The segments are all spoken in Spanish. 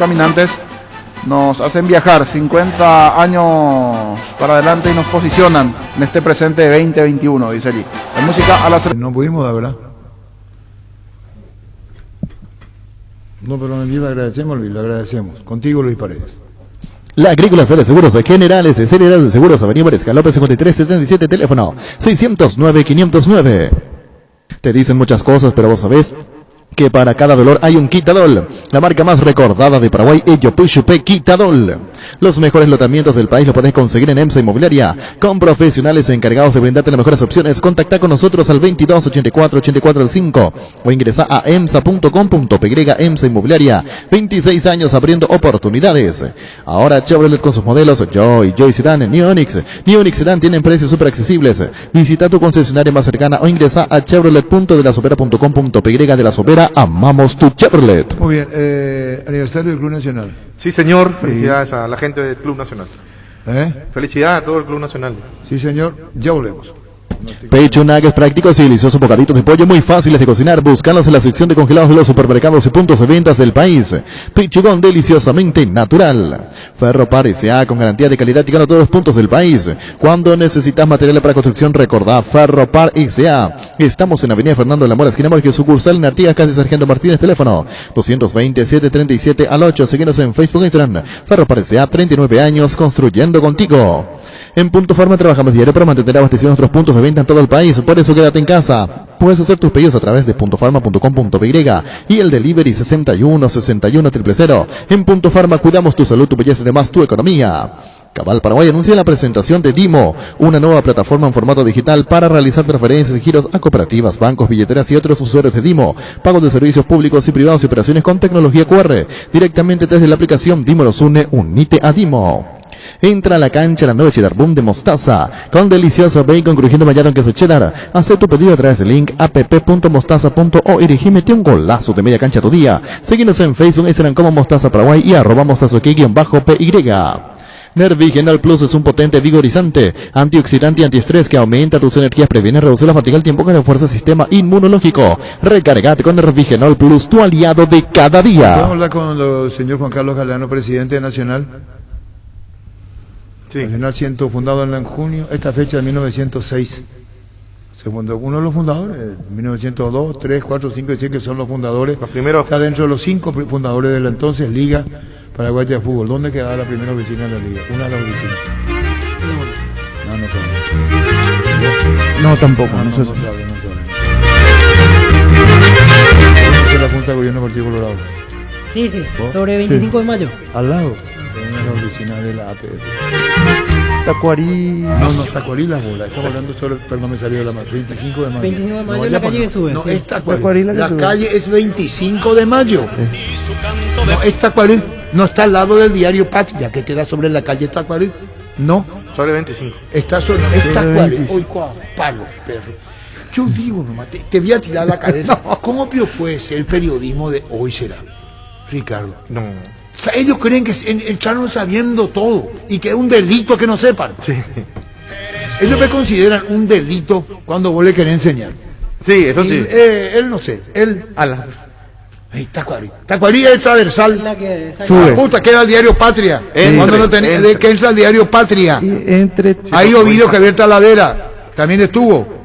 caminantes nos hacen viajar 50 años para adelante y nos posicionan en este presente 2021, dice allí. La música a la... No pudimos, la verdad. No, pero en le agradecemos, Luis, le agradecemos. Contigo, Luis Paredes. La Agrícola Sales Seguros Generales de Seriedad de Seguros, Avenida Mariscal López 5377, teléfono 609-509. Te dicen muchas cosas, pero vos sabés que para cada dolor hay un Quitadol. La marca más recordada de Paraguay es Yopuchupe Quitadol. Los mejores lotamientos del país lo podés conseguir en EMSA Inmobiliaria, con profesionales encargados de brindarte las mejores opciones. Contacta con nosotros al 22 84 84 5 o ingresa a emsa.com.py. EMSA Inmobiliaria, 26 años abriendo oportunidades. Ahora Chevrolet con sus modelos Joy Sedan, New Onix Sedan tienen precios súper accesibles. Visita tu concesionaria más cercana o ingresa a chevrolet.delasopera.com.py. De La Sopera, amamos tu Chevrolet. Muy bien, aniversario del Club Nacional. Sí, señor. Felicidades a la gente del Club Nacional. Felicidades a todo el Club Nacional. Sí, señor. Ya volvemos. Pecho nuggets prácticos y deliciosos bocaditos de pollo muy fáciles de cocinar. Búscalos en la sección de congelados de los supermercados y puntos de ventas del país. Pechugón deliciosamente natural. Ferropar S.A. con garantía de calidad y a todos los puntos del país. Cuando necesitas materiales para construcción, recordá Ferropar S.A. Estamos en Avenida Fernando de la Mora, esquina Borges, sucursal en Artigas, casi Sargento Martínez, teléfono 227-37 al 8. Síguenos en Facebook e Instagram. Ferropar S.A. 39 años construyendo contigo. En Punto Farma trabajamos diario para mantener abastecidos nuestros puntos de venta en todo el país. Por eso quédate en casa. Puedes hacer tus pedidos a través de puntofarma.com.py y el delivery 61 61 000. En Punto Farma cuidamos tu salud, tu belleza y además tu economía. Cabal Paraguay anuncia la presentación de Dimo, una nueva plataforma en formato digital para realizar transferencias y giros a cooperativas, bancos, billeteras y otros usuarios de Dimo, pagos de servicios públicos y privados y operaciones con tecnología QR. Directamente desde la aplicación Dimo los une, unite a Dimo. Entra a la cancha la nueva Cheddar Boom de mostaza, con delicioso bacon crujiente bañado en queso cheddar. Haz tu pedido a través del link app.mostaza.org y mete un golazo de media cancha tu día. Síguenos en Facebook, Instagram como Mostaza Paraguay y @mostazoque_py. Nervigenol Plus es un potente vigorizante, antioxidante y antiestrés que aumenta tus energías, previene, reduce la fatiga al tiempo que refuerza el sistema inmunológico. Recargate con Nervigenol Plus, tu aliado de cada día. Vamos a hablar con el señor Juan Carlos Galeano, presidente de Nacional. Sí. Nacional fundado en junio, esta fecha de 1906. Se fundó uno de los fundadores, 1902, 3, 4, 5 y 6 que son los fundadores. Los primeros. Está dentro de los 5 fundadores de la entonces Liga Paraguaya de Fútbol. ¿Dónde quedaba la primera oficina de la Liga? Una de las oficinas. No, tampoco. No sabe. ¿Es la Junta de Gobierno del Partido Colorado? Sí, sobre 25 de mayo. Al lado. En la oficina de la APF. Tacuarí. No, Tacuarí la bola. Estamos hablando sobre, perdón, me salió la más. 25 de mayo. 25 de mayo es la calle que sube. No, es Tacuarí. La calle es 25 de mayo. No, es Tacuarí. No está al lado del diario Patria, que queda sobre la calle Tacuarí. No. Sobre 25. Está sobre Tacuarí. Hoy palo, perro. Yo digo nomás, te voy a tirar la cabeza. No. ¿Cómo puede ser el periodismo de hoy será, Ricardo? No. O sea, ellos creen que entraron sabiendo todo y que es un delito que no sepan. Sí. Ellos me consideran un delito cuando vos le querés enseñar. Sí, eso sí. Él no sé, él... Tacuarí es transversal. La que Sube. Puta, que era el diario Patria. Cuando no tenía, de que entra el diario Patria. Ahí Ovidio Javier Talavera también estuvo.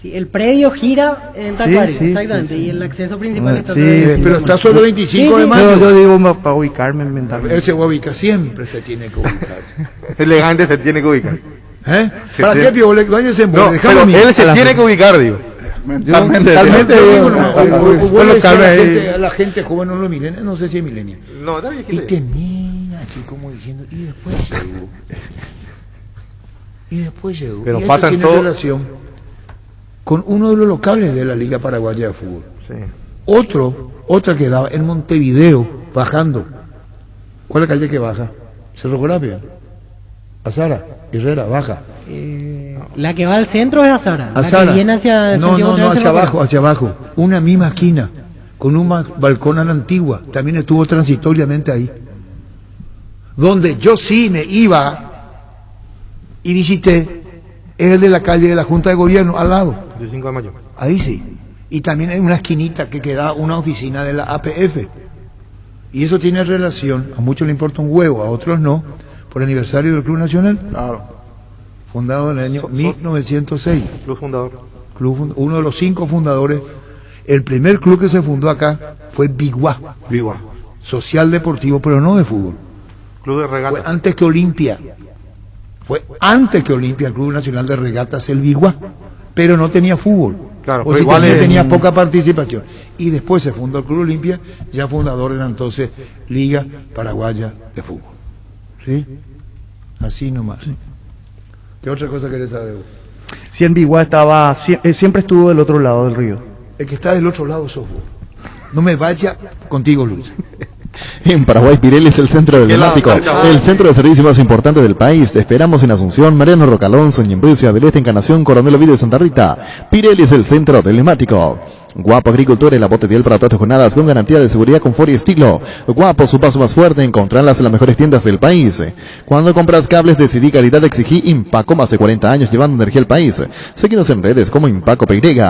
Sí, el predio gira en Tacuarí, exactamente, y el acceso principal está pero está solo 25 de mayo. Yo digo para ubicarme mentalmente. Él se ubica, siempre se tiene que ubicar. Elegante se tiene que ubicar. ¿Para qué, Pio? No, él se tiene que ubicar, digo. Mentalmente a la gente joven, no los milenios, no sé si es milenio. No, está bien. Y te mira así como diciendo, y después llegó. Pero y pasan tiene todo relación con uno de los locales de la Liga Paraguaya de Fútbol. Sí. Otra que daba en Montevideo, bajando. ¿Cuál es la calle que baja? Cerro Corapia. Azara, Herrera, baja. La que va al centro es Azara. Azara. La que viene hacia hacia abajo. Una misma esquina, con un balcón a la antigua. También estuvo transitoriamente ahí. Donde yo sí me iba y visité, es el de la calle de la Junta de Gobierno, al lado. 25 de mayo. Ahí sí. Y también hay una esquinita que queda una oficina de la APF. Y eso tiene relación, a muchos le importa un huevo, a otros no, por el aniversario del Club Nacional. Claro. Fundado en el año 1906. Club fundador. Uno de los 5 fundadores. El primer club que se fundó acá fue Biguá. Biguá. Social deportivo, pero no de fútbol. Club de regatas. Fue antes que Olimpia. El Club Nacional de Regatas, el Biguá. Pero no tenía fútbol. Claro, o si igual tenía poca participación. Y después se fundó el Club Olimpia, ya fundador era entonces Liga Paraguaya de Fútbol. ¿Sí? Así nomás. ¿Qué otra cosa querés saber vos? Si en Biguá estaba, siempre estuvo del otro lado del río. El que está del otro lado sos vos. No me vaya contigo, Luis. En Paraguay, Pirelli es el centro del neumático, el centro de servicio más importante del país. Te esperamos en Asunción, Mariano Rocalonso, Ñembricio, del Este, Encarnación, Coronel Ovidio de Santa Rita. Pirelli es el centro del neumático. Guapo Agricultura, el abote ideal para todas tus jornadas con garantía de seguridad, confort y estilo. Guapo, su paso más fuerte, encontrarlas en las mejores tiendas del país. Cuando compras cables, decidí calidad, exigí Impaco, más de 40 años llevando energía al país. Síguenos en redes como Impaco PY.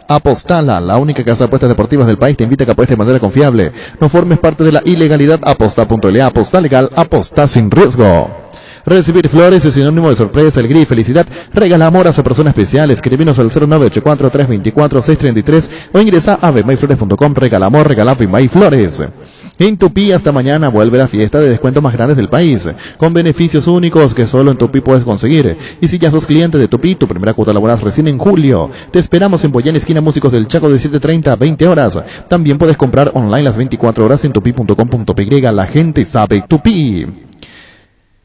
Apostala, la única casa de apuestas deportivas del país, te invita a que apuestes de manera confiable. No formes parte de la ilegalidad. Aposta.la, aposta legal, aposta sin riesgo. Recibir flores es sinónimo de sorpresa, alegría y felicidad. Regala amor a persona especial. Escríbenos al 0984-324-633 o ingresa a bemayflores.com. Regala amor, regala Bemay Flores. En Tupí hasta mañana vuelve la fiesta de descuentos más grandes del país, con beneficios únicos que solo en Tupí puedes conseguir. Y si ya sos cliente de Tupí, tu primera cuota laboral recién en julio. Te esperamos en Boyán, esquina Músicos del Chaco, de 7:30 a 20 horas. También puedes comprar online las 24 horas en tupi.com.py. La gente sabe Tupí.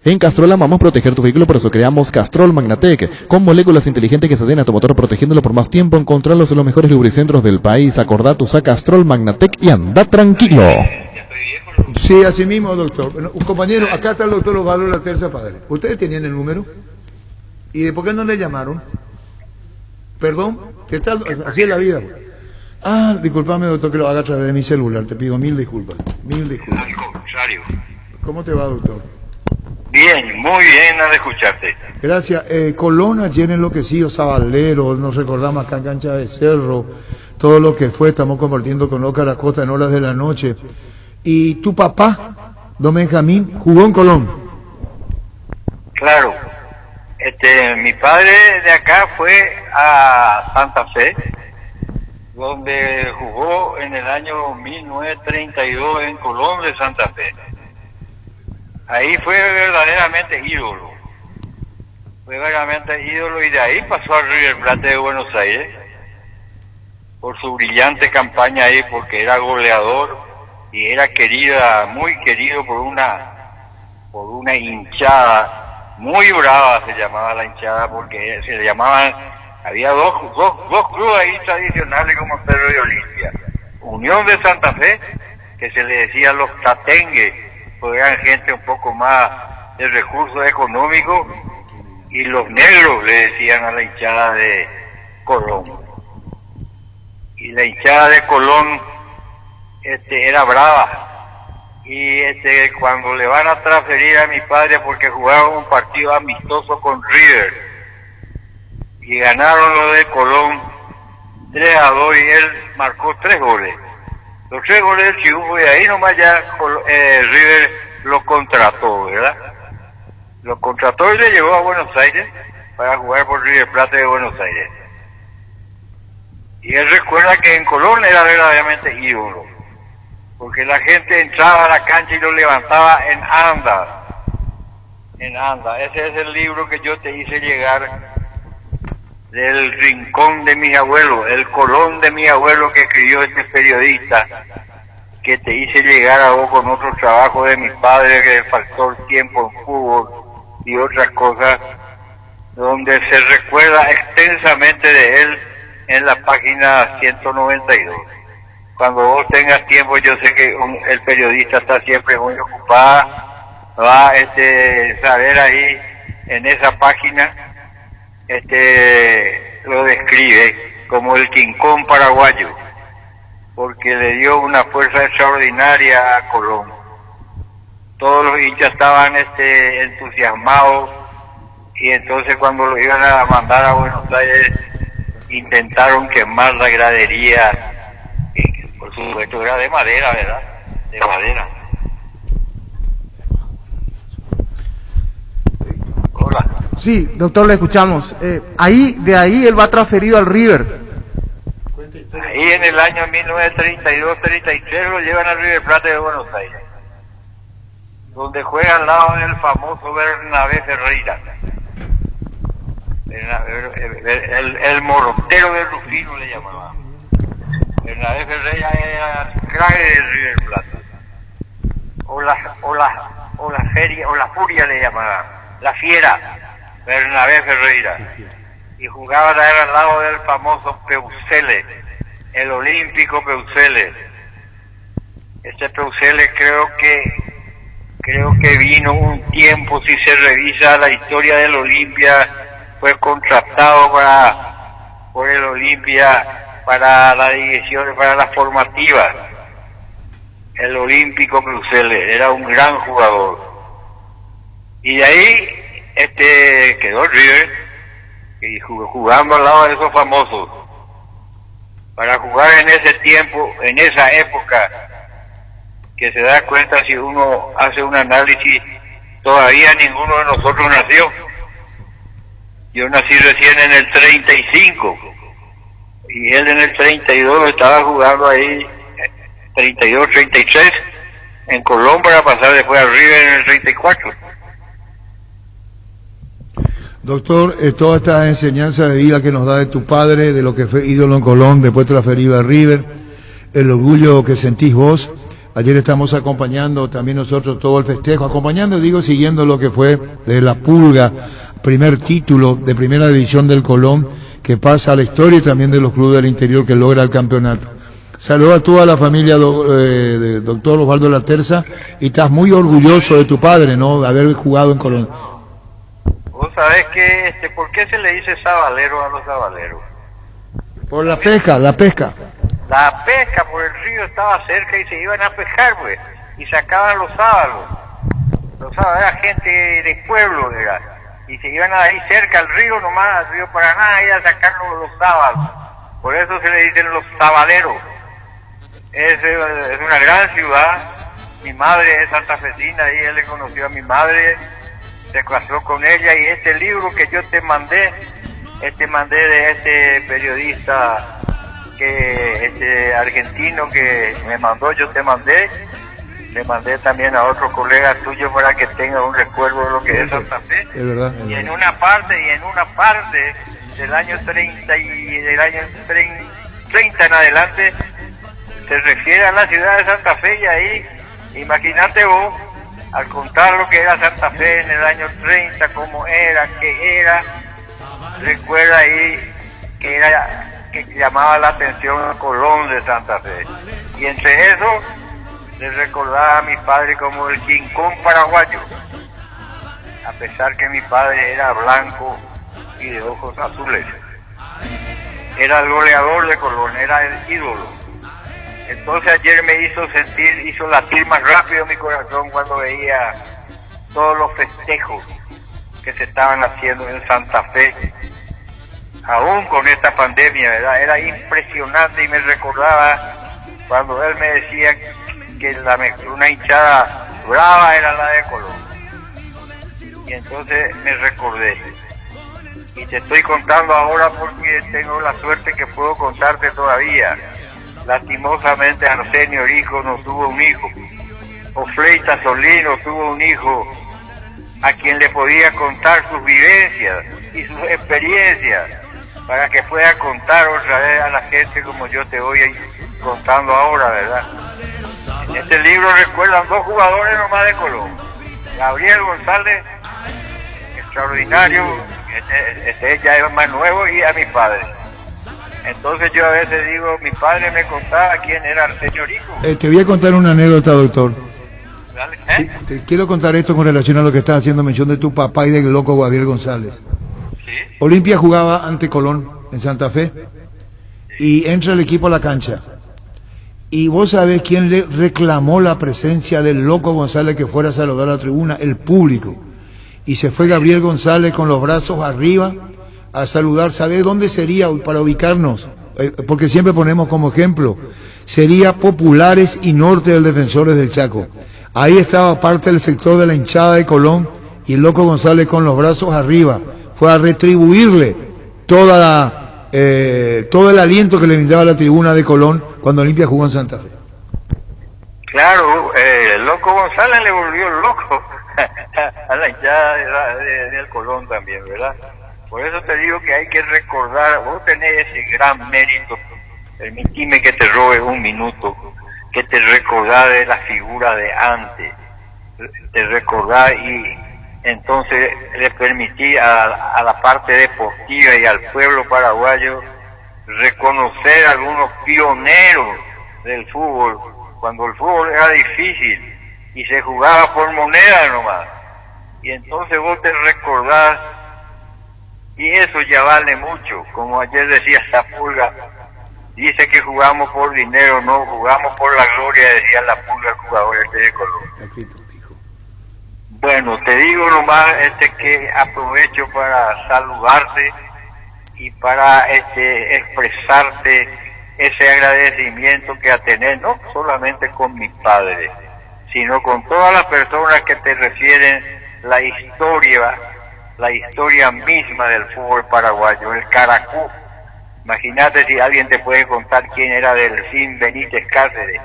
En Castrol amamos proteger tu vehículo, por eso creamos Castrol Magnatec, con moléculas inteligentes que se den a tu motor protegiéndolo por más tiempo. Encontrarlos en los mejores lubricentros del país. Acordate, usa Castrol Magnatec y anda tranquilo. Sí, así mismo, doctor. Bueno, compañero, acá está el doctor Osvaldo La Terza Padre. ¿Ustedes tenían el número? ¿Y por qué no le llamaron? ¿Perdón? ¿Qué tal? Así es la vida. Ah, discúlpame, doctor, que lo haga a través de mi celular. Te pido mil disculpas. Mil disculpas. Al contrario. ¿Cómo te va, doctor? Bien, muy bien al escucharte. Gracias. Colón ayer enloquecido, Sabalero, nos recordamos acá en Cancha de Cerro, todo lo que fue, estamos compartiendo con Oscar Acosta en horas de la noche. ¿Y tu papá, don Benjamín, jugó en Colón? Claro. Mi padre de acá fue a Santa Fe, donde jugó en el año 1932 en Colón de Santa Fe. Ahí fue verdaderamente ídolo. Fue verdaderamente ídolo y de ahí pasó al River Plate de Buenos Aires por su brillante campaña ahí, porque era goleador y era muy querido por una hinchada muy brava, se llamaba la hinchada, porque se le llamaban, había dos clubes ahí tradicionales como Pedro y Olimpia. Unión de Santa Fe, que se le decía los tatengues, porque eran gente un poco más de recursos económicos, y los negros le decían a la hinchada de Colón. Y la hinchada de Colón era brava. Y cuando le van a transferir a mi padre, porque jugaban un partido amistoso con River y ganaron lo de Colón 3-2, y él marcó 3 goles. Los 3 goles del Chibufo, y ahí nomás ya River lo contrató, ¿verdad? Lo contrató y le llevó a Buenos Aires para jugar por River Plate de Buenos Aires. Y él recuerda que en Colón era verdaderamente ídolo, porque la gente entraba a la cancha y lo levantaba en andas. En andas. Ese es el libro que yo te hice llegar, del rincón de mis abuelos, el Colón de mi abuelo, que escribió este periodista, que te hice llegar a vos con otro trabajo de mi padre, que es factor tiempo en fútbol y otras cosas, donde se recuerda extensamente de él en la página 192. Cuando vos tengas tiempo, yo sé que el periodista está siempre muy ocupada, va a saber ahí en esa página, lo describe como el King Kong paraguayo, porque le dio una fuerza extraordinaria a Colón. Todos los hinchas estaban entusiasmados, y entonces cuando lo iban a mandar a Buenos Aires intentaron quemar la gradería, que por supuesto era de madera, ¿verdad? De madera. Sí, doctor, le escuchamos. De ahí él va transferido al River. Ahí en el año 1932-33 lo llevan al River Plate de Buenos Aires, donde juega al lado del famoso Bernabé Ferreira, el mortero de Rufino le llamaban. Bernabé Ferreira era el crack del River Plate, o la furia le llamaban, la fiera, Bernabé Ferreira, y jugaba al lado del famoso Peuzele, el olímpico Peuzele. Este Peuzele creo que vino un tiempo, si se revisa la historia del Olimpia, fue contratado por el Olimpia para la división, para las formativas. El olímpico Peuzele era un gran jugador. Y de ahí quedó el River, y jugando al lado de esos famosos. Para jugar en ese tiempo, en esa época, que se da cuenta si uno hace un análisis, todavía ninguno de nosotros nació. Yo nací recién en el 35, y él en el 32 estaba jugando ahí, 32, 33, en Colón para pasar después al River en el 34. Doctor, toda esta enseñanza de vida que nos da de tu padre, de lo que fue ídolo en Colón, después transferido a River, el orgullo que sentís vos. Ayer estamos acompañando también nosotros todo el festejo, acompañando, siguiendo lo que fue de la Pulga, primer título de primera división del Colón, que pasa a la historia y también de los clubes del interior que logra el campeonato. Saludo a toda la familia del doctor Osvaldo Laterza, y estás muy orgulloso de tu padre, ¿no?, de haber jugado en Colón. Vos sabés que, ¿por qué se le dice sabalero a los sabaleros? Por la pesca. La pesca por el río estaba cerca y se iban a pescar, pues, y sacaban los sábalos. Los sábalos era gente de pueblo, ¿verdad? Y se iban ahí cerca al río nomás, al río Paraná, y a sacar los sábalos. Por eso se le dicen los sabaleros. Es una gran ciudad. Mi madre es santafesina, y él le conoció a mi madre, se casó con ella, y este libro que yo te mandé de este periodista argentino que me mandó, yo te mandé, le mandé también a otro colega tuyo para que tenga un recuerdo de lo que es Santa Fe. Es verdad. Y en una parte del año 30 y del año 30 en adelante se refiere a la ciudad de Santa Fe, y ahí, imagínate vos, al contar lo que era Santa Fe en el año 30, cómo era, qué era, recuerda ahí que llamaba la atención Colón de Santa Fe. Y entre eso, le recordaba a mi padre como el King Kong paraguayo, a pesar que mi padre era blanco y de ojos azules. Era el goleador de Colón, era el ídolo. Entonces ayer me hizo latir más rápido mi corazón cuando veía todos los festejos que se estaban haciendo en Santa Fe, aún con esta pandemia, ¿verdad? Era impresionante, y me recordaba cuando él me decía que una hinchada brava era la de Colón. Y entonces me recordé. Y te estoy contando ahora porque tengo la suerte que puedo contarte todavía. Lastimosamente Arsenio Rico no tuvo un hijo, o Fleita Solino tuvo un hijo a quien le podía contar sus vivencias y sus experiencias, para que pueda contar otra vez a la gente como yo te voy contando ahora, ¿verdad? En este libro recuerdan dos jugadores nomás de Colón: Gabriel González, extraordinario, este ya es más nuevo, y a mi padre. Entonces yo a veces digo, mi padre me contaba quién era Arsenio Rico. Te voy a contar una anécdota, doctor. Dale, Te quiero contar esto con relación a lo que estás haciendo mención de tu papá y del loco Gabriel González. ¿Sí? Olimpia jugaba ante Colón en Santa Fe, y entra el equipo a la cancha. Y vos sabés quién le reclamó la presencia del loco González que fuera a saludar a la tribuna, el público. Y se fue Gabriel González con los brazos arriba a saludar. ¿Sabés dónde sería para ubicarnos? Porque siempre ponemos como ejemplo, sería Populares y Norte del Defensores del Chaco. Ahí estaba parte del sector de la hinchada de Colón, y el loco González con los brazos arriba, fue a retribuirle todo el aliento que le brindaba la tribuna de Colón cuando Olimpia jugó en Santa Fe. Claro, el loco González le volvió loco a la hinchada del Colón también, ¿verdad? Por eso te digo que hay que recordar, vos tenés ese gran mérito, permitime que te robe un minuto, que te recordás de la figura de antes, te recordás y entonces le permití a la parte deportiva y al pueblo paraguayo reconocer a algunos pioneros del fútbol, cuando el fútbol era difícil y se jugaba por moneda nomás, y entonces vos te recordás, y eso ya vale mucho. Como ayer decía Pulga, dice que jugamos por dinero, no, jugamos por la gloria, decía la Pulga, el jugador de Colombia. Bueno, te digo nomás que aprovecho para saludarte y para expresarte ese agradecimiento que a tener, no solamente con mis padres, sino con todas las personas que te refieren la historia misma del fútbol paraguayo, el Caracú. Imagínate si alguien te puede contar quién era Delfín Benítez Cáceres.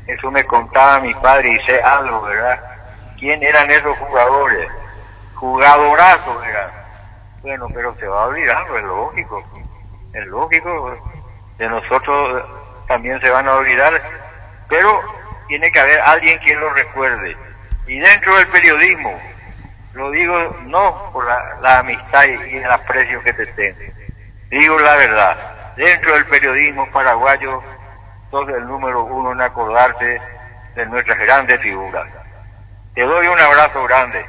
Eso me contaba mi padre y sé algo, ¿verdad? ¿Quién eran esos jugadores? Jugadorazos eran. Bueno, pero se va olvidando, es lógico. De nosotros también se van a olvidar, pero tiene que haber alguien que lo recuerde. Y dentro del periodismo, lo digo no por la amistad y el aprecio que te tengo, digo la verdad, dentro del periodismo paraguayo sos el número uno en acordarte de nuestras grandes figuras. Te doy un abrazo grande.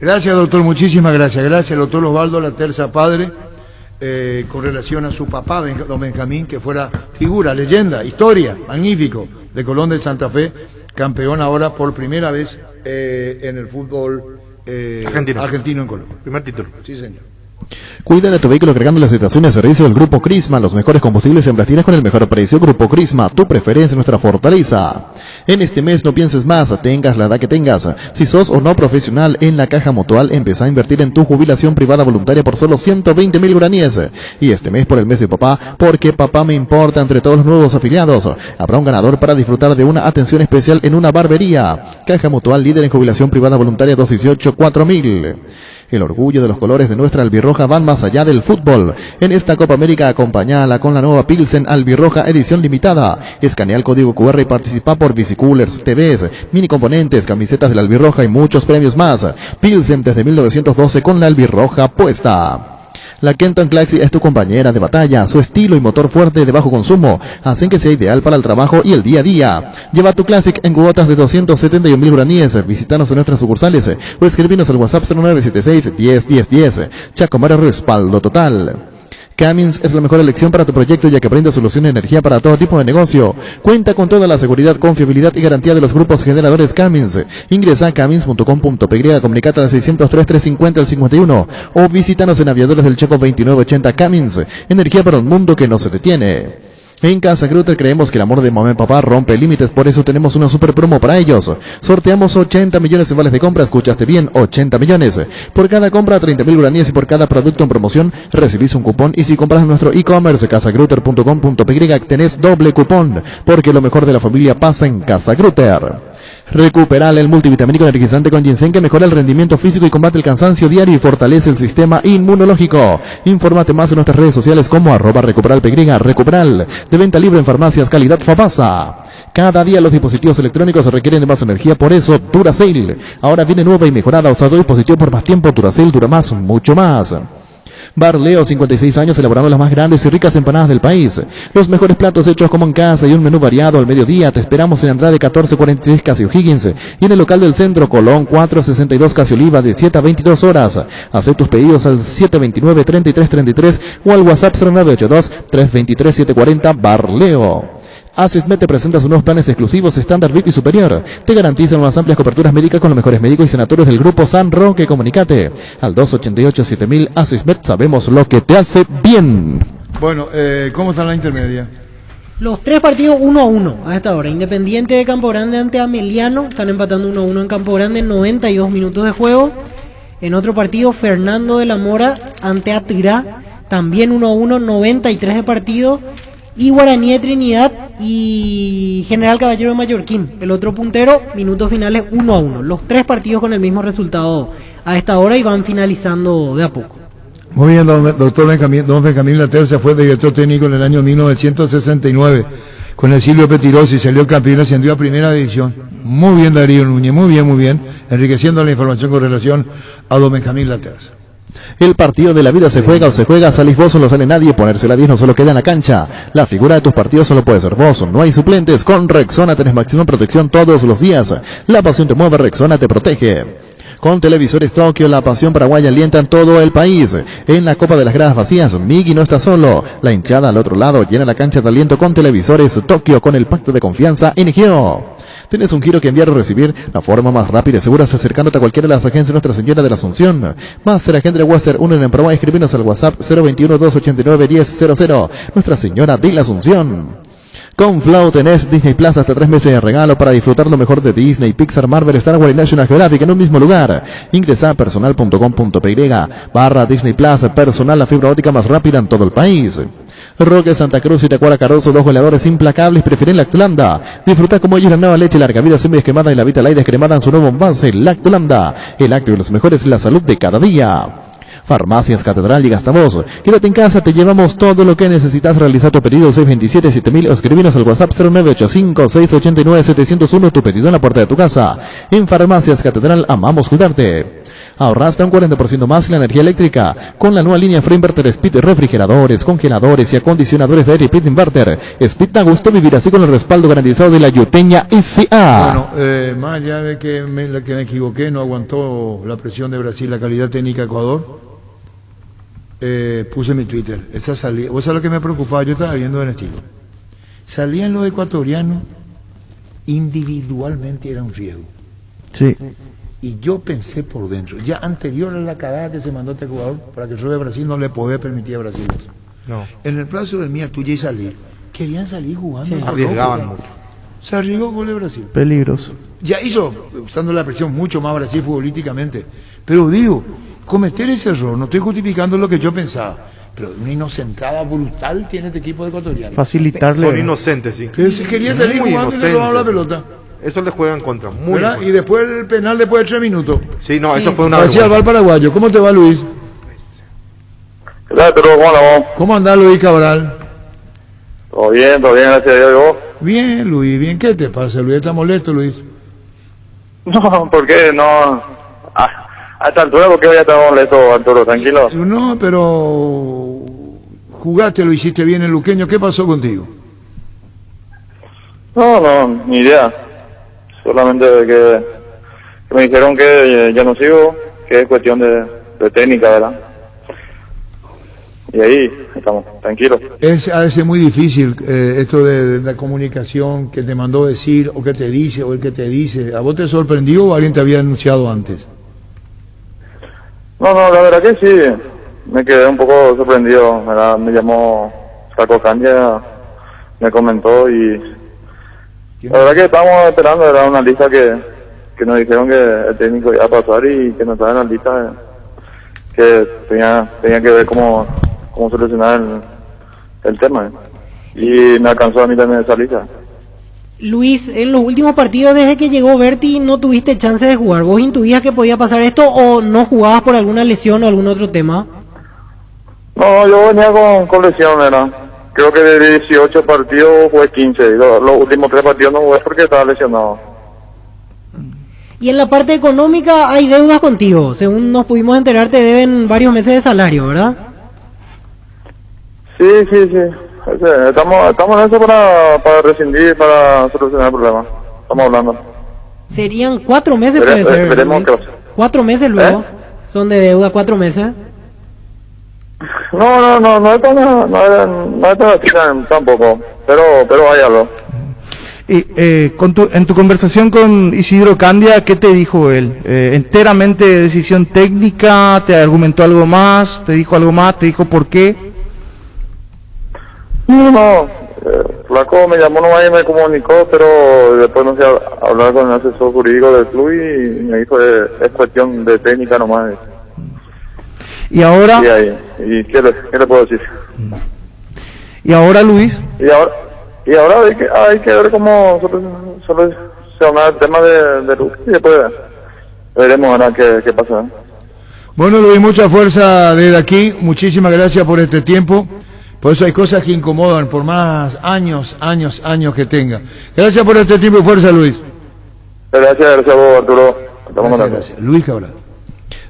Gracias, doctor, muchísimas gracias. Gracias, doctor Osvaldo Laterza, padre, con relación a su papá, don Benjamín, que fuera figura, leyenda, historia, magnífico, de Colón de Santa Fe, campeón ahora por primera vez en el fútbol argentino en Colombia. Primer título. Sí, señor. Cuida de tu vehículo cargando las estaciones de servicio del Grupo Crisma, los mejores combustibles en Brasilia con el mejor precio. Grupo Crisma, tu preferencia, nuestra fortaleza. En este mes no pienses más, tengas la edad que tengas. Si sos o no profesional en la Caja Mutual, empezá a invertir en tu jubilación privada voluntaria por solo 120.000 guaraníes. Y este mes por el mes de papá, porque papá me importa entre todos los nuevos afiliados. Habrá un ganador para disfrutar de una atención especial en una barbería. Caja Mutual, líder en jubilación privada voluntaria 218-4000. El orgullo de los colores de nuestra albirroja van más allá del fútbol. En esta Copa América, acompañala con la nueva Pilsen Albirroja edición limitada. Escanea el código QR y participa por bicicoolers, TVs, mini componentes, camisetas de la albirroja y muchos premios más. Pilsen desde 1912 con la albirroja puesta. La Kenton Claxy es tu compañera de batalla. Su estilo y motor fuerte de bajo consumo hacen que sea ideal para el trabajo y el día a día. Lleva tu Classic en cuotas de 271.000 guaraníes. Visítanos en nuestras sucursales o escribinos al WhatsApp 0976-10-10-10. Chacomar, respaldo total. Cummins es la mejor elección para tu proyecto, ya que brinda solución de energía para todo tipo de negocio. Cuenta con toda la seguridad, confiabilidad y garantía de los grupos generadores Cummins. Ingresa a cummins.com.py, comunicate al 603-350-51 o visítanos en Aviadores del Chaco 2980. Cummins, energía para un mundo que no se detiene. En Casa Grutter creemos que el amor de mamá y papá rompe límites, por eso tenemos una super promo para ellos. Sorteamos 80 millones en vales de compra, escuchaste bien, 80 millones. Por cada compra 30.000 guaraníes y por cada producto en promoción recibís un cupón, y si compras en nuestro e-commerce casagrutter.com.py tenés doble cupón, porque lo mejor de la familia pasa en Casa Grutter. Recuperal el multivitamínico energizante con ginseng que mejora el rendimiento físico y combate el cansancio diario y fortalece el sistema inmunológico. Infórmate más en nuestras redes sociales como @recuperalpy, Recuperal, de venta libre en farmacias, calidad Fabasa. Cada día los dispositivos electrónicos requieren de más energía, por eso Duracell. Ahora viene nueva y mejorada, usado dispositivo por más tiempo. Duracell dura más, mucho más. Bar Leo, 56 años elaborando las más grandes y ricas empanadas del país. Los mejores platos hechos como en casa y un menú variado al mediodía. Te esperamos en Andrade 1446 Casi O'Higgins y en el local del centro Colón 462 Casi Oliva de 7 a 22 horas. Haz tus pedidos al 729-3333 o al WhatsApp 0982-323-740 Bar Leo. Asismed te presenta sus nuevos planes exclusivos estándar, VIP y superior. Te garantizan unas amplias coberturas médicas con los mejores médicos y sanatorios del grupo San Roque. Comunicate al 288-7000. Asismed, sabemos lo que te hace bien. Bueno, ¿cómo está la intermedia? Los tres partidos 1-1 a esta hora. Independiente de Campo Grande ante Ameliano. Están empatando 1-1 en Campo Grande en 92 minutos de juego. En otro partido, Fernando de la Mora ante Atirá, también 1-1, 93 de partido. Y Guaraní de Trinidad y General Caballero de Mallorquín, el otro puntero, minutos finales 1-1. Los 3 partidos con el mismo resultado a esta hora y van finalizando de a poco. Muy bien, doctor Benjamín. Don Benjamín Laterza fue director técnico en el año 1969 con el Silvio Petirosi, salió campeón y ascendió a primera división. Muy bien, Darío Núñez, muy bien, enriqueciendo la información con relación a don Benjamín Laterza. El partido de la vida se juega o se juega, salís vos o no sale nadie, ponerse la 10 no solo queda en la cancha. La figura de tus partidos solo puede ser vos, no hay suplentes. Con Rexona tenés máxima protección todos los días. La pasión te mueve, Rexona te protege. Con Televisores Tokio, la pasión paraguaya alienta en todo el país. En la Copa de las Gradas Vacías, Migui no está solo. La hinchada al otro lado llena la cancha de aliento con Televisores Tokio, con el pacto de confianza NGO. ¿Tienes un giro que enviar o recibir? La forma más rápida y segura es acercándote a cualquiera de las agencias Nuestra Señora de la Asunción. Más ser agente de Wasser 1 en Paraguay, escribinos al WhatsApp 021-289-1000. Nuestra Señora de la Asunción. Con Flow tenés Disney Plus hasta 3 meses de regalo para disfrutar lo mejor de Disney, Pixar, Marvel, Star Wars y National Geographic en un mismo lugar. Ingresa a personal.com.py/Disney Plus, personal, la fibra óptica más rápida en todo el país. Roque Santa Cruz y Tacuara Caroso, 2 goleadores implacables, prefieren Lactolanda. Disfruta como ellos la nueva leche larga vida semi descremada y la Vita Light descremada en su nuevo envase, Lactolanda. El lácteo de los mejores, la salud de cada día. Farmacias Catedral llega hasta vos. Quédate en casa, te llevamos todo lo que necesitas. Realizar tu pedido 627-7000 o escribinos al WhatsApp 0985-689-701. Tu pedido en la puerta de tu casa. En Farmacias Catedral amamos cuidarte. Ahorra hasta un 40% más en la energía eléctrica con la nueva línea Freinverter Speed, refrigeradores, congeladores y acondicionadores de aire Speed Inverter. Speed da gusto vivir así con el respaldo garantizado de la Yuteña SA. Bueno, más allá de que me equivoqué, no aguantó la presión de Brasil, la calidad técnica de Ecuador. Puse mi Twitter, esa salida, vos sabés lo que me preocupaba, yo estaba viendo en estilo. Salían los ecuatorianos individualmente, era un riesgo. Sí. Y yo pensé por dentro, ya anterior a la cagada que se mandó a este jugador, para que el rey de Brasil no le podía permitir a Brasil eso. No. En el plazo de mía, tuya y salir, querían salir jugando. Sí. Arriesgaban mucho. Se arriesgó gol de Brasil. Peligroso. Ya hizo, usando la presión, mucho más Brasil futbolísticamente. Pero digo, cometer ese error, no estoy justificando lo que yo pensaba, pero una inocentada brutal tiene este equipo de ecuatoriano. Facilitarle. Son inocentes, sí. Pero si quería salir Muy jugando y le robaron la pelota. Eso le juegan contra. Muy ¿Verdad? bien. Y después el penal después de 3 minutos. Sí, no, eso fue una Hacia el vergüenza. Val Paraguayo. ¿Cómo te va, Luis? Hola, pero ¿cómo andamos? ¿Cómo andás, Luis Cabral? Todo bien, gracias a Dios. ¿Y vos? Bien, Luis, bien. ¿Qué te pasa, Luis? ¿Estás molesto, Luis? No, ¿por qué? No. A esta altura, porque hoy ya estamos molestos, Arturo, tranquilo. No, pero jugaste, lo hiciste bien en Luqueño. ¿Qué pasó contigo? No, ni idea. Solamente de que me dijeron que ya no sigo, que es cuestión de técnica, ¿verdad? Y ahí estamos, tranquilos. Es a veces muy difícil esto de la comunicación que te mandó decir o que te dice o el que te dice. ¿A vos te sorprendió o alguien te había anunciado antes? No, la verdad que sí. Me quedé un poco sorprendido, ¿verdad? Me llamó Saco Candia, me comentó y la verdad que estábamos esperando, era una lista que nos dijeron que el técnico iba a pasar y que nos estaba en la lista que tenía que ver cómo solucionar el tema. Y me alcanzó a mí también esa lista. Luis, en los últimos partidos desde que llegó Berti no tuviste chance de jugar. ¿Vos intuías que podía pasar esto o no jugabas por alguna lesión o algún otro tema? No, yo venía con lesión, ¿verdad? Creo que de 18 partidos jugué 15. Y los últimos 3 partidos no jugué porque estaba lesionado. Y en la parte económica hay deudas contigo. Según nos pudimos enterar, te deben varios meses de salario, ¿verdad? Sí. Estamos en eso para rescindir, para solucionar el problema. Estamos hablando. Serían 4 meses, puede ser. Esperemos que... 4 meses luego. Son de deuda 4 meses. No es tan así tampoco, pero hay algo. Y en tu conversación con Isidro Candia, ¿qué te dijo él? ¿Enteramente decisión técnica? ¿Te argumentó algo más? ¿Te dijo algo más? ¿Te dijo por qué? No, Flaco me llamó nomás y me comunicó, pero después no sé hablar con el asesor jurídico del club y me dijo es cuestión de técnica nomás. Y ahora, ¿Y qué le puedo decir? y ahora Luis, Y ahora hay que ver cómo se llama el tema de Luis y después veremos ahora qué pasa. Bueno, Luis, mucha fuerza desde aquí. Muchísimas gracias por este tiempo. Por eso hay cosas que incomodan, por más años que tenga. Gracias por este tiempo y fuerza, Luis. Gracias a vos, Arturo. Gracias. Luis Cabral.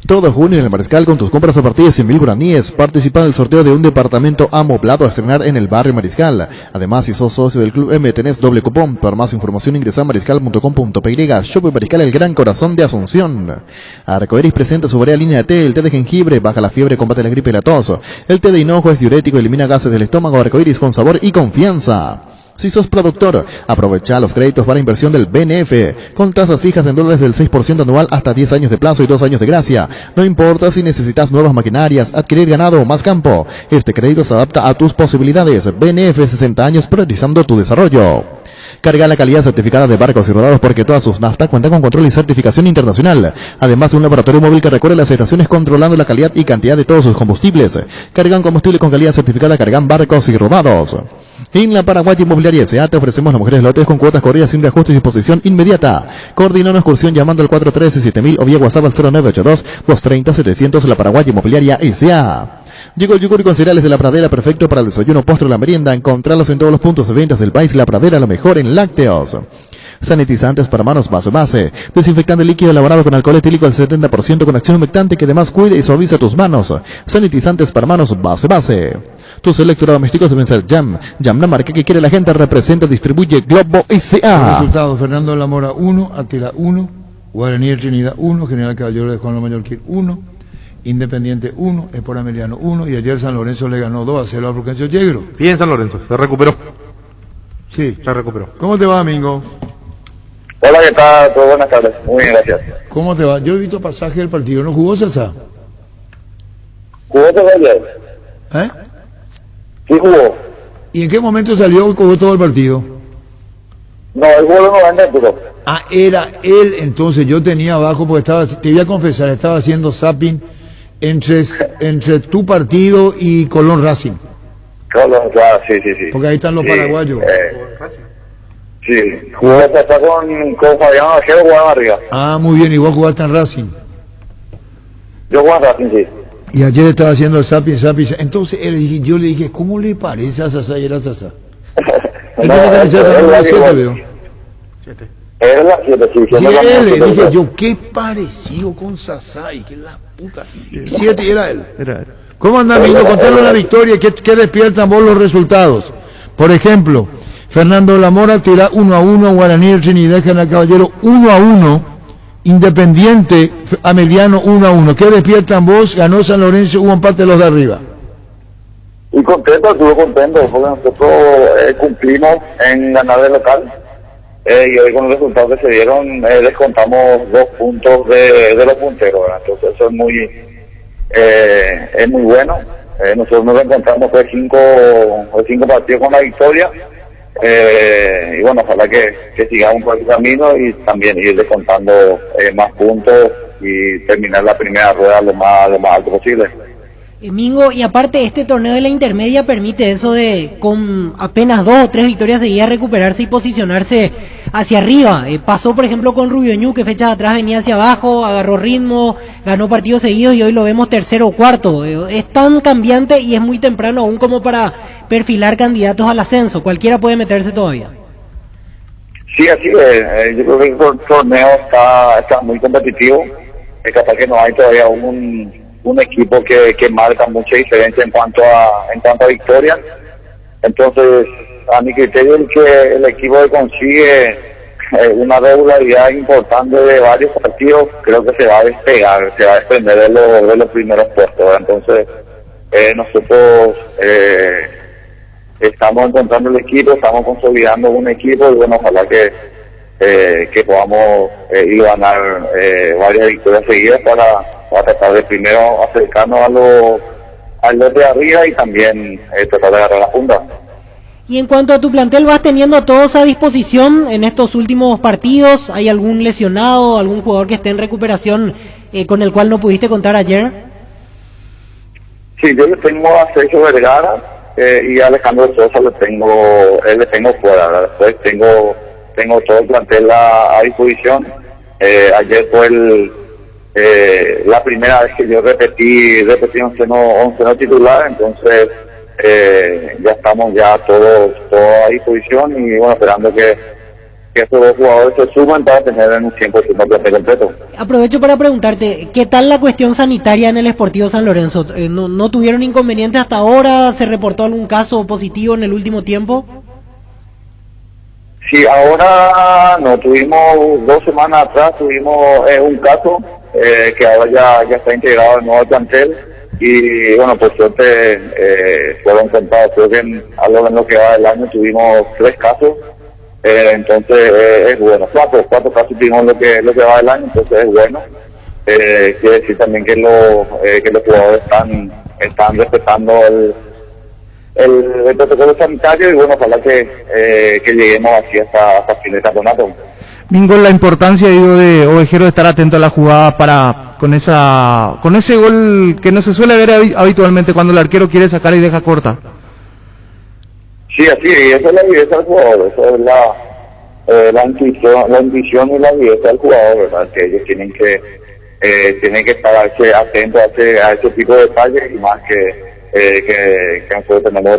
Todo junio en el Mariscal con tus compras a partir de 100.000 guaraníes. Participa del sorteo de un departamento amoblado a estrenar en el barrio Mariscal. Además, si sos socio del Club M, tenés doble cupón. Para más información ingresa a mariscal.com.py. Shopping Mariscal, el gran corazón de Asunción. Arcoiris presenta su variada línea de té. El té de jengibre baja la fiebre, combate la gripe y la tos. El té de hinojo es diurético, elimina gases del estómago. Arcoiris con sabor y confianza. Si sos productor, aprovecha los créditos para inversión del BNF, con tasas fijas en dólares del 6% anual hasta 10 años de plazo y 2 años de gracia. No importa si necesitas nuevas maquinarias, adquirir ganado o más campo. Este crédito se adapta a tus posibilidades. BNF 60 años priorizando tu desarrollo. Carga la calidad certificada de barcos y rodados porque todas sus naftas cuentan con control y certificación internacional. Además, un laboratorio móvil que recorre las estaciones controlando la calidad y cantidad de todos sus combustibles. Cargan combustible con calidad certificada, cargan barcos y rodados. En la Paraguaya Inmobiliaria S.A. te ofrecemos las mujeres lotes con cuotas corridas sin reajuste y disposición inmediata. Coordina una excursión llamando al 413-7000 o vía WhatsApp al 0982-230-700. La Paraguaya Inmobiliaria S.A. Llegó el yogur con cereales de La Pradera, perfecto para el desayuno, postre o la merienda. Encontralos en todos los puntos de ventas del país. La Pradera, lo mejor en lácteos. Sanitizantes para manos base. Desinfectante líquido elaborado con alcohol etílico al 70% con acción humectante que además cuide y suaviza tus manos. Sanitizantes para manos base. Tus electrodomésticos deben ser Jam. Jam, la marca que quiere la gente, representa, distribuye Globo S.A. Resultados: Fernando de la Mora 1, Atila 1, Guaraní de Trinidad 1, General Caballero de Juan Lo Mallorquín 1, Independiente 1, Espora Meliano 1, y ayer San Lorenzo le ganó 2-0 a Fulgencio Yegro. Bien San Lorenzo, se recuperó. Sí. Se recuperó. ¿Cómo te va, Domingo? Hola, ¿qué tal? Todo buenas tardes. Muy bien, gracias. ¿Cómo te va? Yo he visto pasaje del partido. ¿No jugó Sasa? ¿Jugó todo ayer? ¿Eh? Sí jugó. ¿Y en qué momento salió y jugó todo el partido? No, el jugó los 90 minutos. Ah, era él. Entonces yo tenía abajo, porque te voy a confesar, estaba haciendo zapping entre tu partido y Colón Racing. Claro, sí. Porque ahí están los paraguayos. Sí, jugó hasta con Fabián Argero, jugaba arriba. Ah, muy bien, igual jugaste en Racing. Yo jugaba en Racing, sí. Y ayer estaba haciendo el zapping. Entonces yo le dije, ¿cómo le parece a Sasa? Y era Sasa. No, es la 7, veo. Era la 7, sí. Le dije yo, qué parecido con Sasa, y que la puta. 7 era él. ¿Cómo anda, amigo? Contanos la victoria, ¿qué despiertan vos los resultados? Por ejemplo, Fernando de la Mora tira 1-1, Guaraní de Trinidad, General Caballero 1-1, Independiente Ameliano 1-1. ¿Qué despiertan vos? Ganó San Lorenzo, hubo empate de los de arriba. Y contento, estuve contento, porque nosotros cumplimos en ganar de local. Y hoy con los resultados que se dieron, descontamos 2 puntos de los punteros, ¿verdad? Entonces eso es muy bueno. Nosotros nos encontramos de 5 partidos con la victoria. Y bueno, ojalá que sigamos por el camino y también ir descontando más puntos y terminar la primera rueda lo más alto posible. Mingo, y aparte este torneo de la intermedia permite eso de con apenas 2 o 3 victorias seguidas recuperarse y posicionarse hacia arriba. Pasó por ejemplo con Rubio Ñu, que fechas atrás venía hacia abajo, agarró ritmo, ganó partidos seguidos y hoy lo vemos tercero o cuarto. Es tan cambiante y es muy temprano aún como para perfilar candidatos al ascenso. Cualquiera puede meterse todavía. Sí, así es. Yo creo que el torneo está muy competitivo. Es capaz que no hay todavía un equipo que marca mucha diferencia en cuanto a victorias. Entonces, a mi criterio, el equipo que consigue una regularidad importante de varios partidos, creo que se va a despegar, se va a desprender de los primeros puestos, ¿verdad? Entonces, nosotros estamos encontrando el equipo, estamos consolidando un equipo y bueno, ojalá que podamos ir a ganar varias victorias seguidas para tratar de primero acercarnos a los de arriba y también tratar de agarrar la punta. Y en cuanto a tu plantel, ¿vas teniendo a todos a disposición en estos últimos partidos? ¿Hay algún lesionado, algún jugador que esté en recuperación con el cual no pudiste contar ayer? Sí, yo le tengo a Sergio Vergara y a Alejandro Sosa le tengo fuera. Después tengo todo el plantel a disposición. Ayer fue la primera vez que yo repetí 11 no titular, entonces ya estamos todos a disposición y bueno, esperando que estos dos jugadores se suman para tener en un 100% plantel completo. Aprovecho para preguntarte, ¿qué tal la cuestión sanitaria en el Sportivo San Lorenzo? ¿No tuvieron inconvenientes hasta ahora? ¿Se reportó algún caso positivo en el último tiempo? Sí, ahora no, tuvimos 2 semanas atrás, tuvimos un caso que ahora ya está integrado en el nuevo plantel y bueno, por suerte fueron contados, creo que en lo que va del año tuvimos 3 casos, entonces es bueno, 4 casos tuvimos lo que va del año, entonces es bueno, quiere decir también que los jugadores están respetando el protocolo sanitario y bueno, ojalá que lleguemos así hasta fin de campeonato. Mingo, la importancia, digo, de Ovejero de estar atento a la jugada con ese gol que no se suele ver habitualmente cuando el arquero quiere sacar y deja corta. Sí, así, esa es la viveza del jugador, esa es la intuición y la viveza del jugador, ¿verdad? Que ellos tienen que estar atentos a ese tipo de detalles y más que nosotros tenemos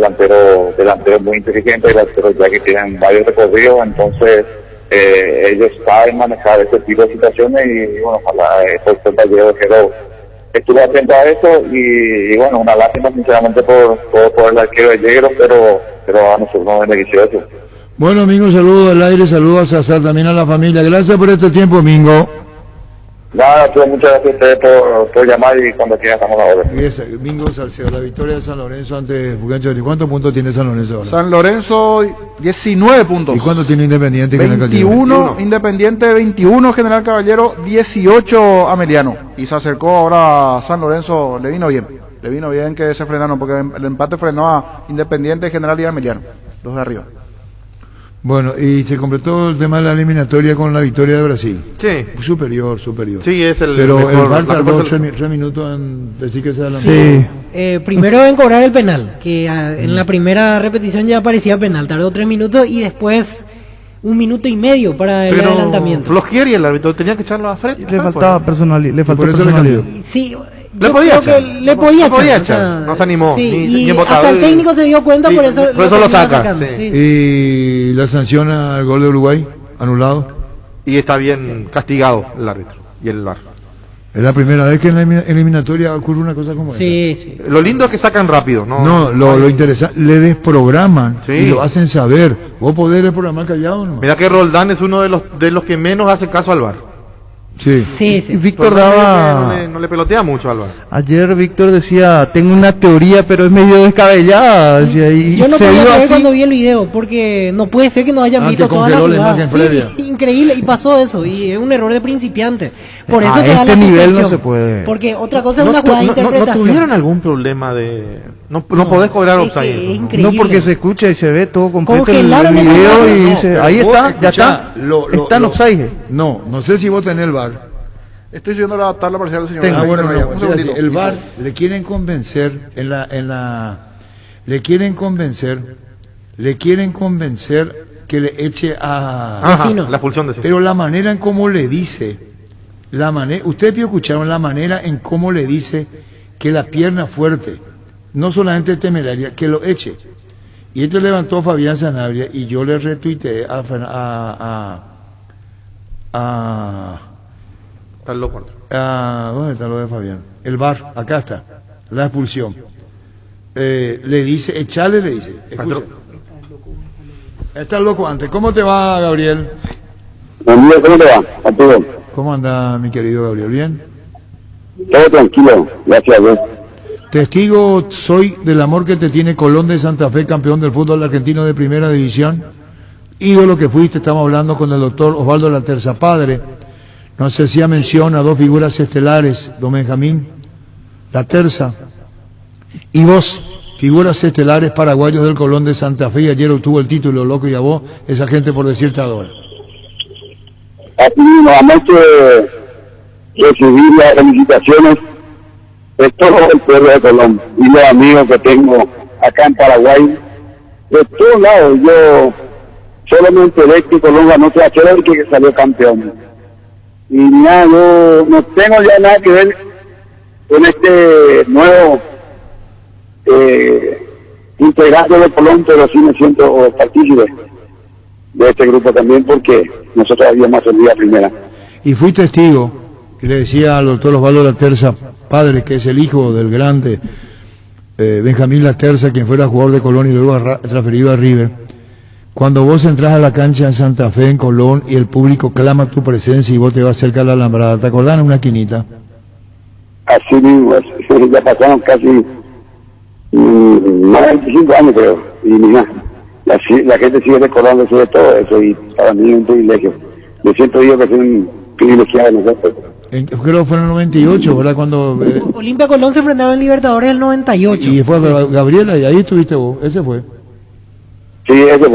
delanteros muy inteligentes, delanteros ya que tienen varios recorridos, entonces ellos saben manejar ese tipo de situaciones y bueno, ojalá el compañero estuvo atento a eso y bueno, una lástima sinceramente por el arquero de Yegros, pero a nosotros nos benefició eso. Bueno, Mingo, saludos al aire, saludos a César, también a la familia. Gracias por este tiempo, Mingo. Nada, muchas gracias a ustedes por llamar y cuando quieran estamos a la orden. Mingo Salcedo, la victoria de San Lorenzo ante Fugancho. ¿Cuántos puntos tiene San Lorenzo ahora? San Lorenzo 19 puntos. ¿Y cuánto tiene Independiente? 21, Independiente 21, General Caballero 18, Ameliano. Y se acercó ahora San Lorenzo, le vino bien que se frenaron, porque el empate frenó a Independiente, General y Ameliano, los de arriba. Bueno, y se completó el tema de la eliminatoria con la victoria de Brasil. Sí. Superior. Sí, es el Pero mejor. el VAR tardó 3 minutos en decir que se adelantó. Sí. Primero en cobrar el penal, que en la primera repetición ya parecía penal, tardó 3 minutos y después 1 minuto y medio para el adelantamiento. Flogier y el árbitro tenía que echarlo a frente. Le faltaba personalidad. Le faltó por eso personalidad. Sí, Le podía echar. le podía echar. O sea, no se animó. Sí, ni y hasta el técnico se dio cuenta, sí, por eso lo terminó saca. sacando. Sí. Sí. Y la sanción al gol de Uruguay, anulado. Y está bien castigado el árbitro y el VAR. Es la primera vez que en la eliminatoria ocurre una cosa como Sí. Lo lindo es que sacan rápido, ¿no? No, lo interesante, le desprograman Sí. y lo hacen saber. ¿Vos podés desprogramar callado o no? Mira que Roldán es uno de los que menos hace caso al VAR. Sí. Sí. Y Víctor Roldán daba... no le pelotea mucho al VAR. Ayer Víctor decía, tengo una teoría, pero es medio descabellada. Decía, y Yo no se podía dio creer así. cuando vi el video, porque no puede ser que no hayan Ah, visto que toda la congeló la jugada. imagen previa. Sí, increíble, y pasó eso, y es un error de principiante. Por eso A se da este la nivel no suspensión. se puede. Porque otra cosa es una jugada de ¿No interpretación. tuvieron algún problema de...? No podés cobrar es que offside. es ¿no? increíble. No, porque se escucha y se ve todo completo en el Congelaron esa video jugada. y No, dice, pero ahí vos está, ya escuchá, está. Está en offside. No sé si vos tenés el VAR. Estoy siguiendo la tabla parcial del señor. Ah, bueno, Un no, segundito. el VAR le quieren convencer le quieren convencer que le eche a Ajá, Vecino. la expulsión de ese. pero la manera en cómo le dice, ustedes escucharon la manera en cómo le dice que la pierna fuerte, no solamente temeraria, que lo eche. Y esto levantó Fabián Sanabria y yo le retuiteé Está loco. ¿dónde está lo de Fabián? El VAR, acá está, la expulsión. Le dice, echale, le dice. Escucha. Está loco antes. ¿Cómo te va, Gabriel? Buen día, ¿cómo te va? Arturo. ¿Cómo anda, mi querido Gabriel? ¿Bien? Todo tranquilo, gracias a Dios. Testigo soy del amor que te tiene Colón de Santa Fe, campeón del fútbol argentino de primera división. Ídolo que fuiste, estamos hablando con el doctor Osvaldo La Terza Padre. No sé si menciona a 2 figuras estelares, don Benjamín La Terza y vos, figuras estelares paraguayos del Colón de Santa Fe, y ayer obtuvo el título, loco, y a vos, esa gente por decirte ahora. Así mismo, anoche recibí las felicitaciones de todo el pueblo de Colón y los amigos que tengo acá en Paraguay, de todos lados. Yo solo me enteré que Colón ganó 3-0 y que salió campeón. Y nada, yo no tengo ya nada que ver con este nuevo integrante de Colón, pero sí me siento partícipe de este grupo también, porque nosotros habíamos ascendido a primera. Y fui testigo, y le decía al doctor Osvaldo Laterza, padre, que es el hijo del grande Benjamín Laterza, quien fuera jugador de Colón y luego transferido a River. Cuando vos entras a la cancha en Santa Fe, en Colón, y el público clama tu presencia y vos te vas cerca a la alambrada, ¿te acordás en una esquinita? Así mismo, ya pasaron casi más de 25 años, creo, y mira, la gente sigue recordándose de todo eso, y para mí es un privilegio. Me siento yo que soy un privilegiado de nosotros. Creo que fue en el 98, ¿verdad? Cuando Olimpia Colón se enfrentaron en Libertadores el 98. y fue Gabriela, y ahí estuviste vos, ese fue. Sí, ese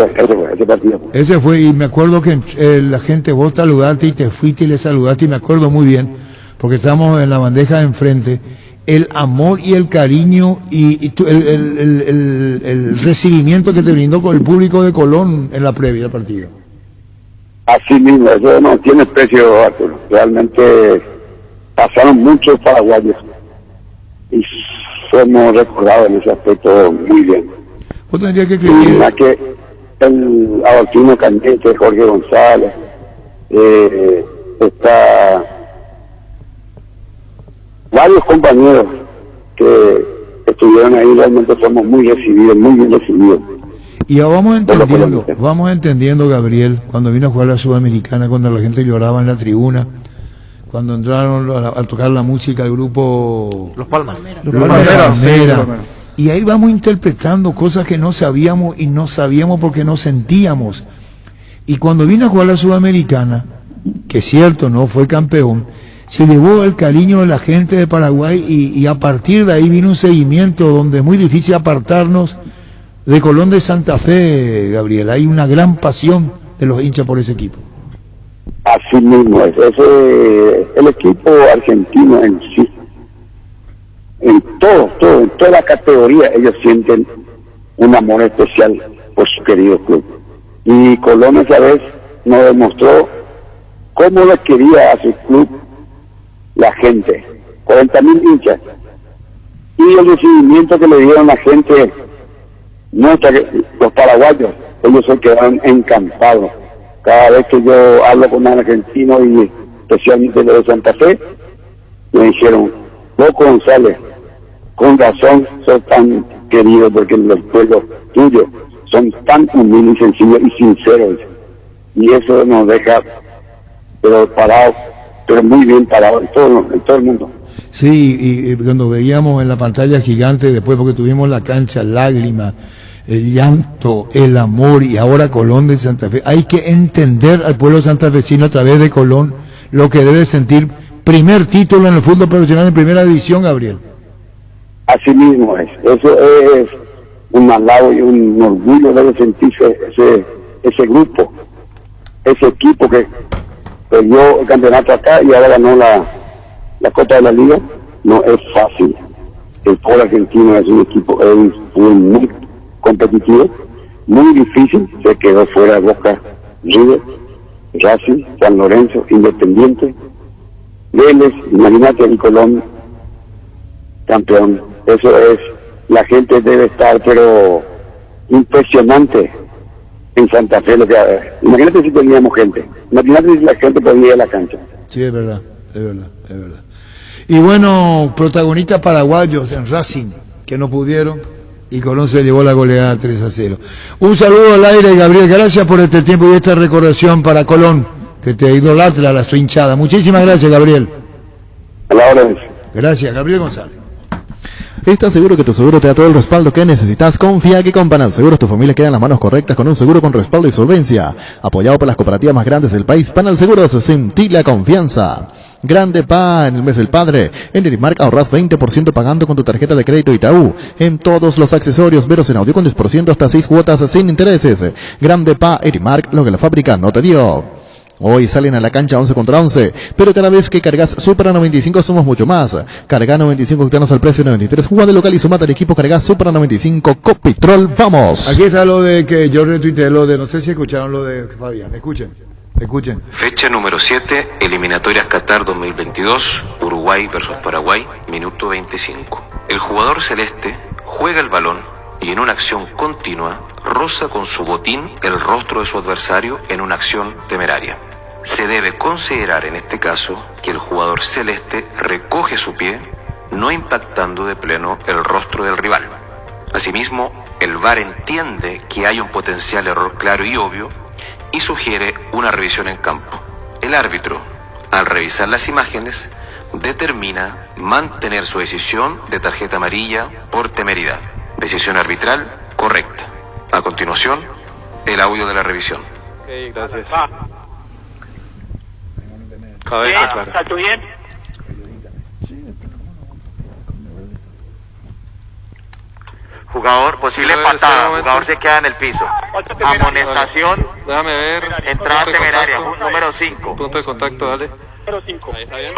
partido. Ese fue, y me acuerdo que la gente, vos saludaste y te fuiste y le saludaste, y me acuerdo muy bien, porque estábamos en la bandeja de enfrente, el amor y el cariño y el recibimiento que te brindó con el público de Colón en la previa del partido. Así mismo, eso no tiene precio, Arturo. Realmente pasaron muchos paraguayos y somos recordados en ese aspecto muy bien. Vos tendrías que Y creer. la que el Adolfino Cañete, Jorge González, está varios compañeros que estuvieron ahí, realmente somos muy recibidos, muy bien recibidos. Y ya vamos entendiendo, Gabriel, cuando vino a jugar la Sudamericana, cuando la gente lloraba en la tribuna, cuando entraron a tocar la música del grupo Los Palmas. Los Palmeras. Y ahí vamos interpretando cosas que no sabíamos y no sabíamos porque no sentíamos. Y cuando vino a jugar la Sudamericana, que es cierto, no fue campeón, se llevó el cariño de la gente de Paraguay y a partir de ahí vino un seguimiento donde es muy difícil apartarnos de Colón de Santa Fe, Gabriel. Hay una gran pasión de los hinchas por ese equipo. Así mismo es. El equipo argentino en sí, en toda la categoría, ellos sienten un amor especial por su querido club. Y Colón esa vez nos demostró cómo le quería a su club la gente, 40.000 hinchas, y el recibimiento que le dieron la gente nuestra, los paraguayos, ellos se quedaron encantados. Cada vez que yo hablo con un argentino, y especialmente los de Santa Fe, me dijeron: Loco González, con razón sos tan querido, porque los pueblos tuyos son tan humildes y sencillos y sinceros, y eso nos deja pero parados, pero muy bien parados en todo el mundo. Sí, y cuando veíamos en la pantalla gigante, después porque tuvimos la cancha, lágrimas, el llanto, el amor, y ahora Colón de Santa Fe, hay que entender al pueblo santafesino a través de Colón lo que debe sentir. Primer título en el fútbol profesional en primera división, Gabriel. Así mismo es, eso es un halago y un orgullo, debe sentirse ese grupo, ese equipo que perdió el campeonato acá y ahora ganó la Copa de la Liga. No es fácil. El pueblo argentino es un equipo muy competitivo, muy difícil. Se quedó fuera Boca, River, Racing, San Lorenzo, Independiente, Vélez, imagínate, y Colón campeón. Eso es, la gente debe estar pero impresionante en Santa Fe. Imagínate si teníamos gente, imagínate si la gente podía ir a la cancha. Sí, es verdad. Y bueno, protagonistas paraguayos en Racing, que no pudieron, y Colón se llevó la goleada 3-0. Un saludo al aire, Gabriel, gracias por este tiempo y esta recordación para Colón, que te idolatra la su hinchada. Muchísimas gracias, Gabriel. A la hora. Gracias, Gabriel González. ¿Estás seguro que tu seguro te da todo el respaldo que necesitas? Confía que con Panal Seguros tu familia queda en las manos correctas con un seguro con respaldo y solvencia. Apoyado por las cooperativas más grandes del país, Panal Seguros, sentí la confianza. Grande Pa, en el mes del padre. En Erimark ahorras 20% pagando con tu tarjeta de crédito Itaú. En todos los accesorios, veros en audio con 10% hasta 6 cuotas sin intereses. Grande Pa, Erimark, lo que la fábrica no te dio. Hoy salen a la cancha 11 contra 11, pero cada vez que cargas Supra 95 somos mucho más. Carga 95 octanos al precio de 93, juega de local y sumate al equipo, carga Supra 95, Copitrol, ¡vamos! Aquí está lo de que yo retuiteé, lo de, no sé si escucharon lo de Fabián, escuchen. Fecha número 7, eliminatorias Qatar 2022, Uruguay versus Paraguay, minuto 25. El jugador celeste juega el balón y en una acción continua roza con su botín el rostro de su adversario en una acción temeraria. Se debe considerar en este caso que el jugador celeste recoge su pie, no impactando de pleno el rostro del rival. Asimismo, el VAR entiende que hay un potencial error claro y obvio y sugiere una revisión en campo. El árbitro, al revisar las imágenes, determina mantener su decisión de tarjeta amarilla por temeridad. Decisión arbitral correcta. A continuación, el audio de la revisión. Gracias. Cabeza clara. ¿Está tú bien? Jugador, posible patada, jugador se queda en el piso. Amonestación, Déjame ver. entrada temeraria, número 5. Punto de contacto, dale. Ahí está bien.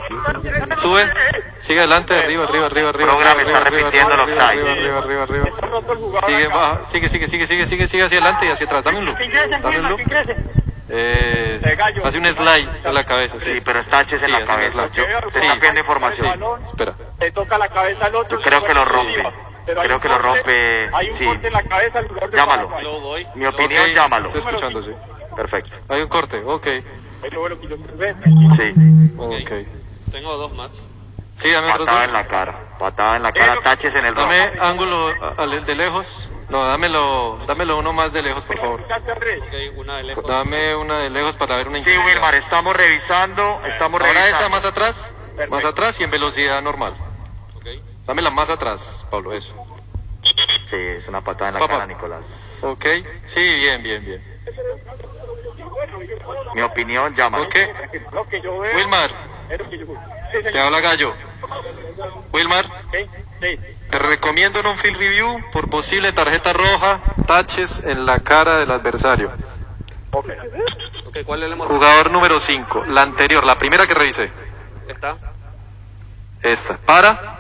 Sube, sigue adelante, arriba. Programa está repitiendo el offside. Arriba. Sigue, baja, sigue hacia adelante y hacia atrás. Dame un loop. Hace un slide a la cabeza. Sí, pero está Taches en la cabeza. Te está pidiendo información. Espera. Le toca la cabeza al otro. Yo creo que lo rompe. Creo que lo rompe. Hay un Sí. corte en la cabeza al jugador de Llámalo. Paraguay. Mi opinión, Ok, llámalo. Estoy escuchando, sí. Perfecto. Hay un corte, ok. Es lo bueno que yo quiero ver. Sí. Ok. Tengo dos más. Sí, dame otros Patada dos. en la cara. Patada en la cara. Taches en el rostro. Dame ángulo de lejos. No, dámelo uno más de lejos, por favor. Ok, una de lejos. Dame una de lejos para ver una Sí, Wilmar, estamos revisando. Ahora esa más atrás y en velocidad normal. Ok. Dámela más atrás, Pablo, eso. Sí, es una patada en la Papá. cara, Nicolás. Ok, sí, bien. Mi opinión, llámalo. Ok, Lo que yo veo Wilmar, es lo que yo veo. te habla Gallo. Wilmar, Sí. te recomiendo un on-field review por posible tarjeta roja, taches en la cara del adversario. Ok, ¿cuál le hemos Jugador número 5, la anterior, la primera que revisé. ¿Está? Esta. Para.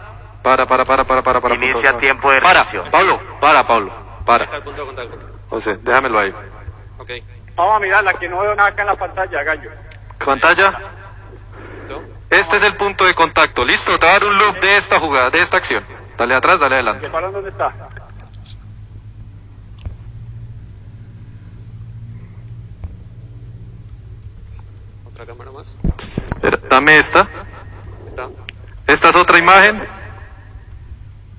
Inicia punto. tiempo de Para, revisión. Pablo. Para. Está el punto de contacto. José, déjamelo ahí. Ok. Vamos a mirar la que no veo nada acá en la pantalla, Gallo. Pantalla. ¿Listo? Este es el punto de contacto. Listo, te voy a dar un loop de esta jugada, de esta acción. Dale atrás, dale adelante. ¿El balón dónde está? Otra cámara más. Espera, dame esta. ¿Está? Esta es otra imagen.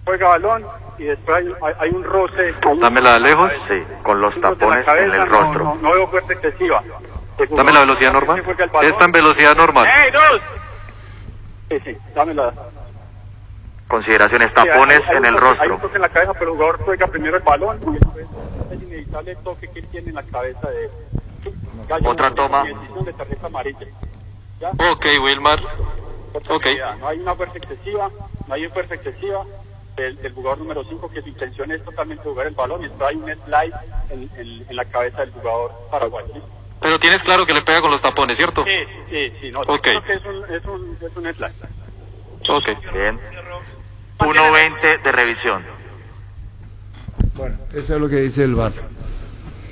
Juega balón y después hay un roce. Dámela de lejos. Sí, con los De la tapones cabeza, en el rostro. No veo fuerza excesiva. Dame la velocidad normal. Esta en velocidad normal. ¡Ey, dos! Sí, dámela. Consideraciones, Sí, tapones hay en un el toque- Hay rostro. un toque en la cabeza, pero el jugador juega primero el balón y después es inevitable el toque que él tiene en la cabeza de Gallo. Otra toma. Decisión de tarjeta amarilla. ¿Ya? Ok, Wilmar. Otra Ok. medida. No hay una fuerza excesiva, del jugador número 5, que su intención es totalmente jugar el balón, y después hay un slide en la cabeza del jugador paraguayo. ¿Sí? Pero tienes claro que le pega con los tapones, ¿cierto? Sí, no, Ok. creo que es un slide. Ok. Bien. 1.20 de revisión. Bueno, eso es lo que dice el VAR.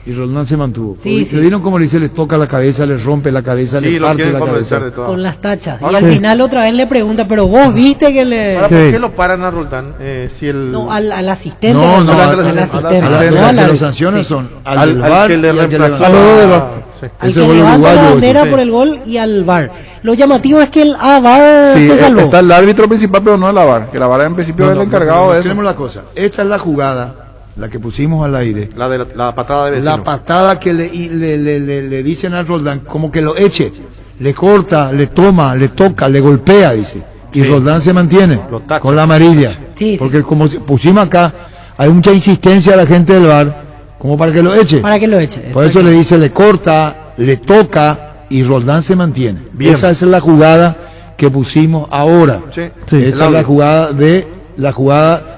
Y Roldán se mantuvo. Sí, ¿Se vieron cómo le dice, les toca la cabeza, les rompe la cabeza, Sí, les lo parte quieren la convencer cabeza? de todo. Con las tachas. Y Ahora al sí. final otra vez le pregunta, pero vos viste que le... Ahora, ¿por qué lo paran a Roldán? Si el... No, al asistente. No, no, al asistente. a la no que al lo árbitro. sancionan Sí. son Al al del VAR que le y al que reemplazó levanta. sí. Al Ese que gol levanta uruguayo, la bandera sí. por el gol y al VAR. Lo llamativo es que el VAR Sí, se salvó. está el árbitro principal, pero no el VAR. Que la VAR en principio es el encargado de eso. Tenemos la cosa. Esta es la jugada, la que pusimos al aire. La de la patada de vecino. La patada que le dicen a Roldán, como que lo eche, le corta, le toma, le toca, le golpea, dice. y Roldán se mantiene con la amarilla. Sí, porque como pusimos acá, hay mucha insistencia a la gente del VAR, como para que lo eche. Para que lo eche. Por eso le dice, le corta, le toca y Roldán se mantiene. Bien. Esa es la jugada que pusimos ahora. Sí, Esa es la jugada de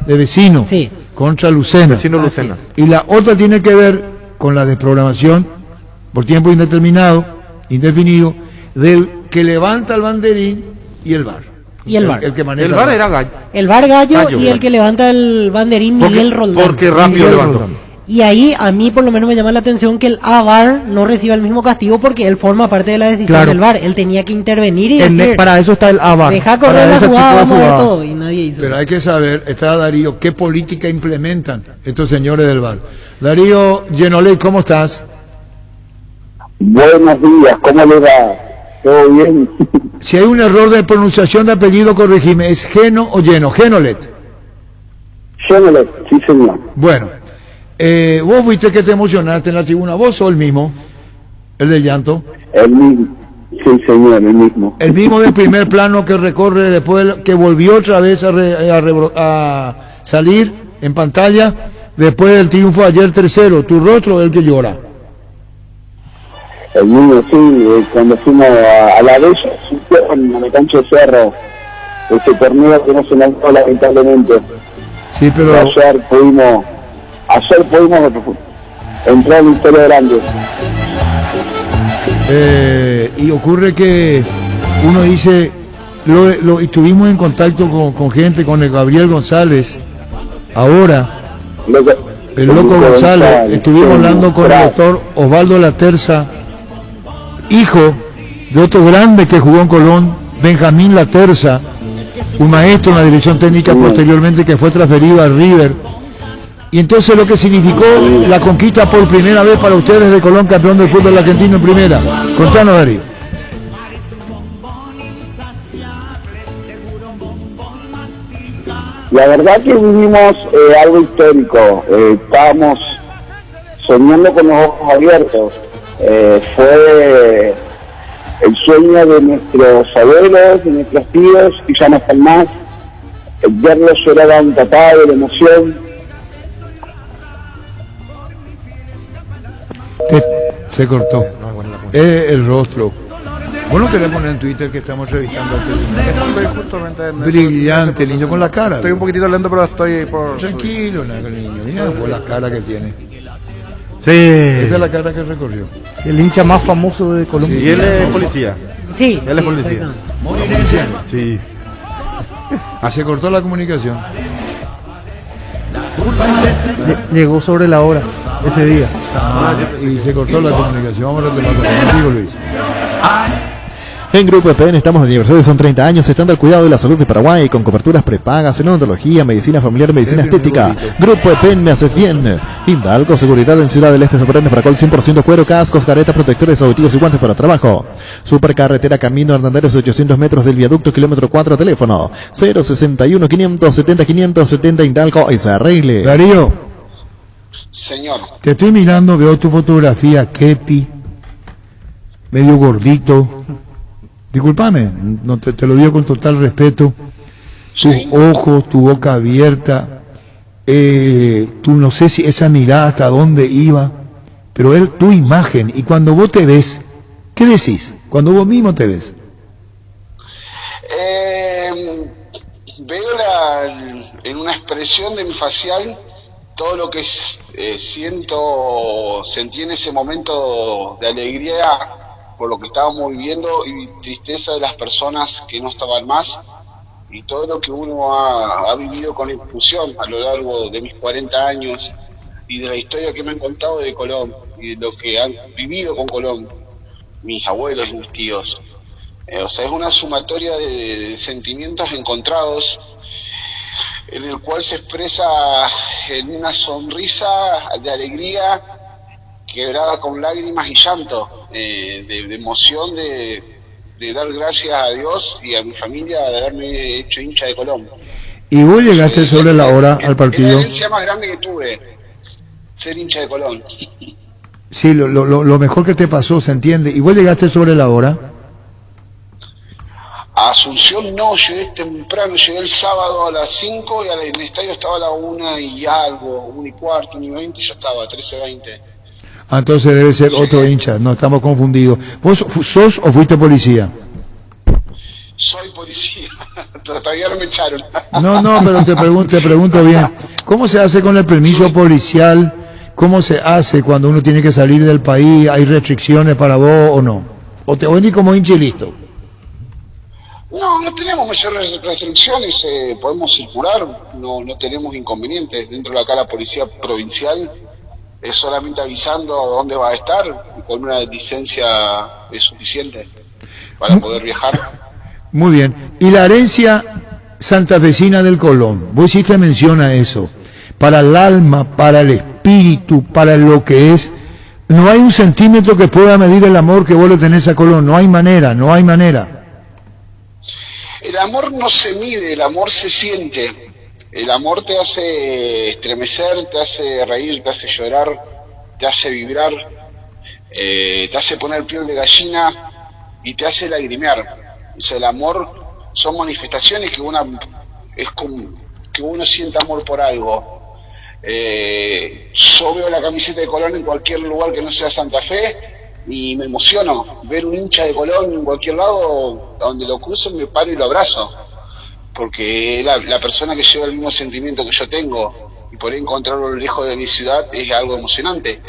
Vecino contra Lucena. Vecino Lucena. Y la otra tiene que ver con la de programación por tiempo indefinido, del que levanta el banderín y el VAR. Y el VAR. El que maneja El VAR era Gallo. El VAR Gallo y el que levanta el banderín Miguel Roldán. Porque rápido levantó. Y ahí a mí por lo menos me llama la atención que el VAR no reciba el mismo castigo porque él forma parte de la decisión del VAR. Él tenía que intervenir y decir, para eso está el VAR. deja correr la jugada, vamos a ver todo. Y nadie hizo. Pero hay que saber, está Darío, qué política implementan estos señores del VAR. Darío Genoley, ¿cómo estás? Buenos días, ¿cómo le va? ¿Todo bien? Si hay un error de pronunciación de apellido, corregime, ¿es Geno o Lleno? Genolet. Genolet, sí señor. Bueno, vos fuiste que te emocionaste en la tribuna, vos o el mismo, el del llanto. El mismo, sí señor, el mismo. El mismo del primer plano que recorre después, que volvió otra vez a salir en pantalla, después del triunfo ayer 3-0, tu rostro es el que llora. El mismo, sí, cuando fuimos a la Bella, en la cancha de Cerro, ese torneo que no se lanzó lamentablemente. Sí, pero ayer pudimos entrar en la historia grande. Y ocurre que uno dice, estuvimos en contacto con gente, con el Gabriel González, ahora, el Loco González, estuvimos hablando con el doctor Osvaldo Laterza, hijo de otro grande que jugó en Colón, Benjamín Laterza, un maestro en la dirección técnica posteriormente que fue transferido a River. Y entonces lo que significó la conquista por primera vez para ustedes de Colón, campeón del fútbol argentino en primera. Contanos, Darío. La verdad que vivimos algo histórico, estábamos soñando con los ojos abiertos. Fue el sueño de nuestros abuelos, de nuestros tíos, y ya no están más. Verlos llorar un papá de la emoción. Se cortó. El rostro. Vos no querés poner en Twitter que estamos revisando al presidente. Estoy justamente en Brillante, el niño con la cara. Estoy un poquito lento, pero estoy por... Tranquilo, el niño. Mira por la cara que tiene. Sí. Esa es la cara que recorrió. El hincha más famoso de Colombia. Y él es policía. Sí. Él es policía. Sí. Se cortó la comunicación. Llegó sobre la hora ese día. Y se cortó la comunicación. Vamos a retomar contigo, Luis. En Grupo EPN estamos de aniversario, son 30 años, estando al cuidado de la salud de Paraguay, con coberturas prepagas en odontología, medicina familiar, medicina estética. Grupo EPN, me haces bien. Hidalgo, seguridad en Ciudad del Este, Soberano, Paracol, 100% cuero, cascos, caretas, protectores auditivos y guantes para trabajo. Supercarretera, camino Hernandez, 800 metros del viaducto, kilómetro 4, teléfono 061 570 570, Hidalgo y se arregle. Darío. Señor. Te estoy mirando, veo tu fotografía, Kepi, medio gordito. Discúlpame, no te lo digo con total respeto. Tus ojos, tu boca abierta, tú no sé si esa mirada hasta dónde iba, pero tu imagen, y cuando vos te ves, ¿qué decís? Cuando vos mismo te ves. Veo en una expresión de mi facial todo lo que sentí en ese momento de alegría por lo que estábamos viviendo y tristeza de las personas que no estaban más, y todo lo que uno ha vivido con inclusión a lo largo de mis 40 años y de la historia que me han contado de Colón y de lo que han vivido con Colón mis abuelos y mis tíos. O sea, es una sumatoria de sentimientos encontrados en el cual se expresa en una sonrisa de alegría quebrada con lágrimas y llanto, de emoción de dar gracias a Dios y a mi familia de haberme hecho hincha de Colón. ¿Y vos llegaste sobre la hora al partido? Es la herencia más grande que tuve, ser hincha de Colón. Sí, lo mejor que te pasó, se entiende. ¿Y vos llegaste sobre la hora? A Asunción no, llegué temprano, llegué el sábado a las 5 y en el estadio estaba a la 1 y algo, 1 y cuarto, 1 y 20, ya estaba, 13:20. Ah, entonces debe ser otro hincha, no estamos confundidos. ¿Vos sos o fuiste policía? Soy policía, todavía no me echaron. No, pero te pregunto bien. ¿Cómo se hace con el permiso policial? ¿Cómo se hace cuando uno tiene que salir del país? ¿Hay restricciones para vos o no? ¿O te venís como hincha y listo? No tenemos mayores restricciones, podemos circular, no tenemos inconvenientes. Dentro de acá la policía provincial es solamente avisando a dónde va a estar y con una licencia es suficiente para poder viajar. Muy bien. ¿Y la herencia santafesina del Colón? Vos hiciste mención a eso. Para el alma, para el espíritu, para lo que es. No hay un centímetro que pueda medir el amor que vos le tenés a Colón. No hay manera. El amor no se mide, el amor se siente. El amor te hace estremecer, te hace reír, te hace llorar, te hace vibrar, te hace poner piel de gallina y te hace lagrimear. O sea, el amor son manifestaciones que es como que uno siente amor por algo. Yo veo la camiseta de Colón en cualquier lugar que no sea Santa Fe y me emociono. Ver un hincha de Colón en cualquier lado, donde lo cruzo, me paro y lo abrazo. Porque la persona que lleva el mismo sentimiento que yo tengo y por ahí encontrarlo lejos de mi ciudad es algo emocionante.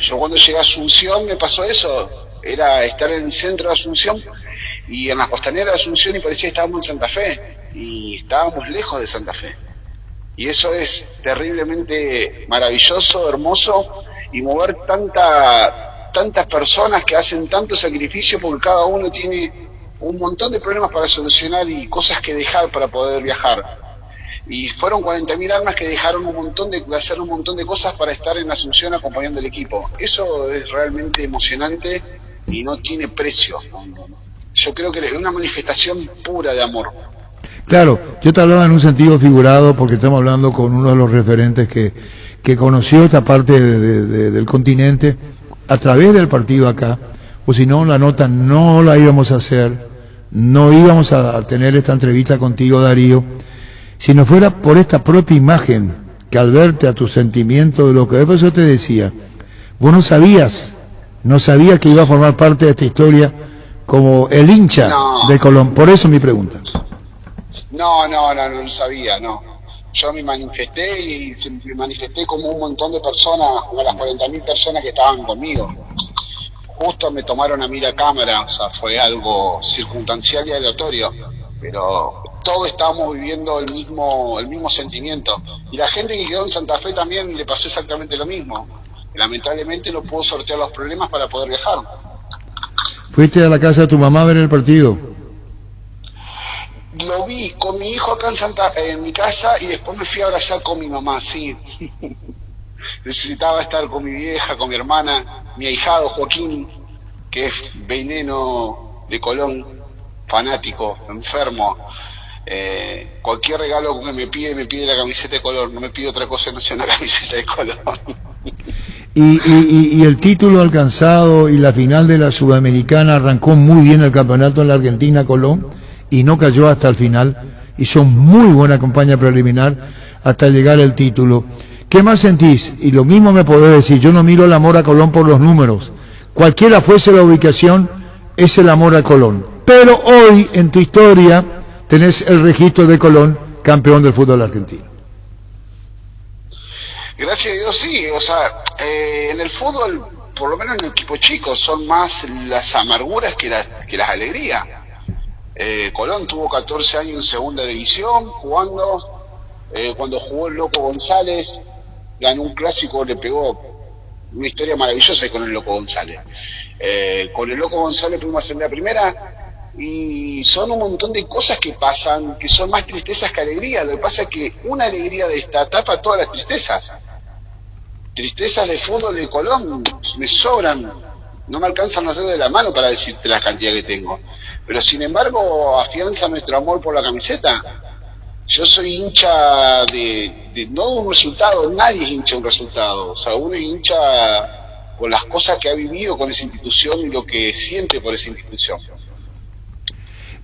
Yo cuando llegué a Asunción me pasó eso, era estar en el centro de Asunción y en las costaneras de Asunción y parecía que estábamos en Santa Fe y estábamos lejos de Santa Fe. Y eso es terriblemente maravilloso, hermoso, y mover tantas personas que hacen tanto sacrificio porque cada uno tiene un montón de problemas para solucionar y cosas que dejar para poder viajar. Y fueron 40.000 almas que dejaron hacer un montón de cosas para estar en Asunción acompañando al equipo. Eso es realmente emocionante y no tiene precio. Yo creo que es una manifestación pura de amor. Claro, yo te hablaba en un sentido figurado porque estamos hablando con uno de los referentes que conoció esta parte del continente a través del partido acá, o si no, la nota no la íbamos a hacer, no íbamos a tener esta entrevista contigo, Darío, si no fuera por esta propia imagen que al verte a tu sentimiento de lo que por eso te decía, vos no sabías que iba a formar parte de esta historia como el hincha de Colón, por eso mi pregunta. No lo sabía, no. Yo me manifesté y me manifesté como un montón de personas, como las 40.000 personas que estaban conmigo. Justo me tomaron a mí la cámara, o sea, fue algo circunstancial y aleatorio, pero todos estábamos viviendo el mismo sentimiento. Y la gente que quedó en Santa Fe también le pasó exactamente lo mismo. Lamentablemente no pudo sortear los problemas para poder viajar. ¿Fuiste a la casa de tu mamá a ver el partido? Lo vi con mi hijo acá en mi casa y después me fui a abrazar con mi mamá, sí. Necesitaba estar con mi vieja, con mi hermana, mi ahijado Joaquín, que es veneno de Colón, fanático, enfermo. Cualquier regalo que me pide la camiseta de Colón, no me pide otra cosa que no sea una camiseta de Colón. Y el título alcanzado y la final de la Sudamericana arrancó muy bien el campeonato en la Argentina, Colón, y no cayó hasta el final. Hizo muy buena campaña preliminar hasta llegar al título. ¿Qué más sentís? Y lo mismo me podés decir, yo no miro el amor a Colón por los números. Cualquiera fuese la ubicación, es el amor a Colón. Pero hoy, en tu historia, tenés el registro de Colón, campeón del fútbol argentino. Gracias a Dios, sí. O sea, en el fútbol, por lo menos en el equipo chico, son más las amarguras que las alegrías. Colón tuvo 14 años en segunda división, jugando. Cuando jugó el Loco González, ganó un clásico, le pegó una historia maravillosa con el Loco González. Con el Loco González pudimos ascender a primera y son un montón de cosas que pasan, que son más tristezas que alegría. Lo que pasa es que una alegría de esta tapa todas las tristezas. Tristezas de fútbol de Colón me sobran, no me alcanzan los dedos de la mano para decirte la cantidad que tengo. Pero sin embargo afianza nuestro amor por la camiseta. Yo soy hincha de no un resultado, nadie es hincha de un resultado. O sea, uno es hincha por las cosas que ha vivido con esa institución y lo que siente por esa institución.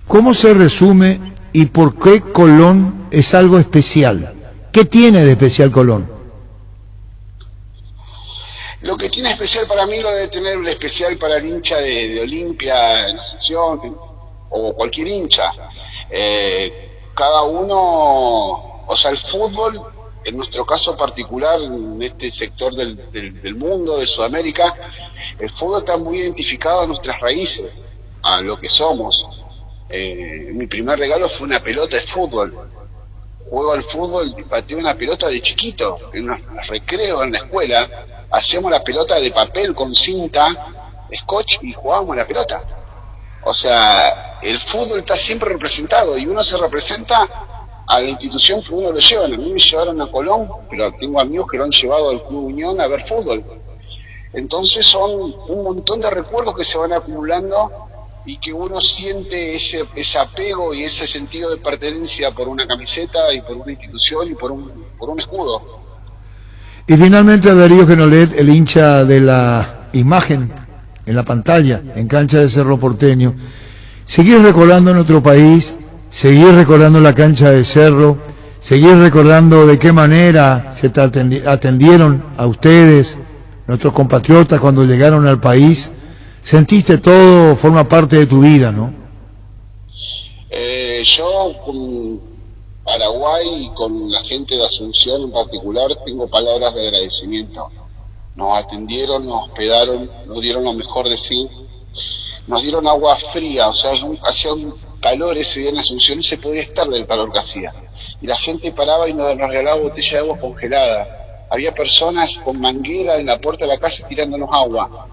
¿Cómo se resume y por qué Colón es algo especial? ¿Qué tiene de especial Colón? Lo que tiene especial para mí lo debe tener un especial para el hincha de Olimpia, en Asunción, o cualquier hincha. Cada uno, o sea, el fútbol, en nuestro caso particular, en este sector del mundo, de Sudamérica, el fútbol está muy identificado a nuestras raíces, a lo que somos. Mi primer regalo fue una pelota de fútbol. Juego al fútbol y pateo una pelota de chiquito, en los recreos en la escuela. Hacíamos la pelota de papel con cinta, scotch, y jugábamos la pelota. O sea, el fútbol está siempre representado y uno se representa a la institución que uno lo lleva. A mí me llevaron a Colón, pero tengo amigos que lo han llevado al Club Unión a ver fútbol. Entonces son un montón de recuerdos que se van acumulando y que uno siente ese apego y ese sentido de pertenencia por una camiseta y por una institución y por un escudo. Y finalmente Darío Genolet, el hincha de la imagen en la pantalla, en cancha de Cerro Porteño, seguir recordando nuestro país, seguir recordando la cancha de Cerro, seguir recordando de qué manera se atendieron a ustedes, nuestros compatriotas, cuando llegaron al país. Sentiste todo, forma parte de tu vida, ¿no? Yo con Paraguay y con la gente de Asunción en particular tengo palabras de agradecimiento. Nos atendieron, nos hospedaron, nos dieron lo mejor de sí, nos dieron agua fría, o sea, hacía un calor ese día en Asunción y se podía estar del calor que hacía. Y la gente paraba y nos regalaba botella de agua congelada. Había personas con manguera en la puerta de la casa tirándonos agua.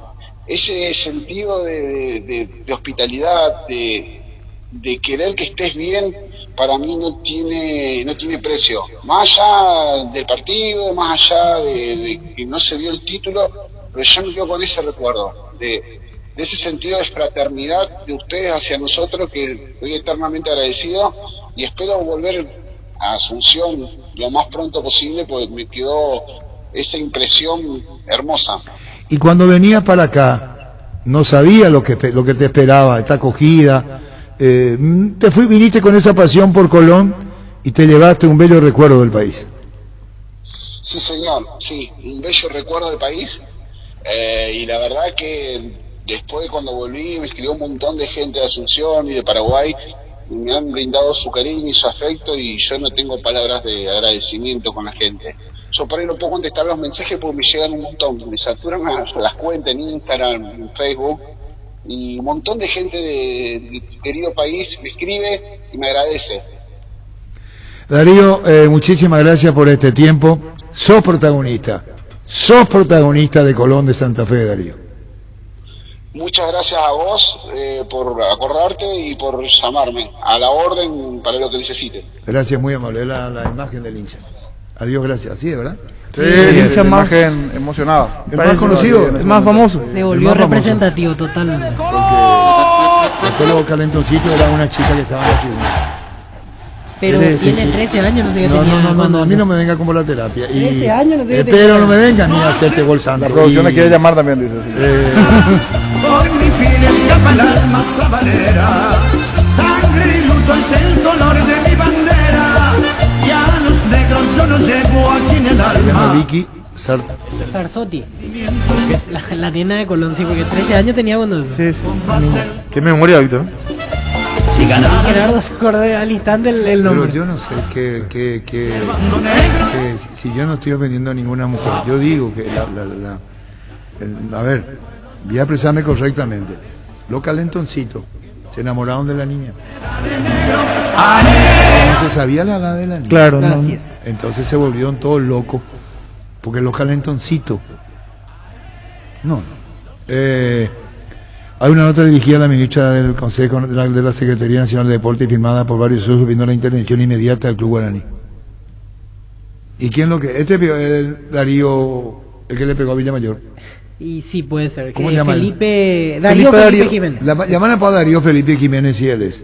Ese sentido de hospitalidad, de querer que estés bien, para mí no tiene precio. Más allá del partido, más allá de que no se dio el título, pero yo me quedo con ese recuerdo, de ese sentido de fraternidad de ustedes hacia nosotros, que estoy eternamente agradecido y espero volver a Asunción lo más pronto posible, porque me quedó esa impresión hermosa. Y cuando venías para acá, no sabía lo que te esperaba, esta acogida. Viniste con esa pasión por Colón y te llevaste un bello recuerdo del país. Sí, señor, sí, un bello recuerdo del país. Y la verdad que después, cuando volví, me escribió un montón de gente de Asunción y de Paraguay, y me han brindado su cariño y su afecto, y yo no tengo palabras de agradecimiento con la gente. Yo por ahí no puedo contestar los mensajes porque me llegan un montón, me saturan las cuentas en Instagram, en Facebook, y un montón de gente de tu querido país me escribe y me agradece. Darío, muchísimas gracias por este tiempo. Sos protagonista de Colón de Santa Fe, Darío. Muchas gracias a vos por acordarte y por llamarme. A la orden para lo que necesite. Gracias, muy amable. La imagen del hincha. Adiós, gracias. ¿Así es, verdad? Sí, el hincha más imagen emocionada. El más conocido, el más famoso. Se volvió representativo totalmente. Porque los calentoncitos era una chica que estaba en la tribuna. Pero tiene 13 años, no sé qué tenía. No, a mí no me venga como la terapia. 13 años, no sé qué tenía. Pero no me venga ni a hacerte gol santo. La producción le quiere llamar también, dice. Por mi fin escapa el alma sabanera, sangre y luto es el color de mi bandera, y a los negros yo los llevo aquí en el alma. Vicky Sarzotti, la nena de Colón, sí, porque 13 años tenía cuando... Sí. Qué memoria, Víctor. Gerardo se acordó al instante el nombre. Pero yo no sé si yo no estoy ofendiendo a ninguna mujer, yo digo que a ver, voy a expresarme correctamente. Los calentoncitos se enamoraron de la niña. No se sabía la edad de la niña. Claro, gracias. Entonces se volvieron todos locos porque los calentoncitos. Hay una nota dirigida a la ministra del Consejo de la Secretaría Nacional de Deporte y firmada por varios socios viendo la intervención inmediata del Club Guaraní. ¿Y quién lo que? Darío, el que le pegó a Villamayor. Y sí, puede ser. ¿Cómo se llama Felipe Jiménez. Llaman a Darío Felipe Jiménez y él es.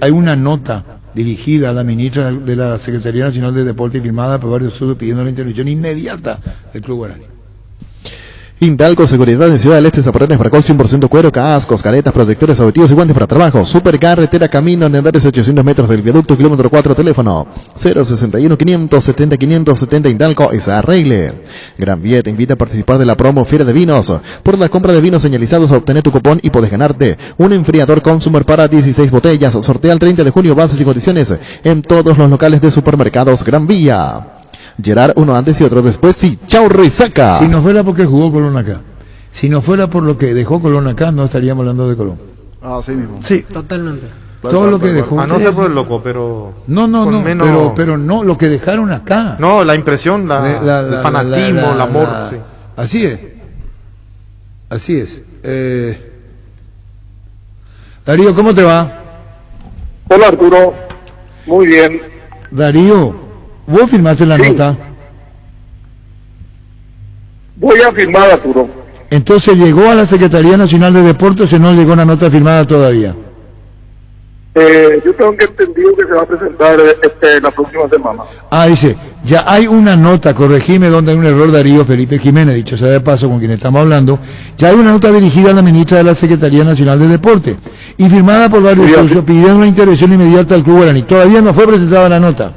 Hay una nota dirigida a la ministra de la Secretaría Nacional de Deporte y firmada por varios socios pidiendo la intervención inmediata del Club Guaraní. Indalco Seguridad en Ciudad del Este, Zaporrones, Fracol 100% cuero, cascos, caretas, protectores auditivos y guantes para trabajo. Supercarretera Camino de Andares 800 metros del viaducto, kilómetro 4, teléfono 061 570 570. Indalco y se arregle. Gran Vía te invita a participar de la promo Fiera de Vinos. Por la compra de vinos señalizados obtener tu cupón y podés ganarte un enfriador Consumer para 16 botellas. Sortea el 30 de junio, bases y condiciones en todos los locales de supermercados Gran Vía. Gerard, uno antes y otro después, sí. Chau, Risaca. Si no fuera porque jugó Colón acá, si no fuera por lo que dejó Colón acá, no estaríamos hablando de Colón. Ah, sí mismo. Sí. Totalmente. Todo lo que dejó. A no ser por el loco, pero... No, con menos- pero no, lo que dejaron acá. No, la impresión, el fanatismo, el amor. Sí. Así es. Así es. Darío, ¿cómo te va? Hola Arturo, muy bien. Darío, ¿vos firmaste la nota? Voy a firmar, Arturo. Entonces, ¿llegó a la Secretaría Nacional de Deportes o no llegó una nota firmada todavía? Yo tengo que entendido que se va a presentar la próxima semana. Ah, dice, ya hay una nota, corregime donde hay un error, Darío Felipe Jiménez, dicho sea de paso con quien estamos hablando, ya hay una nota dirigida a la ministra de la Secretaría Nacional de Deporte y firmada por varios socios pidiendo una intervención inmediata al Club Guaraní. Todavía no fue presentada la nota.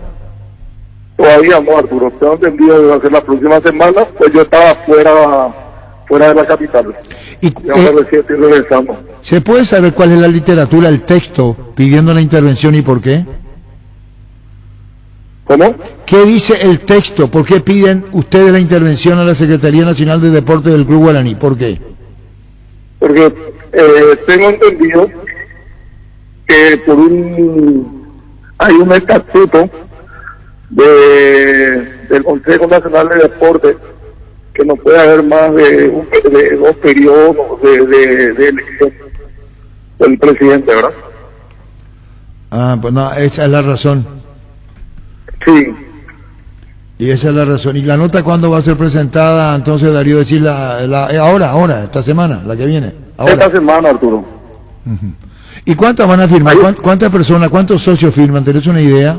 Todavía no, Arturo. Tengo entendido que va a ser la próxima semana, pues yo estaba fuera de la capital. Y recién estoy regresando. ¿Se puede saber cuál es la literatura, el texto pidiendo la intervención y por qué? ¿Cómo? ¿Qué dice el texto? ¿Por qué piden ustedes la intervención a la Secretaría Nacional de Deportes del Club Guaraní? ¿Por qué? Porque tengo entendido que hay un estatuto del Consejo Nacional de Deportes que no puede haber más de 2 periodos de elección del presidente, ¿verdad? Ah, pues no, esa es la razón. Sí. Y esa es la razón. ¿Y la nota cuándo va a ser presentada? Entonces, Darío, decir ahora, esta semana, la que viene. Ahora. Esta semana, Arturo. Uh-huh. ¿Y cuántas van a firmar? ¿Cuántas personas, cuántos socios firman? ¿Tenés una idea?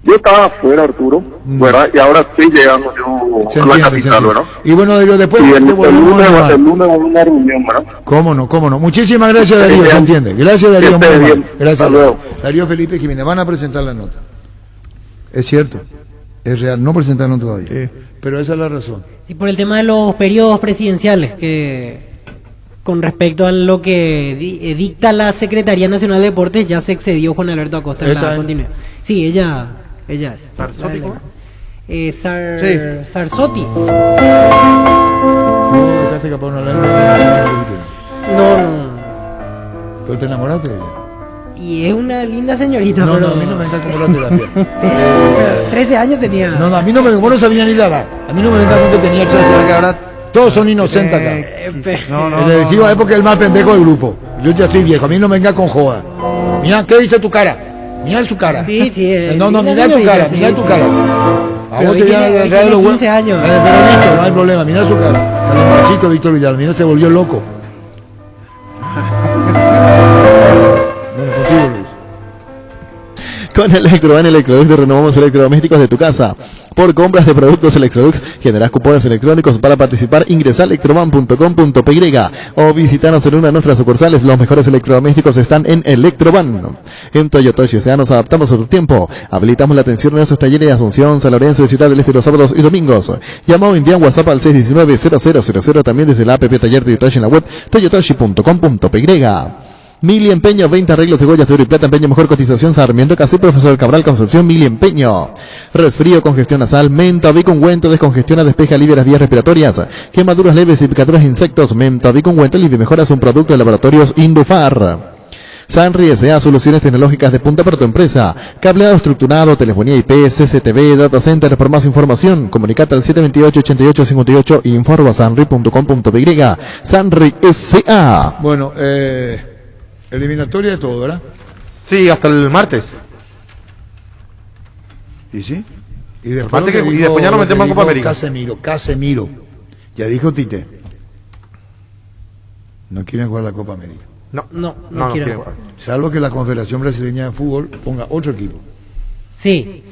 Yo estaba afuera, Arturo, ¿verdad? Y ahora estoy llegando yo a la capital, ¿verdad? Y bueno, Darío, después y el lunes va a una reunión, ¿verdad? ¿Cómo no? Muchísimas gracias, Darío, se entiende. Gracias, Darío. Bien. Gracias. Darío Felipe Jiménez, van a presentar la nota. Es cierto, es real, no presentaron todavía. Pero esa es la razón. Sí, por el tema de los periodos presidenciales, que con respecto a lo que dicta la Secretaría Nacional de Deportes, ya se excedió Juan Alberto Acosta en la continuidad. Sí, ella es. ¿Sarsotti, cómo? Sarsotti. No. ¿Pero te enamoraste de ella? Y es una linda señorita. No, pero... a mí no me venga como la terapia. 13 años tenía. No, a mí no me... Vos no sabías ni nada. A mí no me venga con que tenía 13 que ahora todos son inocentes acá. No. Le decimos a él porque es el más pendejo del grupo. Yo ya estoy viejo, a mí no me venga con joda. Mira, ¿qué dice tu cara? Mira su cara. Sí. No, mira tu cara, mira tu cara. A vos te tiene 15 años. Pero listo, no hay problema, mira su cara. Calentito Víctor Vidal, mira, se volvió loco. Bueno, contigo, Luis. Con Electroban Electrolux te renovamos electrodomésticos de tu casa. Por compras de productos Electrolux generás cupones electrónicos para participar. Ingresa a electroban.com.py o visitanos en una de nuestras sucursales. Los mejores electrodomésticos están en Electroban. En Toyotoshi O sea, nos adaptamos a tu tiempo. Habilitamos la atención en nuestros talleres de Asunción, San Lorenzo y Ciudad del Este los sábados y domingos. Llama o envía un WhatsApp al 619-0000, también desde la app Taller Toyotoshi en la web toyotoshi.com.py. Mili Empeño, 20 arreglos de joyas de oro y plata, empeño, mejor cotización, Sarmiento Casi, Profesor Cabral, Concepción, Mili Empeño. Resfrío, congestión nasal, menta, bicungüento, descongestiona, despeja, alivia las vías respiratorias, quemaduras leves y picaduras de insectos, menta, bicungüento, alivia y mejora, es un producto de laboratorios Indufar. Sanri S.A. Soluciones tecnológicas de punta para tu empresa. Cableado estructurado, telefonía IP, CCTV, data center. Por más información, comunicate al 728-8858 y info@sanri.com.py. Sanri S.A. Bueno, eliminatoria de todo, ¿verdad? Sí, hasta el martes. ¿Y sí? Y después, y después ya nos metemos en Copa América. Casemiro. Ya dijo Tite. No quieren jugar la Copa América. No quieren jugar. Salvo que la Confederación Brasileña de Fútbol ponga otro equipo. Sí.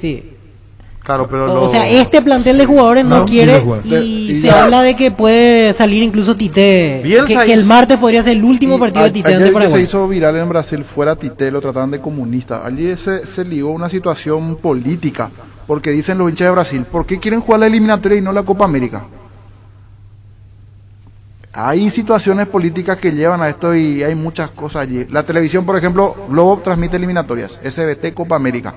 Claro, pero O sea, este plantel de jugadores no quiere jugar. y se habla de que puede salir incluso Tite, Bielsa que el martes podría ser el último partido de Tite ante Ayer que se Paraguay. hizo viral en Brasil, fuera Tite, lo trataban de comunista. Allí se ligó una situación política, porque dicen los hinchas de Brasil, ¿por qué quieren jugar la eliminatoria y no la Copa América? Hay situaciones políticas que llevan a esto y hay muchas cosas allí. La televisión, por ejemplo, Globo transmite eliminatorias, SBT Copa América.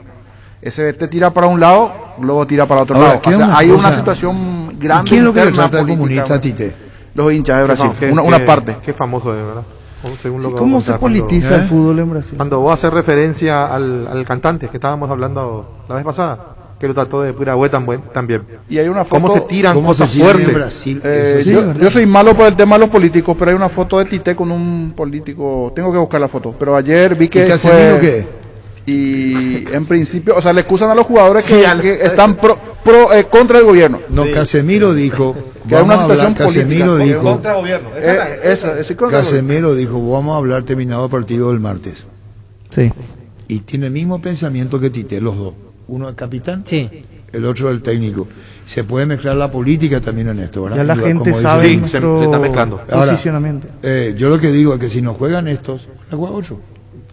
SBT tira para un lado, Globo tira para otro Ahora, lado. aquí O sea, una hay cosa. una situación grande. ¿Quién es lo que le interna trata de política, comunista a Tite? Los hinchas de Brasil, una parte. Qué famoso es, ¿verdad? Según lo que ¿Cómo vos se contás, politiza el ¿eh? fútbol en Brasil? Cuando vos haces referencia al cantante que estábamos hablando la vez pasada, que lo trató de pura hueá también. Y hay una foto. ¿Cómo se tiran ¿Cómo cosas se tiran en fuertes? Brasil? Yo soy malo por el tema de los políticos, pero hay una foto de Tite con un político. Tengo que buscar la foto. Pero ayer vi que. ¿Y Casemiro qué? Y en principio, o sea, le excusan a los jugadores que, Sí, que están contra el gobierno. No, Casemiro dijo, Que hay una vamos a hablar, situación política. Casemiro dijo, Contra gobierno. Sí, contra el Casemiro dijo, vamos a hablar terminado el partido del martes. Sí. Y tiene el mismo pensamiento que Tite, los dos. Uno el capitán, Sí. el otro el técnico. Se puede mezclar la política también en esto, ¿verdad? Ya la Como gente dice- sabe Sí, nuestro se está mezclando. Ahora, posicionamiento. yo lo que digo es que si no juegan estos, juega otro.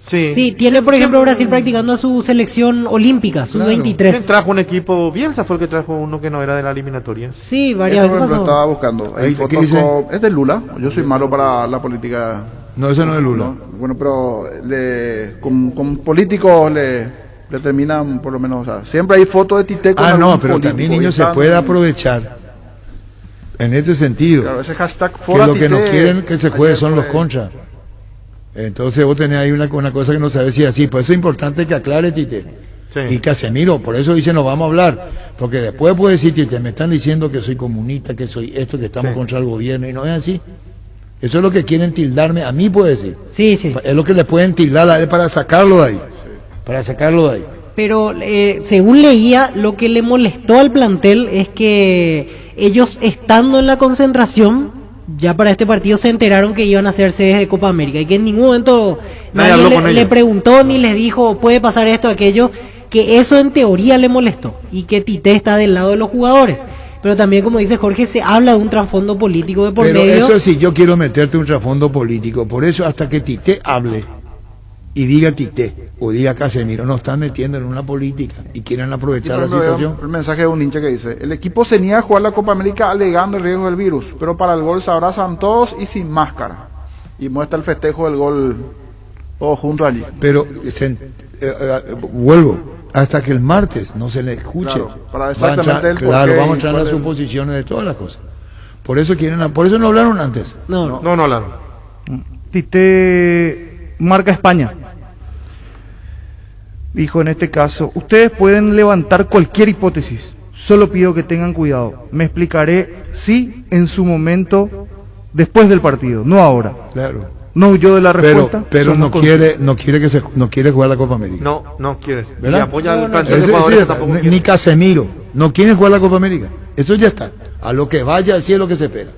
Sí. Sí, tiene por ejemplo Brasil practicando a su selección olímpica, su Claro. 23. ¿Quién trajo un equipo? Bielsa fue el que trajo uno que no era de la eliminatoria. Sí, Esto, varias por veces ejemplo, pasó. estaba buscando. Hay Ahí, fotos ¿qué dice? es de Lula. Yo soy malo para la política. No, ese no es Lula. ¿no? Bueno, pero con políticos le terminan, por lo menos. O sea, siempre hay fotos de Tite con algún No, pero político, también, y niños, se están- puede aprovechar en este sentido. Claro, ese hashtag Que fuera lo que no Tite, quieren que se juegue ayer son los fue- contras. Entonces vos tenés ahí una cosa que no sabes si es así. Por eso es importante que aclare Tite. Sí. Y Casemiro, por eso dice no vamos a hablar. Porque después puede decir Tite, me están diciendo que soy comunista, que soy esto, que estamos Sí. contra el gobierno. Y no es así. Eso es lo que quieren tildarme, a mí puede decir. Sí, sí. Es lo que le pueden tildar a él para sacarlo de ahí. Para sacarlo de ahí. Pero según leía, lo que le molestó al plantel es que ellos estando en la concentración, ya para este partido se enteraron que iban a hacer sedes de Copa América y que en ningún momento Nadie habló con le ellos. preguntó ni les dijo puede pasar esto, aquello, que eso en teoría le molestó y que Tite está del lado de los jugadores. Pero también, como dice Jorge, se habla de un trasfondo político de por Pero medio. eso sí, yo quiero meterte un trasfondo político. Por eso hasta que Tite hable y diga Tite o diga Casemiro, no están metiendo en una política y quieren Y, aprovechar por la ejemplo, situación. veo el mensaje de un hincha que dice: el equipo se niega a jugar la Copa América alegando el riesgo del virus, pero para el gol se abrazan todos y sin máscara. Y muestra el festejo del gol todos juntos allí. Pero vuelvo, hasta que el martes no se le escuche. Claro, para va a exactamente entrar- el claro, porqué vamos a y entrar en cuál las es. suposiciones de todas las cosas. Por eso por eso no hablaron antes. No. No hablaron. Tite marca España. Dijo en este caso, ustedes pueden levantar cualquier hipótesis, solo pido que tengan cuidado. Me explicaré sí en su momento después del partido, no ahora. Claro. No huyó de la respuesta. Pero somos no conscientes. no quiere jugar la Copa América. No quiere. ¿Verdad? Y apoya No, al no, plantel Ese- de jugadores ese- que tampoco ni quiere. Casemiro no quiere jugar la Copa América. Eso ya está. A lo que vaya, así es lo que se espera.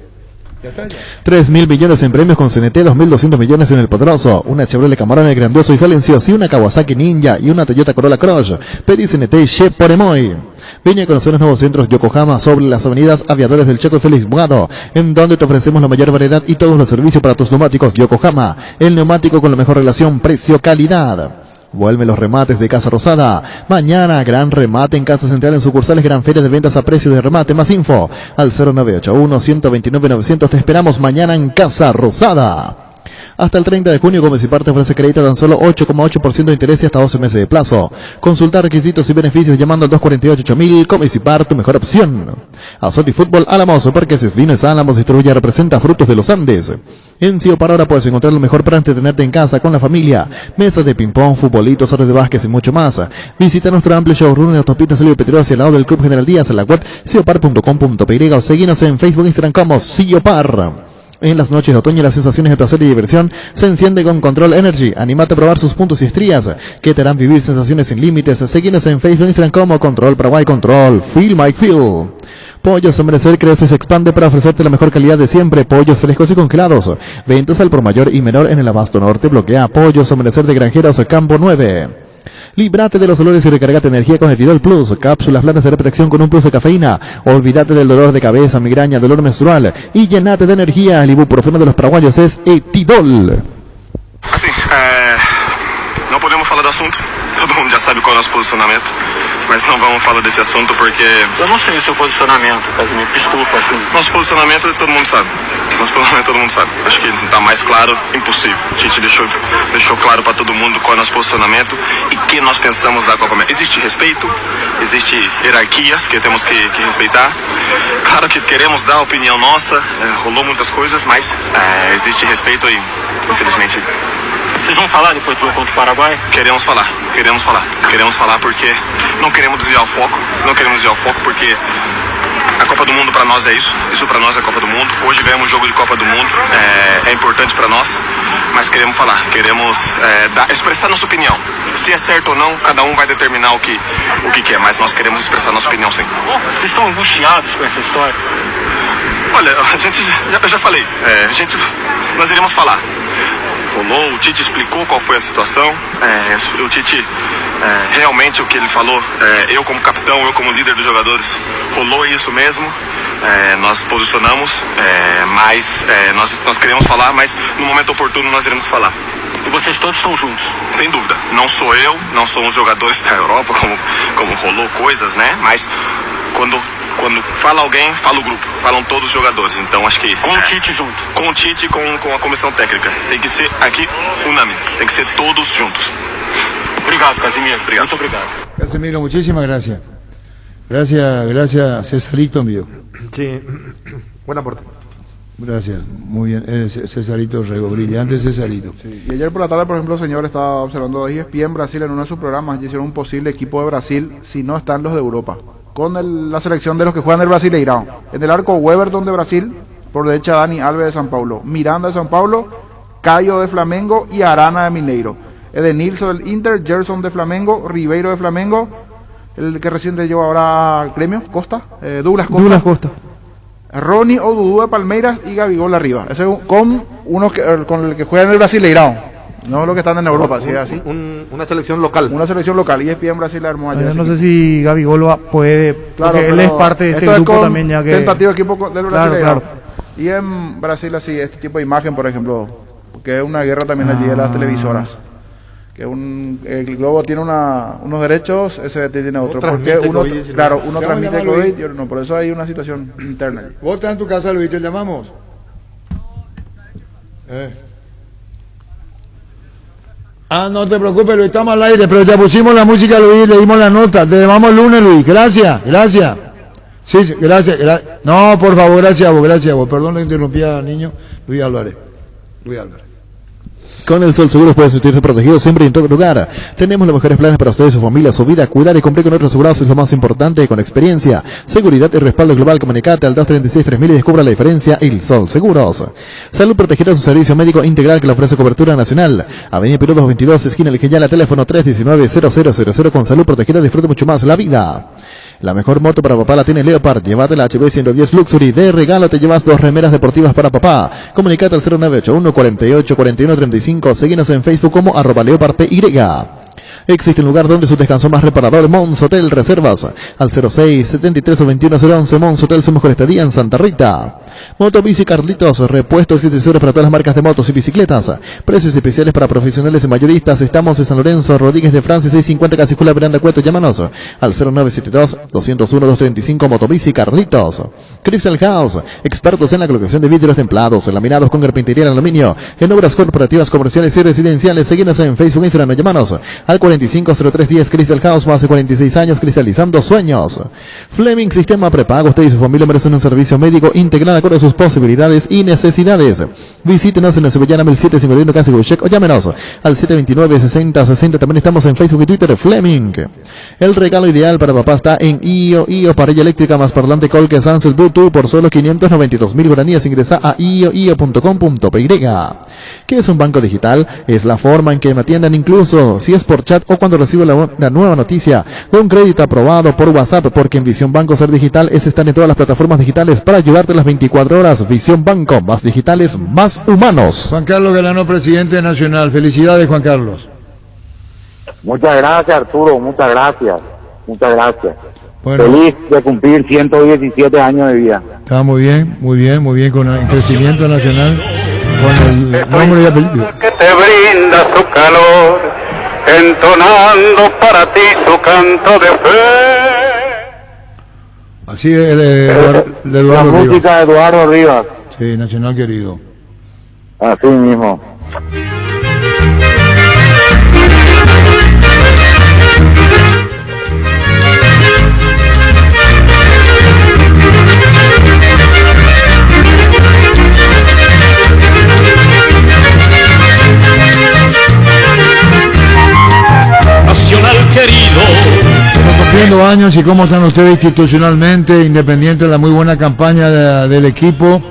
Ya está. Ya. 3.000 millones en premios con CNT, 2.200 millones en el Poderoso, una Chevrolet Camarón grandioso y silencioso, y una Kawasaki Ninja y una Toyota Corolla Cross. Pedí CNT Chep por Emoy. Vine a conocer los nuevos centros Yokohama sobre las avenidas Aviadores del Chaco y Félix Bugado, en donde te ofrecemos la mayor variedad y todos los servicios para tus neumáticos. Yokohama, el neumático con la mejor relación precio-calidad. Vuelven los remates de Casa Rosada. Mañana, gran remate en Casa Central en sucursales, gran feria de ventas a precio de remate. Más info al 0981-129-900. Te esperamos mañana en Casa Rosada. Hasta el 30 de junio, Gómez y Parte ofrece crédito a tan solo 8,8% de interés y hasta 12 meses de plazo. Consultar requisitos y beneficios llamando al 248-8000. Gómez y Parte, tu mejor opción. Azoti Fútbol Álamos, Parques Vines Álamos distribuye representa Frutos de los Andes. En Ciopar ahora puedes encontrar lo mejor para entretenerte en casa con la familia. Mesas de ping-pong, futbolitos, horas de básquet y mucho más. Visita nuestro amplio showroom en Autopista Silvio Petro hacia el lado del Club General Díaz en la web ciopar.com.py o seguinos en Facebook e Instagram como Ciopar. En las noches de otoño las sensaciones de placer y diversión se encienden con Control Energy. Anímate a probar sus puntos y estrías que te harán vivir sensaciones sin límites. Seguinos en Facebook e Instagram como Control Paraguay Control. Feel my feel. Pollos Amanecer crece y se expande para ofrecerte la mejor calidad de siempre. Pollos frescos y congelados. Ventas al por mayor y menor en el Abasto Norte. Bloquea Pollos Amanecer de Granjeros Campo 9. Líbrate de los dolores y recargate energía con Etidol Plus, cápsulas blandas de repetición con un plus de cafeína. Olvídate del dolor de cabeza, migraña, dolor menstrual y llenate de energía. El ibuprofeno de los paraguayos es Etidol. Assim, não podemos falar do assunto, todo mundo já sabe qual é o nosso posicionamento, mas não vamos falar desse assunto porque... Eu não sei o seu posicionamento, Casimiro, desculpa, assim. Nosso posicionamento todo mundo sabe, acho que tá mais claro, impossível. A gente deixou claro para todo mundo qual é o nosso posicionamento e o que nós pensamos da Copa América. Existe respeito, existe hierarquias que temos que respeitar, claro que queremos dar a opinião nossa, rolou muitas coisas, mas existe respeito e infelizmente... Vocês vão falar depois do jogo contra o Paraguai? Queremos falar porque não queremos desviar o foco porque a Copa do Mundo para nós é isso para nós é a Copa do Mundo. Hoje ganhamos o jogo de Copa do Mundo, é importante para nós, mas queremos falar, expressar nossa opinião. Se é certo ou não, cada um vai determinar o que quer, mas nós queremos expressar nossa opinião sim. Vocês estão angustiados com essa história? Olha, eu já falei, nós iremos falar. Rolou, o Tite explicou qual foi a situação, o Tite realmente o que ele falou, eu como capitão, eu como líder dos jogadores, rolou isso mesmo, nós posicionamos, mas nós queremos falar, mas no momento oportuno nós iremos falar. E vocês todos estão juntos? Sem dúvida, não sou eu, não são os jogadores da Europa, como rolou coisas, né, mas quando fala alguém, fala o grupo, falam todos os jogadores, então acho que... Com o Tite junto? Com o Tite e com a comissão técnica, tem que ser aqui unânime, tem que ser todos juntos. Obrigado, Casimiro, muito obrigado. Casimiro, muchísimas gracias. Gracias, Cesarito mío. Sí, buen aporte. Gracias, muy bien, Cesarito Rego, brillante Cesarito. Sí. Y ayer por la tarde, por ejemplo, el señor estaba observando ESPN Brasil en uno de sus programas, y hicieron un posible equipo de Brasil si no están los de Europa, con la selección de los que juegan el Brasileirão. En el arco, Weberton de Brasil, por derecha Dani Alves de São Paulo, Miranda de São Paulo, Caio de Flamengo y Arana de Mineiro. Edenilson del Inter, Gerson de Flamengo, Ribeiro de Flamengo, el que recién llevó ahora al Gremio, Costa, Douglas Costa. Ronnie o Dudu de Palmeiras y Gabigol arriba. Ese con el que juega en el Brasileirão. No los que están en Europa, ¿sí? Así. Una selección local. Una selección local. Y es bien Brasil armó ayer. No sé si Gabigol puede, claro, porque él es parte de este grupo también, ya que... Tentativo equipo del Brasileirão. Claro. Y en Brasil así, este tipo de imagen, por ejemplo, que es una guerra también allí de las televisoras. Que el Globo tiene unos derechos, ese tiene otro. Porque uno transmite COVID y otro no. Por eso hay una situación interna. ¿Vos estás en tu casa, Luis? ¿Te llamamos? No te preocupes, Luis, estamos al aire, pero ya pusimos la música, Luis, le dimos la nota. Te llamamos el lunes, Luis. Gracias. Sí, gracias. No, por favor, gracias a vos. Perdón, lo interrumpía, niño. Luis Álvarez. Con el Sol Seguros puede sentirse protegido siempre y en todo lugar. Tenemos los mejores planes para usted y su familia, su vida. Cuidar y cumplir con otros asegurados es lo más importante, con experiencia, seguridad y respaldo global. Comunicate al 236-3000 y descubra la diferencia. El Sol Seguros. Salud Protegida es un servicio médico integral que le ofrece cobertura nacional. Avenida Perú 222, esquina El Queyala, teléfono 319-0000. Con Salud Protegida disfrute mucho más la vida. La mejor moto para papá la tiene Leopard. Llévate la HB 110 Luxury. De regalo te llevas 2 remeras deportivas para papá. Comunicate al 0981 48 41 35. Seguinos en Facebook como @LeopardPY. Existe un lugar donde su descanso más reparador, Mons Hotel. Reservas al 06 73 21 011. Mons Hotel, su mejor estadía en Santa Rita. Motobici Carlitos, repuestos y accesorios para todas las marcas de motos y bicicletas. Precios especiales para profesionales y mayoristas. Estamos en San Lorenzo, Rodríguez de Francia, 650 Casicula, Veranda Cueto. Llámanos al 0972 201 235. Motobici Carlitos. Crystal House, expertos en la colocación de vidrios templados, laminados con carpintería en aluminio, en obras corporativas, comerciales y residenciales. Síguenos en Facebook e Instagram. Llámanos al 450310. Crystal House, más de 46 años cristalizando sueños. Fleming Sistema Prepago. Usted y su familia merecen un servicio médico integral acorde a sus posibilidades y necesidades. Visítenos en la Sevillana 1751 Casi Gouchek o llámenos al 729-6060. También estamos en Facebook y Twitter. Fleming. El regalo ideal para papá está en IO parrilla eléctrica más parlante Colque Sunset Bluetooth por solo 592.000 guaraníes. Ingresa a io.com.py. ¿Qué es un banco digital? Es la forma en que me atiendan, incluso si es por chat o cuando recibo la nueva noticia de un crédito aprobado por WhatsApp, porque en Visión Banco ser digital es estar en todas las plataformas digitales para ayudarte las 24 horas. Visión Banco, más digitales, más humanos. Juan Carlos Galano, presidente nacional. Felicidades, Juan Carlos. Muchas gracias, Arturo, muchas gracias. Muchas gracias. Bueno. Feliz de cumplir 117 años de vida. Está muy bien, con el crecimiento nacional, con el nombre y apellido. Que te brinda su calor, entonando para ti su canto de fe. Así es, de La Eduardo Rivas. música de Eduardo Rivas. Sí, nacional querido. Así mismo. Nacional querido. Estamos cumpliendo años y cómo están ustedes institucionalmente, independiente de la muy buena campaña del equipo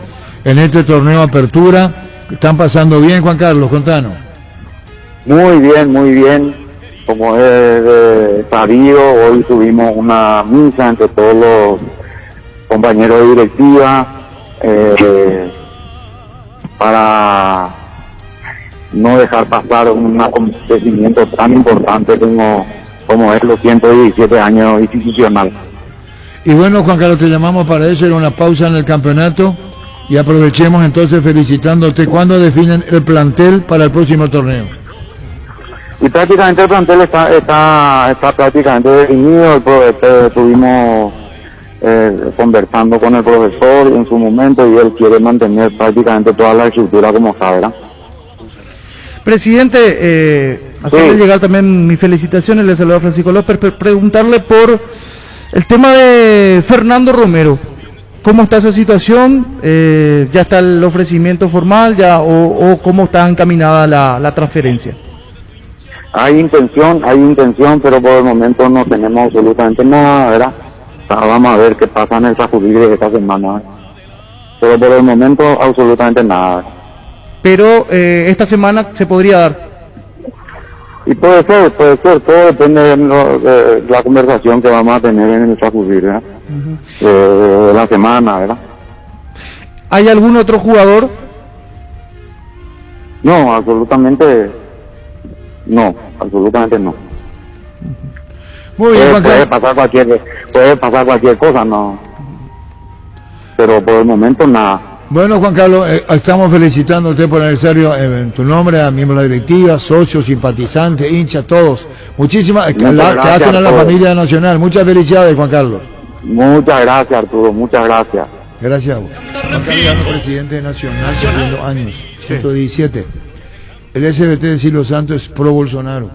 en este torneo Apertura. ¿Están pasando bien, Juan Carlos? Contanos. Muy bien. Como es sabido, hoy tuvimos una misa entre todos los compañeros de directiva para no dejar pasar un acontecimiento tan importante como es los 117 años institucional. Y bueno, Juan Carlos, te llamamos para eso, era una pausa en el campeonato y aprovechemos entonces felicitándote. ¿Cuándo definen el plantel para el próximo torneo? Y prácticamente el plantel está prácticamente definido. Estuvimos conversando con el profesor en su momento y él quiere mantener prácticamente toda la estructura como está, ¿verdad? Presidente, hacerle llegar también mis felicitaciones, le saludo a Francisco López, preguntarle por el tema de Fernando Romero. ¿Cómo está esa situación? ¿Ya está el ofrecimiento formal o cómo está encaminada la transferencia? Hay intención, pero por el momento no tenemos absolutamente nada, ¿verdad? O sea, vamos a ver qué pasa en el transcurrir de esta semana. Pero por el momento absolutamente nada. Pero esta semana se podría dar. Y puede ser, todo depende de la conversación que vamos a tener en el transcurrir, ¿verdad? De la semana, ¿verdad? ¿Hay algún otro jugador? No, absolutamente no. Muy bien, Juan puede Carlos. pasar cualquier cosa, no. Pero por el momento nada. Bueno, Juan Carlos, estamos felicitando a usted por el aniversario en tu nombre, a miembros de la directiva, socios, simpatizantes, hinchas, todos. Muchísimas gracias que hacen a la familia nacional. Muchas felicidades, Juan Carlos. Muchas gracias, Arturo, muchas gracias. Gracias a vos. Juan Carlos, presidente nacional, cumpliendo años, 117. El SBT de Silvio Santos es pro Bolsonaro.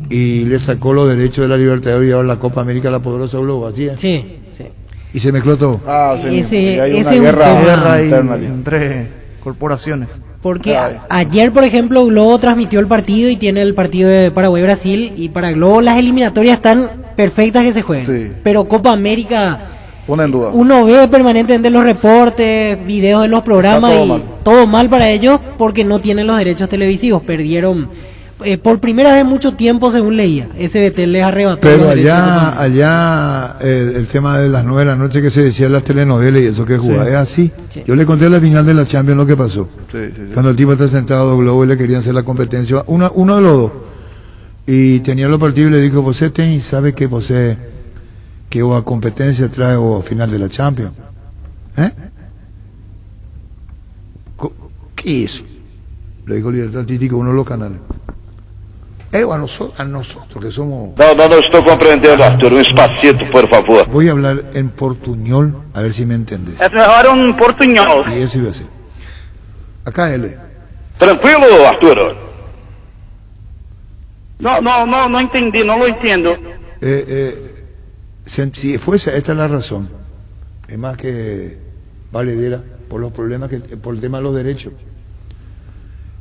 Y le sacó los derechos de la Libertadores y ahora la Copa América la poderosa Globo, ¿así es? Sí. Y se mezcló todo. Ese hay una es un guerra tema. entre corporaciones. Porque ayer, por ejemplo, Globo transmitió el partido y tiene el partido de Paraguay-Brasil, y para Globo las eliminatorias están perfectas que se jueguen. Sí. Pero Copa América, Pone en duda. uno ve permanentemente los reportes, videos de los programas, Está todo y mal. todo mal para ellos porque no tienen los derechos televisivos. Perdieron por primera vez en mucho tiempo, según leía. SBT les arrebató. Pero los derechos de Copa América. allá el tema de las 9 de la noche que se decía en las telenovelas y eso que jugaba, es así. Sí. Yo le conté a la final de la Champions lo que pasó. Sí. Cuando el tipo está sentado a Globo y le querían hacer la competencia, uno de los dos. Y tenía los partidos y le dijo, ¿vos sabe que vos que o a competencia trae o a final de la Champions? ¿Qué es? Le dijo Libertad Artística, uno de los canales. A nosotros que somos... No estoy comprendiendo, Arturo. Un espacito, por favor. Voy a hablar en portuñol, a ver si me entendés. Es mejor un portuñol. Y eso iba a ser. Acá él. Tranquilo, Arturo. No entendí, no lo entiendo. Si fuese, esta es la razón. Es más que valedera por los problemas, por el tema de los derechos.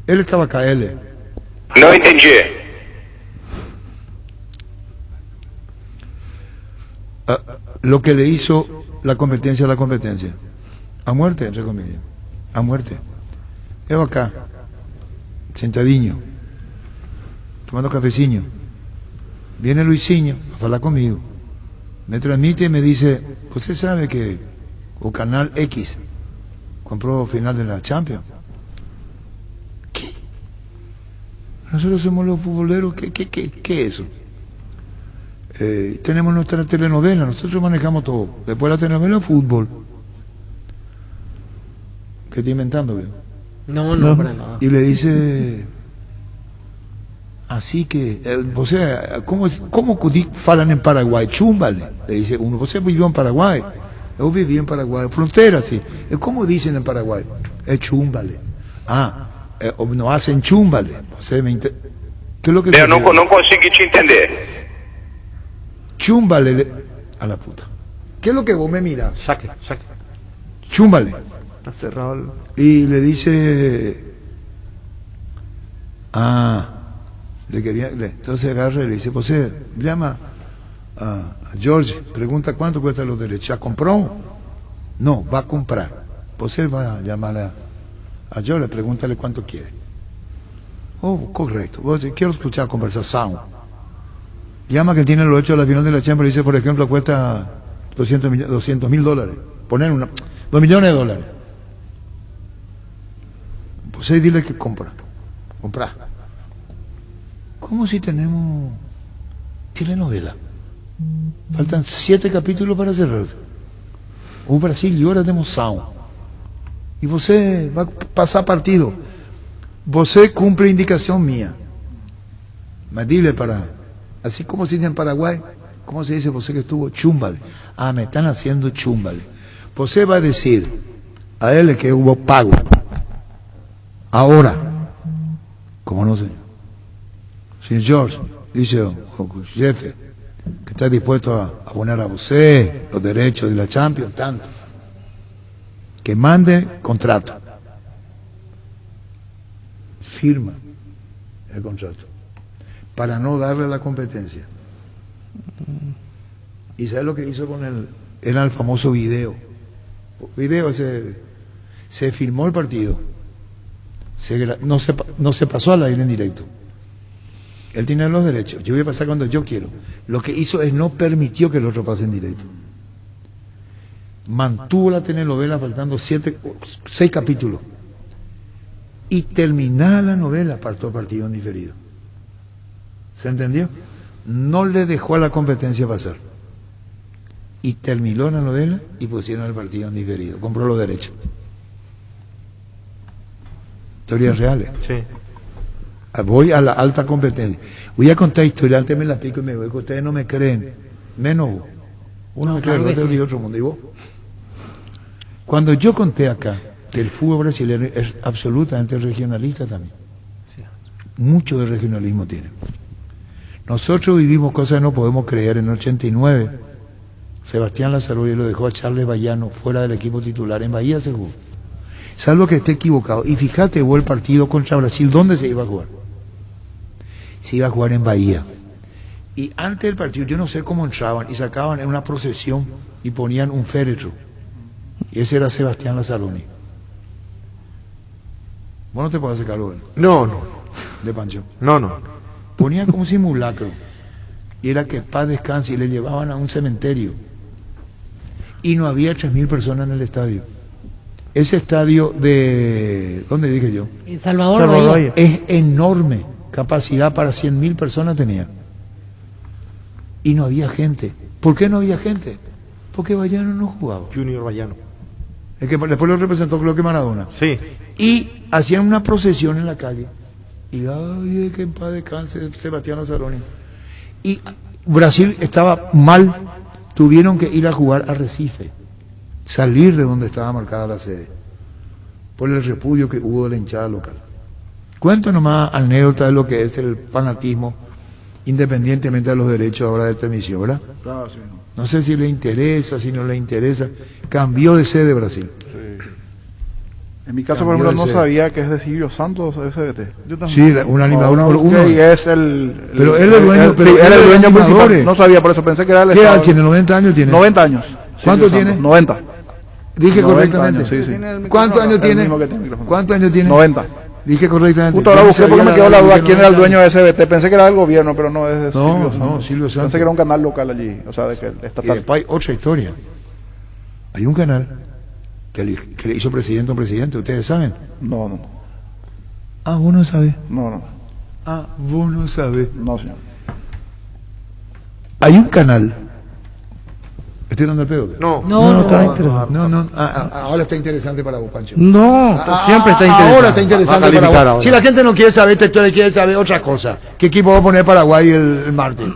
Él estaba acá, él. No entendí. Lo que le hizo la competencia a la competencia. A muerte, entre comillas. A muerte. Yo acá, sentadiño, tomando cafeciño. Viene Luisinho a hablar conmigo. Me transmite y me dice, ¿usted sabe que o Canal X compró final de la Champions? ¿Qué? Nosotros somos los futboleros, ¿qué es eso? Tenemos nuestra telenovela, nosotros manejamos todo. Después de la telenovela, fútbol. ¿Qué estoy inventando? ¿Veo? No, para nada. Y le dice, así que, ¿cómo falan en Paraguay? Chúmbale, le dice uno, ¿usted vivió en Paraguay? Yo viví en Paraguay, frontera, sí. ¿Cómo dicen en Paraguay? Es chúmbale. No hacen chúmbale. ¿Qué es lo que Eu não consegui te entender. Chúmbale a la puta. ¿Qué es lo que vos me miras? Saque. Chúmbale. Está cerrado el... Y le dice, entonces agarra y le dice, pues llama a George, pregunta cuánto cuestan los derechos. ¿Ya compró? No, va a comprar. Pues él va a llamar a George, pregúntale cuánto quiere. Oh, correcto. Quiero escuchar conversación. Llama que tiene los hechos de la final de la Champions y dice, por ejemplo, cuesta $200,000. Poner $2 millones. Pues ahí dile que compra. ¿Cómo si tenemos telenovela? Faltan 7 capítulos para cerrarse. O Brasil y horas de emoción. Y você va a pasar partido. Você cumple indicación mía. Mas dile así como se dice en Paraguay, ¿cómo se dice você que estuvo? Chúmbale. Me están haciendo chúmbale. Você va a decir a él que hubo pago. Ahora. ¿Cómo no sé? Señor George, dice o jefe, que está dispuesto a poner a você los derechos de la Champions, tanto. Que mande contrato. Firma el contrato. Para no darle la competencia. ¿Y sabes lo que hizo con él? Era el famoso video. Se filmó el partido. No se pasó al aire en directo. Él tiene los derechos. Yo voy a pasar cuando yo quiero. Lo que hizo es no permitió que el otro pase en directo. Mantuvo la telenovela faltando 6 capítulos. Y terminada la novela, partó el partido en diferido. ¿Se entendió? No le dejó a la competencia pasar. Y terminó la novela y pusieron el partido en diferido. Compró los derechos. Historias reales. Sí. Voy a la alta competencia. Voy a contar historias, antes me las pico y me voy, que ustedes no me creen. Menos vos. Uno me cree, el otro vive otro mundo. ¿Y vos? Cuando yo conté acá que el fútbol brasileño es absolutamente regionalista también. Mucho de regionalismo tiene. Nosotros vivimos cosas que no podemos creer. En el 89, Sebastián Lazaruri lo dejó a Charles Bayano fuera del equipo titular. En Bahía se jugó. Salvo que esté equivocado. Y fíjate, vos el partido contra Brasil, ¿dónde se iba a jugar? Se iba a jugar en Bahía. Y antes del partido, yo no sé cómo entraban y sacaban en una procesión y ponían un féretro. Y ese era Sebastián Lazaruni. ¿Vos no te podés hacer calor? No. De Pancho. No. Ponían como un simulacro. Y era que paz descanse y le llevaban a un cementerio. Y no había 3.000 personas en el estadio. Ese estadio de... ¿Dónde dije yo? En Salvador Bahía. Es enorme. Capacidad para 100.000 personas tenía. Y no había gente. ¿Por qué no había gente? Porque Bayano no jugaba. Junior Bayano. Es que después lo representó, creo que Maradona. Sí. Y hacían una procesión en la calle. Y ay, que en paz descanse Sebastián Lazaroni. Y Brasil estaba mal. Tuvieron que ir a jugar a Recife. Salir de donde estaba marcada la sede. Por el repudio que hubo de la hinchada local. Cuento nomás anécdota de lo que es el fanatismo, independientemente de los derechos ahora de transmisión, ¿verdad? Claro, sí. No sé si le interesa, si no le interesa. Cambió de sede Brasil. Sí. En mi caso, por ejemplo, no sabía que es de Silvio Santos SBT. Yo también. Sí, un animador uno. Y es el... Pero él es el dueño, sí, él es el dueño principal. No sabía, por eso pensé que era el... ¿Qué edad tiene? ¿90 años tiene? 90 años. ¿Cuánto tiene? 90. Dije 90 correctamente. años, sí. ¿Cuántos años tiene? ¿Cuántos años tiene? 90. Dije correctamente. Justo ahora busqué porque me quedó la duda quién era el dueño de SBT. Pensé que era del gobierno, pero no es de Silvio Santos. No, Silvio Santos. Pensé que era un canal local allí, o sea, de que estatal. Y después hay otra historia. Hay un canal que le hizo presidente a un presidente, ¿ustedes saben? No. ¿Vos no sabés? No. Ah, vos no sabés. No, señor. Hay un canal. ¿Estoy dando el pedo? No, está interesante. No. Ahora está interesante para vos, Pancho. No, siempre está interesante. Ahora está interesante Va a para calificar vos. ahora. Si la gente no quiere saber esta historia, quiere saber otra cosa. ¿Qué equipo va a poner Paraguay el martes?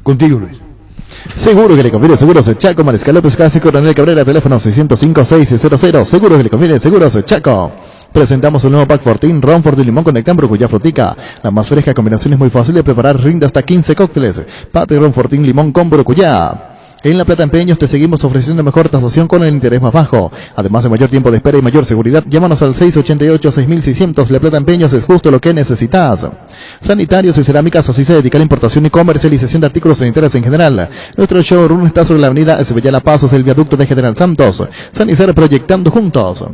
Contigo, Luis. Seguro que le conviene, Seguros Chaco, Mariscal López Casi, Coronel Cabrera, teléfono 605-600. Seguro que le conviene, Seguros Chaco. Presentamos el nuevo Pack Fortín, Ron Fortín Limón con Nectar Brucuya Frutica. La más fresca combinación es muy fácil de preparar, rinde hasta 15 cócteles. Pate Ron Fortín Limón con Brucuya. En La Plata Empeños te seguimos ofreciendo mejor tasación con el interés más bajo. Además de mayor tiempo de espera y mayor seguridad, llámanos al 688-6600. La Plata Empeños es justo lo que necesitas. Sanitarios y Cerámicas, así se dedica a la importación y comercialización de artículos sanitarios en general. Nuestro showroom está sobre la avenida Esbellala Pasos, el viaducto de General Santos. Sanicer proyectando juntos.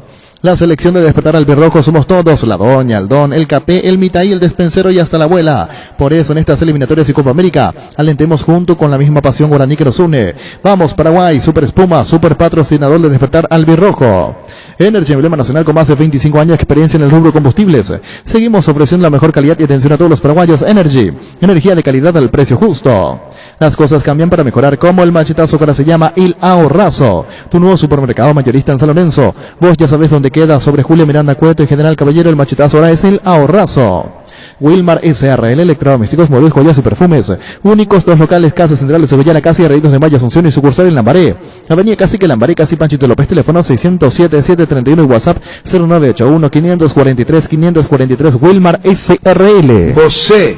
La selección de Despertar Albirrojo somos todos, la doña, el don, el capé, el mitaí, el despensero y hasta la abuela. Por eso en estas eliminatorias y Copa América, alentemos junto con la misma pasión guaraní que nos une. Vamos Paraguay, Super Espuma, Super patrocinador de Despertar Albirrojo. Energy, emblema nacional con más de 25 años de experiencia en el rubro combustibles. Seguimos ofreciendo la mejor calidad y atención a todos los paraguayos. Energy, energía de calidad al precio justo. Las cosas cambian para mejorar, como el machetazo que ahora se llama El Ahorrazo, tu nuevo supermercado mayorista en San Lorenzo. Vos ya sabés dónde queda, sobre Julio Miranda Cueto y General Caballero. El machetazo ahora es El Ahorrazo. Wilmar SRL, electrodomésticos, muebles, joyas y perfumes. Únicos 2 locales, Casa Central de Sevillana, Casi, Arreditos de Mayo, Asunción y sucursal en Lambaré. Avenida Cacique, Lambaré, Casi, Panchito López, teléfono 607-731 y WhatsApp 0981-543-543, Wilmar SRL. José,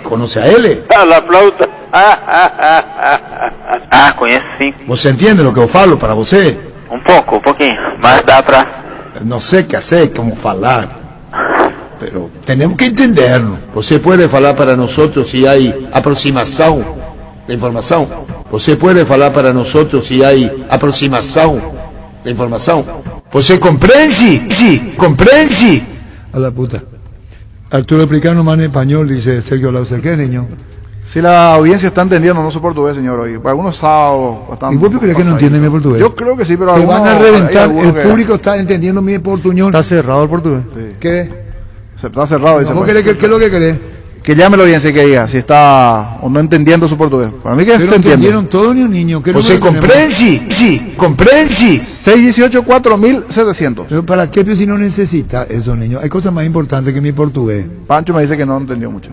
¿conoce a él? A la flauta. Conheço sim. ¿Vos entiende lo que yo falo para você? Um pouquinho. Mas dá pra... No sé qué hacer, cómo falar. Pero tenemos que entendernos. Você puede falar para nosotros si hay aproximación de información. Você puede falar para nosotros si hay aproximación de información. Você comprende? Sí, comprende. A la puta. Arturo explicando más en español, dice Sergio Lauser. ¿Qué, niño? Si la audiencia está entendiendo, no sé portugués, señor, hoy. Para algunos sábados... ¿Y vos crees que no entiende mi portugués? Yo creo que sí, pero te algunos... van a reventar, el público está entendiendo mi portuñol. Está cerrado el portugués. Sí. ¿Qué? Está cerrado. ¿Vos querés qué es lo que querés? Que llame la audiencia y que diga si está o no entendiendo su portugués. Para mí que pero se entiende. entendieron todo ni un niño. ¿O se comprende? Sí, comprende. 618-4700. Pero ¿para qué si no necesita eso, niño? Hay cosas más importantes que mi portugués. Pancho me dice que no entendió mucho.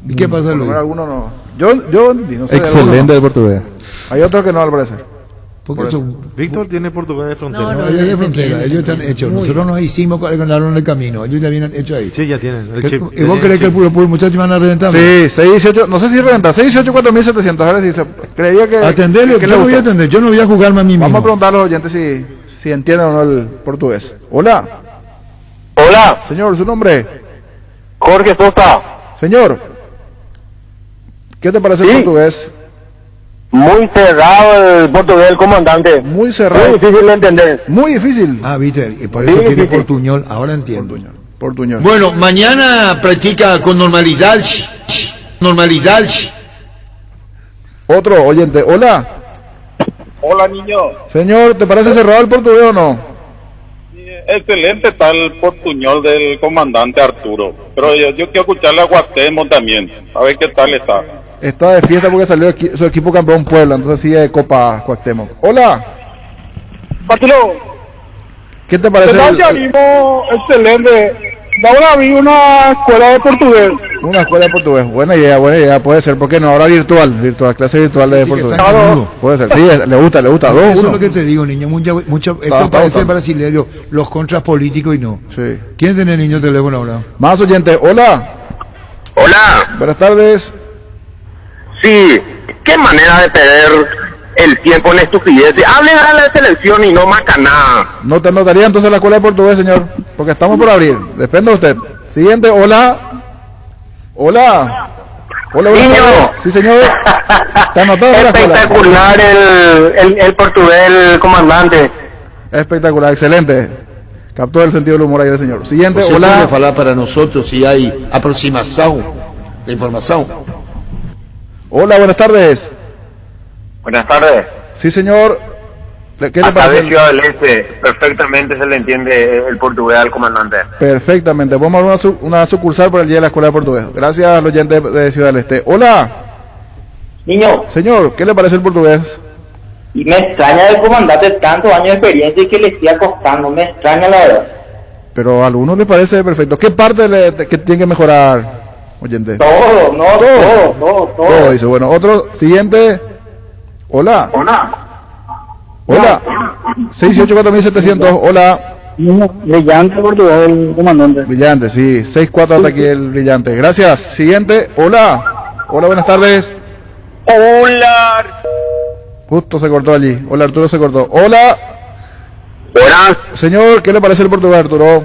¿Y qué pasa, Luis? Algunos no. Yo no sé. Excelente de portugués. Hay otros que no, al parecer. Porque eso, Víctor tiene portugués de frontera. no, ellos de frontera, ellos están hechos. Nosotros nos hicimos cuando ganaron el camino. Ellos ya vienen hechos ahí. Sí, ya tienen. El chip. ¿Y vos crees que los muchachos van a reventar? Sí, 618, no sé si reventar, 618-4700. A ver si se creía que. Atenderle, que yo no voy a atender, yo no voy a jugarme a mí mismo. Vamos a preguntar a los oyentes si entienden o no el portugués. Hola. Hola. Señor, ¿su nombre? Jorge Sosa. Señor, ¿qué te parece el portugués? Muy cerrado el portugués del comandante. Muy cerrado. Muy difícil de entender. Muy difícil. Ah, viste, y por eso Sí, tiene sí, sí. portuñol, ahora entiendo. Portuñol. Bueno, mañana practica con normalidad. Normalidad. Otro oyente. Hola. Hola, niño. Señor, ¿te parece cerrado el portugués o no? Excelente está el portuñol del comandante Arturo. Pero yo quiero escucharle a Guatemo también. A ver qué tal está. Está de fiesta porque salió su equipo campeón Puebla, entonces sigue de Copa Cuauhtémoc. Hola. Arturo. ¿Qué te parece? Excelente. Ahora vi una escuela de portugués. Una escuela de portugués. Buena idea, puede ser. ¿Por qué no? Ahora virtual, clase virtual de portugués. Puede ser. Sí, le gusta. Eso es lo que te digo, niño. Esto parece brasileño, los contras políticos y no. Sí. ¿Quién tiene niño teléfono ahora? Más oyente. Hola. Hola. Buenas tardes. Sí, qué manera de perder el tiempo en estupideces. Hablen a la selección y no macaná. No te anotaría entonces la escuela de portugués, señor, porque estamos por abrir. Depende de usted. Siguiente. Hola. Hola. Hola, buenas tardes. Sí, señor. Te anotó la escuela. Espectacular el portugués del comandante. Espectacular, excelente. Captó el sentido del humor ahí el señor. Siguiente. Hola. Puede falar para nosotros si hay aproximación de información. Hola, buenas tardes. Buenas tardes. Sí, señor. ¿Qué le Acá parece? de Ciudad del Este perfectamente se le entiende el portugués al comandante. Perfectamente. Vamos a una sucursal por el día de la escuela de portugués. Gracias al oyente de Ciudad del Este. Hola. Niño. Señor, ¿qué le parece el portugués? Y me extraña del comandante tantos años de experiencia y que le esté acostando. Me extraña la verdad. Pero a algunos le parece perfecto. ¿Qué parte que tiene que mejorar, oyente? Todo, no, todo. Dice, bueno, otro, siguiente. Hola. Hola. 684.700. Hola. Brillante portugués el comandante. Brillante, sí. 6-4 hasta aquí el brillante. Gracias. Siguiente. Hola. Hola, buenas tardes. Hola. Justo se cortó allí. Hola, Arturo se cortó. Hola. Hola. Señor, ¿qué le parece el portugués, Arturo?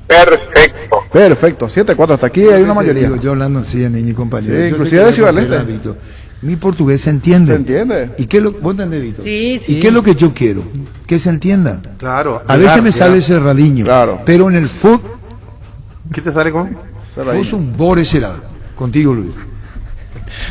Perfecto. Perfecto. 7-4 hasta aquí hay una mayoría. Digo, yo hablando así, niño y compañero. Sí, Yo inclusive sé que de Ciudad no del Este. Víctor. Mi portugués se entiende. ¿Se entiende? ¿Y qué es lo vos entendés, Víctor? Sí, sí. ¿Y qué es lo que yo quiero? Que se entienda. Claro. A veces me sale cerradiño. Claro. Pero en el fútbol, ¿Qué te sale con? vos un bore será. Contigo, Luis.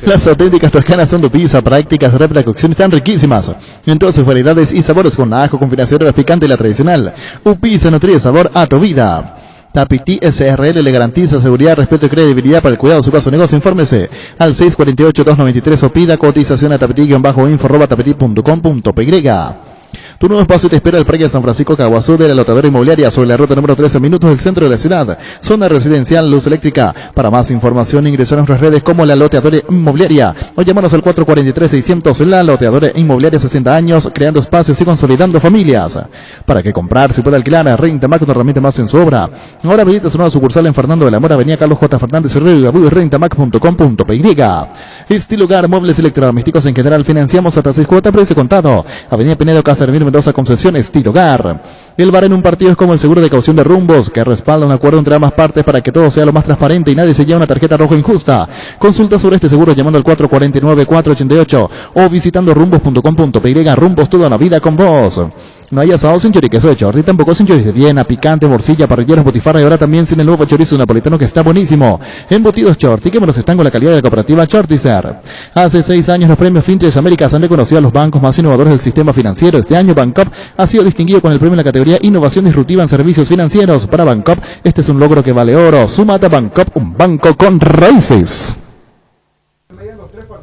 Las auténticas toscanas son tu pizza, prácticas de cocción están riquísimas. En todas sus variedades y sabores con ajo, combinación picante y la tradicional. Un pizza nutre sabor a tu vida. Tapiti SRL le garantiza seguridad, respeto y credibilidad para el cuidado de su caso o negocio. Infórmese al 648-293 o pida cotización a tapiti-info@tapiti.com.py. Tu nuevo espacio te espera el Parque de San Francisco Caguazú de la Lotadora Inmobiliaria sobre la ruta número 13, minutos del centro de la ciudad. Zona residencial, luz eléctrica. Para más información ingresa a nuestras redes como la Loteadora Inmobiliaria o llámanos al 443-600. La Loteadora Inmobiliaria, 60 años, creando espacios y consolidando familias. Para que comprar se puede alquilar a Rentamac, una herramienta más en su obra. Ahora visita su nueva sucursal en Fernando de la Mora, avenida Carlos J. Fernández Río y Gabú, rentamac.com.py. Lugar, muebles electrodomésticos en general, financiamos hasta 6 cuotas, precio contado. Avenida Pinedo, Casa Hermir, Mendoza, Concepción, Hogar. El bar en un partido es como el seguro de caución de rumbos, que respalda un acuerdo entre ambas partes para que todo sea lo más transparente y nadie se lleve una tarjeta roja injusta. Consulta sobre este seguro llamando al 449-488 o visitando rumbos.com.py. Rumbos, toda la vida con vos. No hay asado sin choriqueso de Chorri, tampoco sin chorizo de Viena, picante, morcilla, parrilleros, botifarra y ahora también sin el nuevo chorizo napolitano que está buenísimo. Embutidos Chorti, que menos están con la calidad de la cooperativa Chortizer. Hace 6 años los premios Fintech Américas han reconocido a los bancos más innovadores del sistema financiero. Este año Bancop ha sido distinguido con el premio en la categoría Innovación Disruptiva en Servicios Financieros. Para Bancop, este es un logro que vale oro. Súmate a Bancop, un banco con raíces.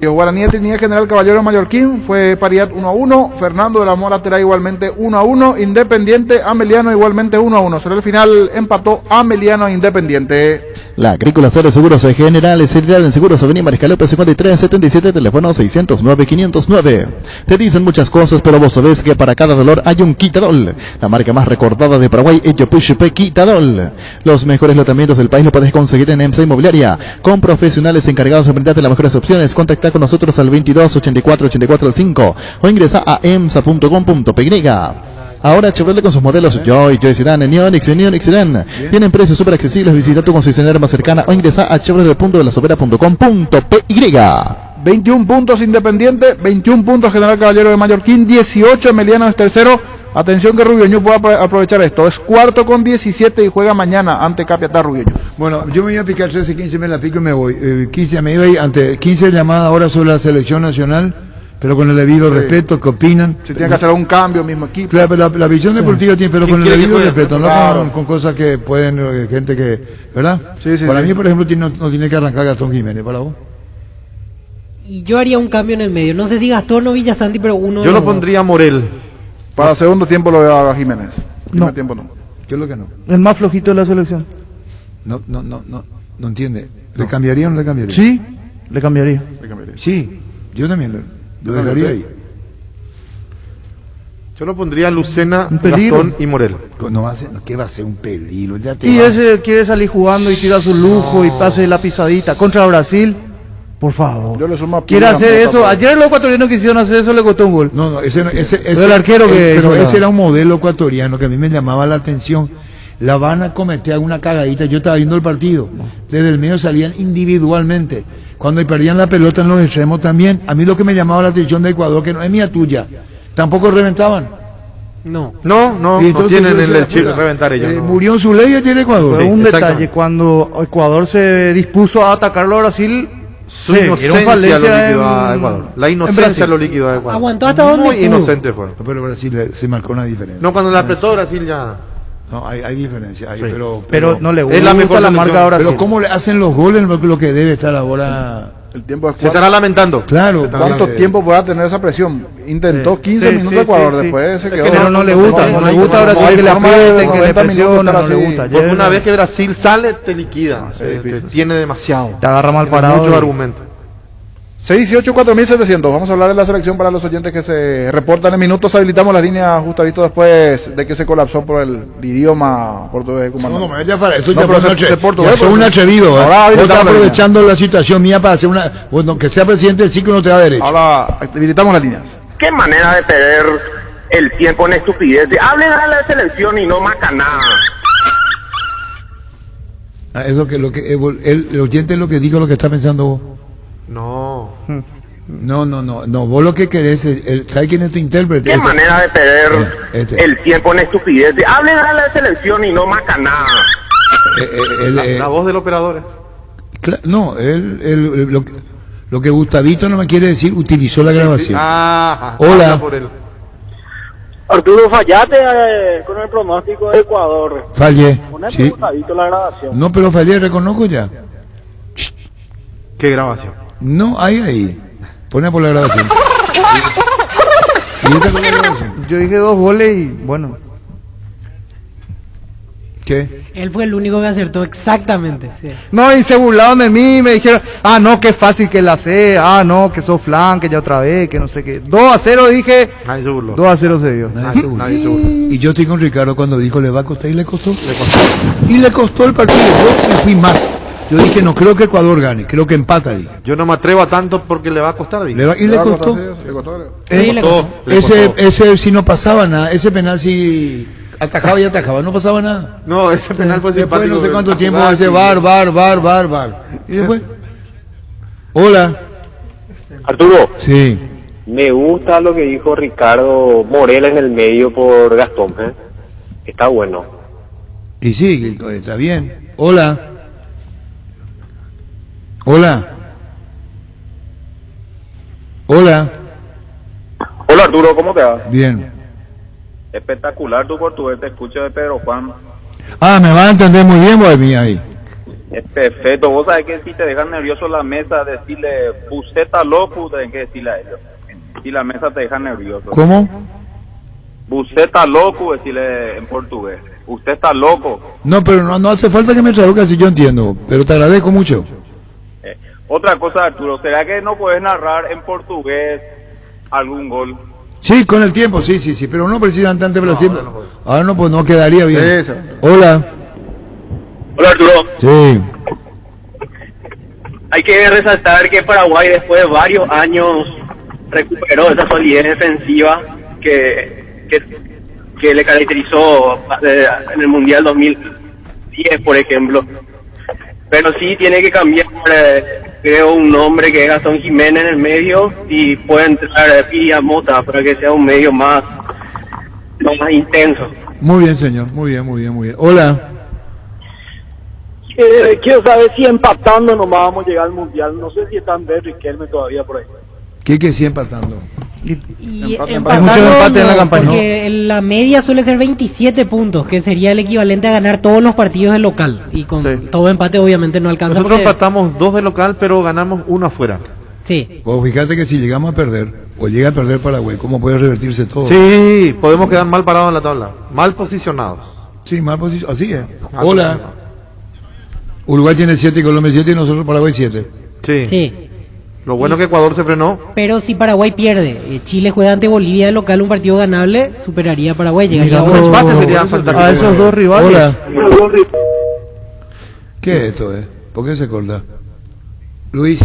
Guaraní de Trinidad General Caballero Mallorquín fue paridad 1-1. Fernando de la Mora Terá igualmente 1-1. Independiente Ameliano igualmente 1-1. Sobre el final empató Ameliano e Independiente. La Agrícola Cero Seguros Generales, Seriedad en Seguros, Avenida Mariscal López 5377, teléfono 609-509. Te dicen muchas cosas, pero vos sabés que para cada dolor hay un Quitadol. La marca más recordada de Paraguay, Eyopushpe Quitadol. Los mejores lotamientos del país lo podés conseguir en EMSA Inmobiliaria, con profesionales encargados de brindarte las mejores opciones. Contacta con nosotros al 22 84 84 5 o ingresa a emsa.com.py. Ahora Chevrolet con sus modelos Joy Sedan, Neonix y Neonix Sedan tienen precios súper accesibles. Visita tu concesionaria más cercana o ingresa a chevrolet.delasovera.com.py. 21 puntos Independiente, 21 puntos General Caballero de Mallorquín, 18 Emiliano es tercero. Atención que Rubioño puede aprovechar esto. Es cuarto con 17 y juega mañana ante Capiatá Rubioño. Bueno, yo me iba a picar 13, 15, me la pico y me voy. 15, me iba a ir ante 15 llamadas ahora sobre la selección nacional, pero con el debido respeto, ¿qué opinan? Si tiene que hacer un cambio, mismo equipo. La visión deportiva tiene, pero con el debido respeto, no claro. con cosas que pueden, gente que, ¿verdad? Sí, para mí, por ejemplo, no tiene que arrancar Gastón Jiménez, ¿para vos? Y yo haría un cambio en el medio. No sé si Gastón o Villasanti, pero uno. Yo lo pondría a Morel. Para segundo tiempo lo veo a Jiménez. Primer tiempo no. ¿Qué es lo que no? El más flojito de la selección. No entiende. ¿Le cambiaría o no le cambiaría? Sí, le cambiaría. Sí, yo también lo dejaría ahí. Yo lo pondría a Lucena, peligro. Gastón y Morel. No va a ser, ¿qué va a ser un peligro? Ya te Y va. ese quiere salir jugando y tira su lujo y pase la pisadita contra Brasil. Por favor. Yo le sumo Quiere hacer eso. Ayer los ecuatorianos quisieron hacer eso, le costó un gol. No, ese el arquero pero ese era un modelo ecuatoriano que a mí me llamaba la atención. La van a cometer alguna cagadita. Yo estaba viendo el partido. Desde el medio salían individualmente. Cuando perdían la pelota en los extremos también. A mí lo que me llamaba la atención de Ecuador, que no es mía tuya, tampoco reventaban. No tienen el chip de reventar ellos. no. Murió en su ley y tiene Ecuador. Pero un exactamente. detalle, cuando Ecuador se dispuso a atacarlo a Brasil, Su Sí, inocencia era un lo falencia liquidó a en- Ecuador. La en inocencia Brasil. lo liquidó a Ecuador. Aguantó hasta donde Muy pudo. inocente fue. Pero Brasil se marcó una diferencia. No, cuando la apretó Brasil ya. No, hay diferencia, Sí. Pero no le Es la gusta mejor la selección. marca ahora. Pero cómo le hacen los goles, lo que debe estar ahora. El tiempo es Se estará lamentando. Claro. ¿Cuánto tiempo podrá tener esa presión? Intentó Sí, 15 sí, minutos sí, Ecuador, sí, después se Es quedó. que no le gusta, no le gusta ahora sí hay que le forma de aprieten, que le 90 minutos presionen, estar no le así. gusta. Porque Ayer una vez que Brasil sale, te liquida. Tiene demasiado. te agarra mal Tiene parado. muchos y- argumentos. 618 4700. Vamos a hablar de la selección para los oyentes que se reportan en minutos. Habilitamos la línea justo visto después de que se colapsó por el idioma portugués. No, ya fue, eso No, ya pero fue se portugués, ya fue pero un se- atrevido. Ahora Vos habilitamos estás la aprovechando la situación mía para hacer una. Bueno, que sea presidente del ciclo no te da derecho. Ahora habilitamos las líneas. Qué manera de perder el tiempo en estupidez. Hablen a la selección y no macanada. Es lo que el oyente es lo que dijo, lo que está pensando vos. No. No, vos lo que querés es, ¿sabes quién es tu intérprete? Qué Ese- manera de perder este. el tiempo en estupidez. Hablen a la selección y no macanada. La voz del operador. No, lo que Gustavito no me quiere decir, utilizó la grabación. Hola. habla por él. Arturo, fallaste con el pronóstico de Ecuador. Fallé. Ponete Sí. Gustavito la grabación. No, pero fallé, reconozco ya. ¿Qué grabación? No, ahí. Pone por la grabación. ¿Y esta con la grabación? Yo dije 2 goles y bueno. ¿Qué? Él fue el único que acertó exactamente. Sí. No, y se burlaron de mí, me dijeron, no, qué fácil que la sé, no, que sos flan, que ya otra vez, que no sé qué. 2-0 dije, Nadie se burló. 2-0 se dio. Nadie se burló. Nadie se burló. Y yo estoy con Ricardo cuando dijo le va a costar y le costó. Y le costó el partido. Yo me fui más. Yo dije no creo que Ecuador gane, creo que empata. Dije. Yo no me atrevo a tanto porque le va a costar. Dije. Y le costó. Le costó. Sí, le costó. Ese si no pasaba nada, ese penal si atajaba y atajaba, no pasaba nada. No, ese penal fue Después simpático. no sé cuánto La tiempo jugada, ese sí. bar. Y después. Hola. Arturo, Sí. me gusta lo que dijo Ricardo Morela en el medio por Gastón. Está bueno. Y sí, está bien. Hola. Hola. Hola Arturo, ¿cómo te va? Bien. Espectacular tu portugués, te escucho de Pedro Juan. Me van a entender muy bien vos mí ahí. Es perfecto, vos sabés que si te dejan nervioso la mesa, decirle, usted está loco, tenés que decirle a ellos. Si la mesa te deja nervioso. ¿Cómo? Usted está loco, decirle en portugués. Usted está loco. No, pero no hace falta que me traduzcas si yo entiendo, pero te agradezco mucho. Otra cosa, Arturo, ¿será que no puedes narrar en portugués algún gol? Sí, con el tiempo, sí, pero no precisamente antes de Brasil. Ahora no, pues no quedaría bien. Sí. Hola. Hola Arturo. Sí. Hay que resaltar que Paraguay después de varios años recuperó esa solidez defensiva que le caracterizó en el Mundial 2010, por ejemplo. Pero sí tiene que cambiar, creo, un nombre que es Gastón Jiménez en el medio y puede entrar Pia Mota para que sea un medio más intenso. Muy bien, señor. Muy bien. Hola. Quiero saber si empatando nomás vamos a llegar al Mundial. No sé si están Andrés Riquelme todavía por ahí. ¿Qué sí empatando? Y Empate, empatando, mucho empate en la campaña. Porque la media suele ser 27 puntos, que sería el equivalente a ganar todos los partidos de local. Y con Sí. todo empate obviamente no alcanza. Nosotros porque- empatamos 2 de local, pero ganamos 1 afuera. Sí. Pues fíjate que si llegamos a perder, o llega a perder Paraguay, ¿cómo puede revertirse todo? Sí, podemos quedar mal parados en la tabla. Mal posicionados. Sí, mal posición. Así es. Hola. Uruguay tiene 7 y Colombia 7 y nosotros Paraguay 7. Sí. Sí. Lo bueno es que Ecuador se frenó. Pero si Paraguay pierde, Chile juega ante Bolivia de local un partido ganable, superaría a Paraguay, llegaría a Mirando 8. empate sería fantástico. a esos dos rivales. Hola. ¿Qué es esto, ¿Por qué se corta? Luis,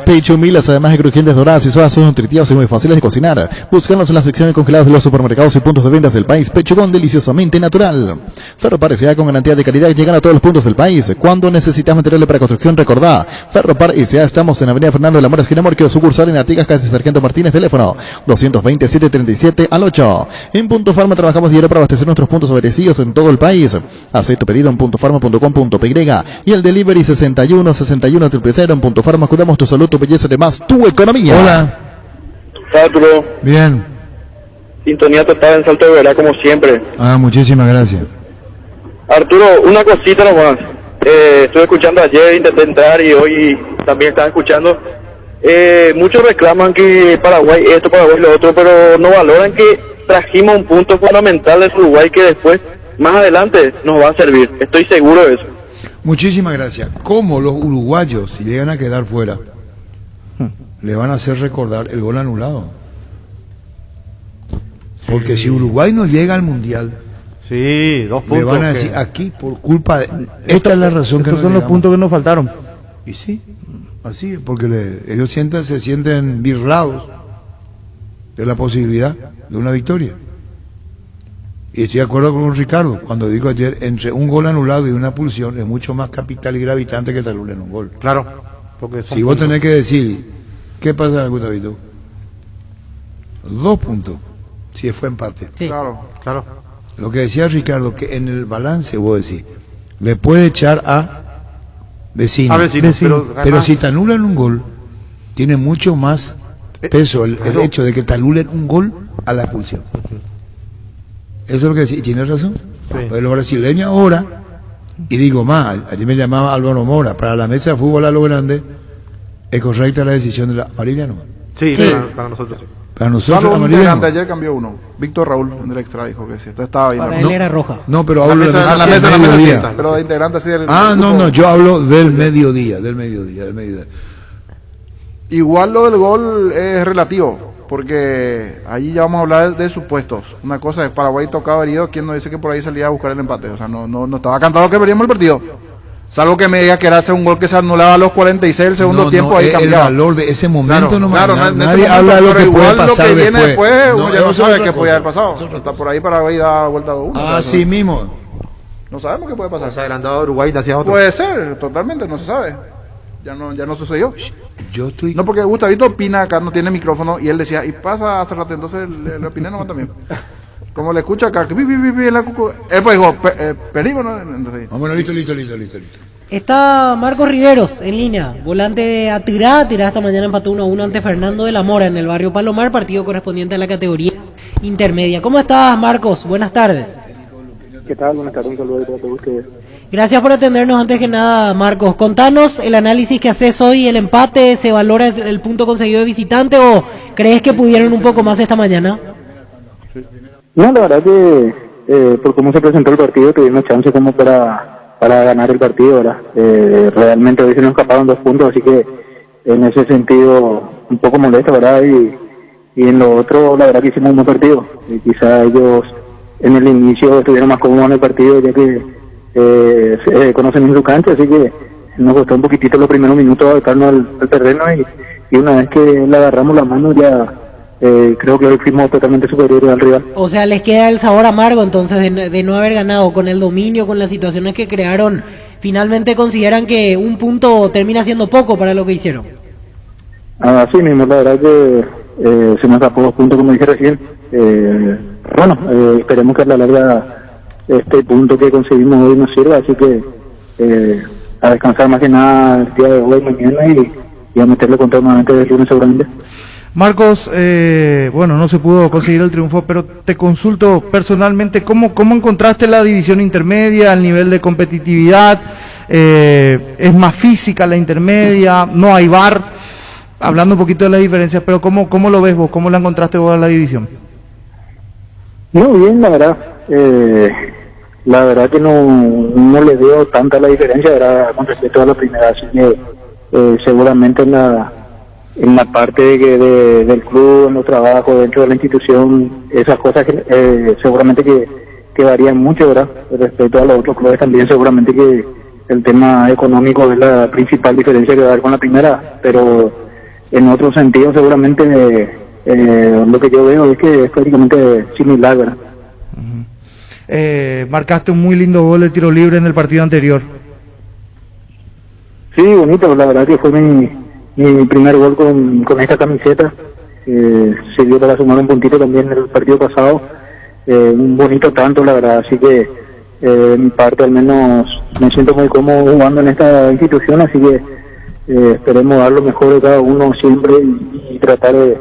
Pecho Milas, además de crujientes, doradas y suaves, son nutritivas y muy fáciles de cocinar. Búscanos en la sección de congelados de los supermercados y puntos de ventas del país. Pechugón, deliciosamente natural. Ferropar S.A. con garantía de calidad, llegan a todos los puntos del país. Cuando necesitas materiales para construcción, recordá. Ferropar S.A. estamos en Avenida Fernando de la Mora, esquina Morquio, sucursal en Artigas, casi Sargento Martínez, teléfono 227-37 En Punto Farma trabajamos diario para abastecer nuestros puntos abastecidos en todo el país. Haz tu pedido en puntofarma.com.py y el delivery 61 61 000. En Punto Farma cuidamos tu salud, tu belleza, además tu economía. Hola. Arturo, Bien. sintonía total en Salto de Verá como siempre. Muchísimas gracias. Arturo, una cosita nomás. Estuve escuchando ayer, intenté entrar y hoy también estaba escuchando. Muchos reclaman que Paraguay esto, Paraguay lo otro, pero no valoran que trajimos un punto fundamental de Uruguay que después, más adelante, nos va a servir. Estoy seguro de eso. Muchísimas gracias. ¿Cómo los uruguayos, si llegan a quedar fuera, le van a hacer recordar el gol anulado? Porque si Uruguay no llega al Mundial, sí, 2 puntos. Le van a decir aquí por culpa de... Esta es la razón que estos son los puntos que nos faltaron. Y sí, así, porque ellos se sienten birlados de la posibilidad de una victoria. Y estoy de acuerdo con Ricardo, cuando dijo ayer, entre un gol anulado y una expulsión es mucho más capital y gravitante que te anulen un gol. Claro. Porque si vos tenés que decir, ¿qué pasa, Gustavito? 2 puntos, si fue empate. Sí. Claro. Lo que decía Ricardo, que en el balance vos decís, le puede echar a vecino. Pero si te anulan un gol, tiene mucho más peso el hecho de que te anulen un gol a la expulsión. Eso es lo que decía, y tienes razón. Pues los brasileños ahora, y digo más, allí me llamaba Álvaro Mora, para la mesa de fútbol a lo grande, es correcta la decisión de la amarilla, ¿no? Sí. Para nosotros sí. Para nosotros Solo un amarilla integrante no. ayer cambió uno. Víctor Raúl en el extra dijo que sí. Entonces estaba bien. Para él era roja. No, pero hablo de la mesa del mediodía. Pero de integrante así del no, yo hablo del mediodía. Igual lo del gol es relativo, porque ahí ya vamos a hablar de supuestos. Una cosa es Paraguay tocaba herido, quien nos dice que por ahí salía a buscar el empate. O sea, no estaba cantado que veríamos el partido. Salvo que me diga que era hacer un gol que se anulaba a los 46 del segundo tiempo, ahí cambiaba. El valor de ese momento nadie habla de lo que puede pasar lo que viene después, uno ya no sabe qué podía haber pasado. Está por ahí Paraguay da vuelta a uno. Así mismo. No sabemos qué puede pasar. Se adelantado Uruguay hacia otro. Puede ser, totalmente, no se sabe. Ya no sucedió. Yo estoy... No, porque Gustavito opina acá, no tiene micrófono, y él decía, y pasa hace rato, entonces le opiné nomás también. Como le escucha acá, él pues dijo, perdimos, ¿no? Entonces, bueno, listo. Está Marcos Riveros en línea, volante de Atirá. Atirá esta mañana empató 1-1 ante Fernando de la Mora en el barrio Palomar, partido correspondiente a la categoría intermedia. ¿Cómo estás, Marcos? Buenas tardes. ¿Qué tal? Buenas tardes, un saludo a todos ustedes. Gracias por atendernos. Antes que nada, Marcos, contanos el análisis que haces hoy, el empate, ¿se valora el punto conseguido de visitante o crees que pudieron un poco más esta mañana? No, la verdad que por cómo se presentó el partido tuvimos chance como para ganar el partido, ¿verdad? Realmente hoy se nos escaparon 2 puntos, así que en ese sentido un poco molesto, ¿verdad? Y en lo otro, la verdad que hicimos un buen partido. Quizá ellos en el inicio estuvieron más cómodos en el partido, ya que se conocen en su cancha, así que nos costó un poquitito los primeros minutos adaptarnos al terreno y una vez que le agarramos la mano ya creo que hoy fuimos totalmente superiores al rival. O sea, les queda el sabor amargo entonces de no haber ganado, con el dominio, con las situaciones que crearon. Finalmente consideran que un punto termina siendo poco para lo que hicieron. Así mismo, la verdad que se nos sacó 2 puntos, como dije recién. Esperemos que a la larga este punto que conseguimos hoy nos sirva, así que a descansar más que nada el día de hoy, mañana y a meterle con todo nuevamente el lunes seguramente. Marcos, no se pudo conseguir el triunfo, pero te consulto personalmente, ¿cómo encontraste la división intermedia, el nivel de competitividad? ¿Es más física la intermedia? ¿No hay VAR? Hablando un poquito de las diferencias, pero ¿cómo lo ves vos? ¿Cómo la encontraste vos a la división? Muy bien, la verdad. La verdad que no le veo tanta la diferencia, ¿verdad? Con respecto a la primera, así que seguramente en la parte del club, en los trabajos, dentro de la institución, esas cosas seguramente que varían mucho, ¿verdad? Respecto a los otros clubes también seguramente que el tema económico es la principal diferencia que va a haber con la primera, pero en otro sentido seguramente lo que yo veo es que es prácticamente similar, ¿verdad? Marcaste un muy lindo gol de tiro libre en el partido anterior. Sí, bonito, la verdad que fue mi primer gol con esta camiseta. Se dio para sumar un puntito también en el partido pasado. Un bonito tanto, la verdad, así que de mi parte al menos me siento muy cómodo jugando en esta institución, así que esperemos dar lo mejor de cada uno siempre y tratar de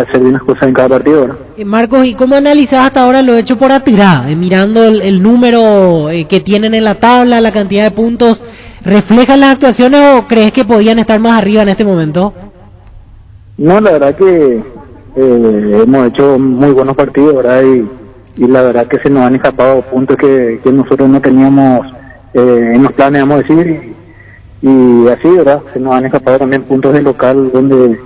hacer bien las cosas en cada partido, ¿verdad? Marcos, ¿y cómo analizás hasta ahora lo hecho por Atirá? Mirando el número que tienen en la tabla, la cantidad de puntos, ¿reflejan las actuaciones o crees que podían estar más arriba en este momento? No, la verdad que hemos hecho muy buenos partidos, ¿verdad? Y la verdad que se nos han escapado puntos que nosotros no teníamos en los planes, vamos a decir, y así, ¿verdad? Se nos han escapado también puntos de local donde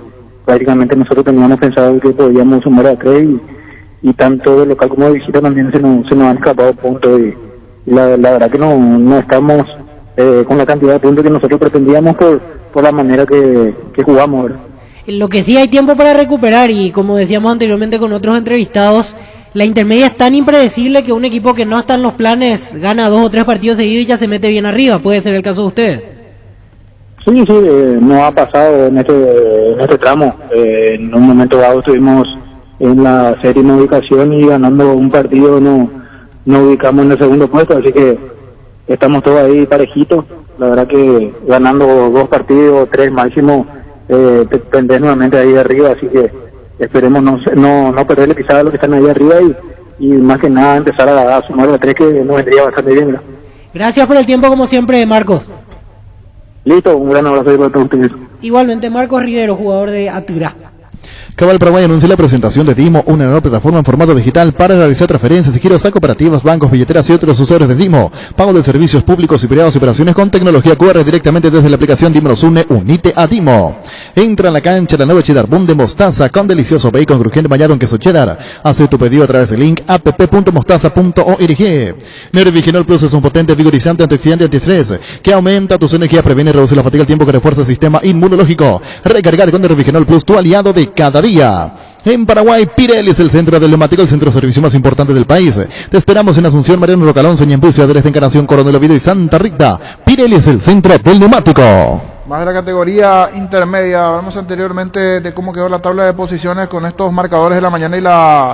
prácticamente nosotros teníamos pensado que podíamos sumar a 3 y tanto de local como de visita también se nos han escapado puntos y la verdad que no estamos con la cantidad de puntos que nosotros pretendíamos por la manera que jugamos, ¿verdad? Lo que sí hay tiempo para recuperar y como decíamos anteriormente con otros entrevistados, la intermedia es tan impredecible que un equipo que no está en los planes gana 2 o 3 partidos seguidos y ya se mete bien arriba. ¿Puede ser el caso de ustedes? Sí, nos ha pasado en este tramo. En un momento dado estuvimos en la séptima ubicación y ganando un partido no ubicamos en el segundo puesto, así que estamos todos ahí parejitos. La verdad que ganando 2 partidos, 3 máximo, te prendés nuevamente ahí arriba, así que esperemos no perderle pisada a los que están ahí arriba y más que nada empezar a sumar a 3 que nos vendría bastante bien, ¿verdad? Gracias por el tiempo como siempre, Marcos. Listo, un gran abrazo para todos ustedes. Igualmente, Marcos Rivero, jugador de Atirá. Cabal Paraguay anuncia la presentación de Dimo, una nueva plataforma en formato digital para realizar transferencias y giros a cooperativas, bancos, billeteras y otros usuarios de Dimo. Pago de servicios públicos y privados y operaciones con tecnología QR directamente desde la aplicación Dimo nos une. Unite a Dimo. Entra en la cancha la nueva Cheddar Boom de mostaza con delicioso bacon crujiente bañado en queso cheddar. Hace tu pedido a través del link app.mostaza.org. Nervigenol Plus es un potente vigorizante antioxidante antiestrés que aumenta tus energías, previene y reduce la fatiga al tiempo que refuerza el sistema inmunológico. Recargate con Nervigenol Plus, tu aliado de cada día. En Paraguay, Pirelli es el centro del neumático, el centro de servicio más importante del país. Te esperamos en Asunción, Mariano Rocalón, Ñemby, Ciudad del Este, Encarnación, Coronel Oviedo y Santa Rita. Pirelli es el centro del neumático. Más de la categoría intermedia, hablamos anteriormente de cómo quedó la tabla de posiciones con estos marcadores de la mañana y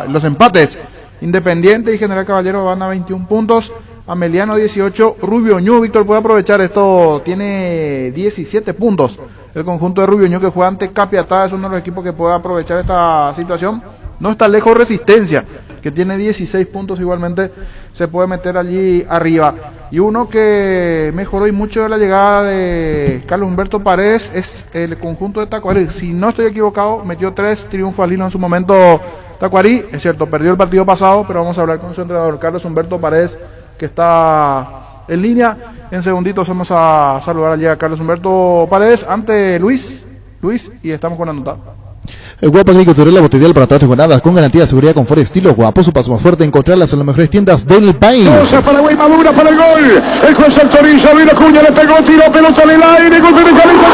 los empates. Independiente y General Caballero van a 21 puntos, Ameliano 18, Rubio Ñu, Víctor puede aprovechar esto, tiene 17 puntos. El conjunto de Rubio Ñu que juega ante Capiatá es uno de los equipos que puede aprovechar esta situación. No está lejos Resistencia, que tiene 16 puntos, igualmente se puede meter allí arriba. Y uno que mejoró y mucho de la llegada de Carlos Humberto Paredes es el conjunto de Tacuarí. Si no estoy equivocado, metió 3 triunfos al hilo en su momento Tacuarí. Es cierto, perdió el partido pasado, pero vamos a hablar con su entrenador, Carlos Humberto Paredes, que está en línea. En segunditos vamos a saludar allí a Carlos Humberto Paredes ante Luis, y estamos con la nota. El Guapa Agricultura, la botella para todas las jornadas con garantía de seguridad, confort, estilo Guapo. Su paso más fuerte, encontrarlas en las mejores tiendas del país. Paraguay madura para el gol. El juez del Torillo, vino Cuña, le pegó, tiró pelota en el aire, gol de cabeza.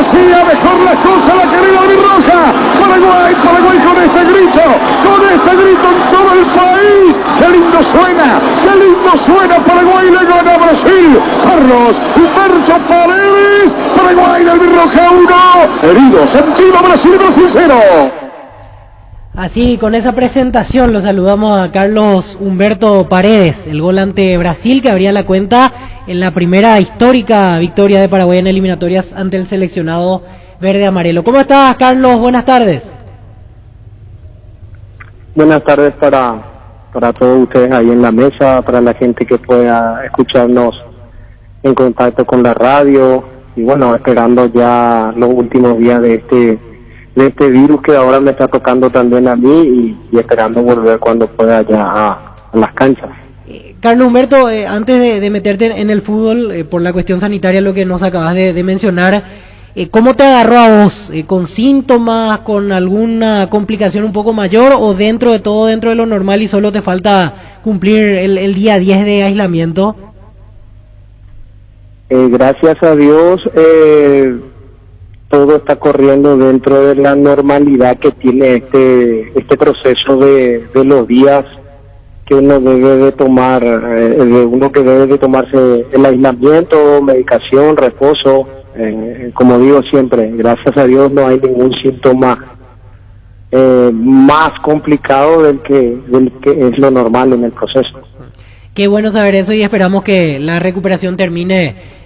Hacía mejor las cosas la querida albirroja. Paraguay con este grito en todo el país. Qué lindo suena Paraguay, le gana a Brasil. Carlos Humberto Paredes, Paraguay de albirroja 1, herido, sentido, Brasil 0. Así, con esa presentación lo saludamos a Carlos Humberto Paredes, el gol ante Brasil que abría la cuenta en la primera histórica victoria de Paraguay en eliminatorias ante el seleccionado verde-amarelo. ¿Cómo estás, Carlos? Buenas tardes. Buenas tardes para todos ustedes ahí en la mesa, para la gente que pueda escucharnos en contacto con la radio, y bueno, esperando ya los últimos días de este virus que ahora me está tocando también a mí, y esperando volver cuando pueda ya a las canchas. Carlos Humberto, antes de meterte en el fútbol, por la cuestión sanitaria, lo que nos acabas de mencionar, ¿cómo te agarró a vos? ¿Con síntomas, con alguna complicación un poco mayor, o dentro de todo, dentro de lo normal y solo te falta cumplir el día 10 de aislamiento? Gracias a Dios, todo está corriendo dentro de la normalidad que tiene este proceso de los días que uno debe de tomar, que debe de tomarse el aislamiento, medicación, reposo. Como digo siempre, gracias a Dios no hay ningún síntoma más complicado del que es lo normal en el proceso. Qué bueno saber eso, y esperamos que la recuperación termine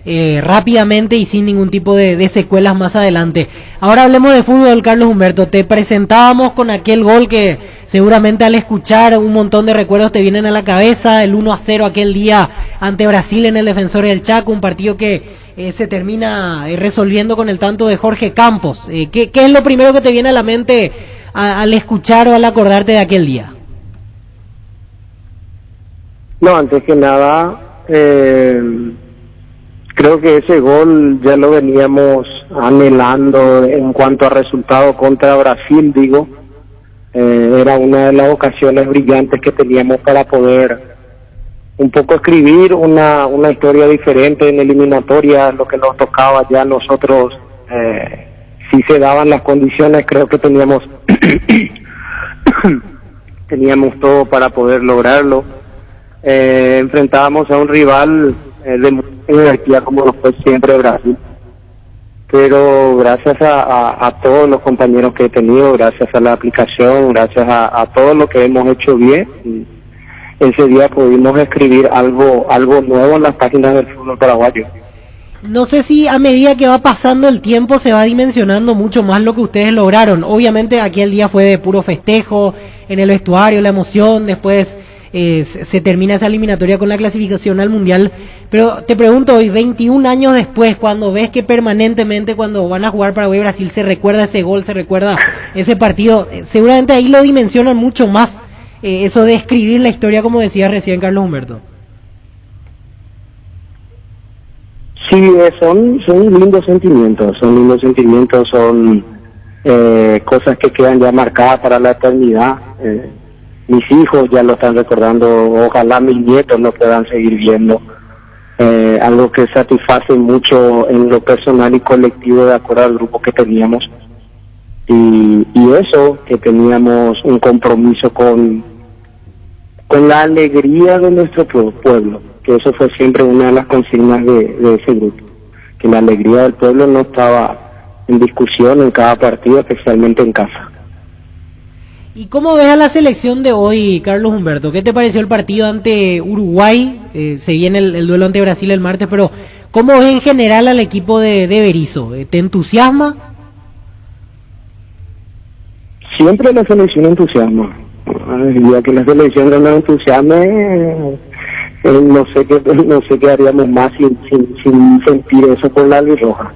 rápidamente y sin ningún tipo de secuelas más adelante. Ahora hablemos de fútbol, Carlos Humberto. Te presentábamos con aquel gol que seguramente al escuchar un montón de recuerdos te vienen a la cabeza, el 1-0 aquel día ante Brasil en el Defensor del Chaco, un partido que se termina resolviendo con el tanto de Jorge Campos. ¿Qué es lo primero que te viene a la mente al escuchar o al acordarte de aquel día? No, antes que nada, creo que ese gol ya lo veníamos anhelando en cuanto a resultado contra Brasil, digo. Era una de las ocasiones brillantes que teníamos para poder un poco escribir una historia diferente en eliminatoria, lo que nos tocaba ya nosotros, si se daban las condiciones, creo que teníamos todo para poder lograrlo. Enfrentábamos a un rival de mucha energía como lo fue siempre Brasil, pero gracias a todos los compañeros que he tenido, gracias a la aplicación, gracias a todo lo que hemos hecho bien, ese día pudimos escribir algo nuevo en las páginas del fútbol paraguayo. No sé si a medida que va pasando el tiempo se va dimensionando mucho más lo que ustedes lograron. Obviamente aquel día fue de puro festejo, en el vestuario, la emoción, después se termina esa eliminatoria con la clasificación al Mundial, pero te pregunto hoy, 21 años después, cuando ves que permanentemente cuando van a jugar Paraguay y Brasil se recuerda ese gol, se recuerda ese partido, seguramente ahí lo dimensionan mucho más, eso de escribir la historia, como decía recién Carlos Humberto. Sí, son lindos sentimientos, son cosas que quedan ya marcadas para la eternidad. Mis hijos ya lo están recordando, ojalá mis nietos lo puedan seguir viendo. Algo que satisface mucho en lo personal y colectivo de acuerdo al grupo que teníamos. Y eso, que teníamos un compromiso con la alegría de nuestro pueblo, que eso fue siempre una de las consignas de ese grupo, que la alegría del pueblo no estaba en discusión en cada partido, especialmente en casa. ¿Y cómo ves a la selección de hoy, Carlos Humberto? ¿Qué te pareció el partido ante Uruguay? Se viene el duelo ante Brasil el martes, pero ¿cómo ves en general al equipo de Berizzo? ¿Te entusiasma? Siempre la selección entusiasma. El día que la selección no nos entusiasme, no sé qué haríamos más sin sentir eso por la albirroja.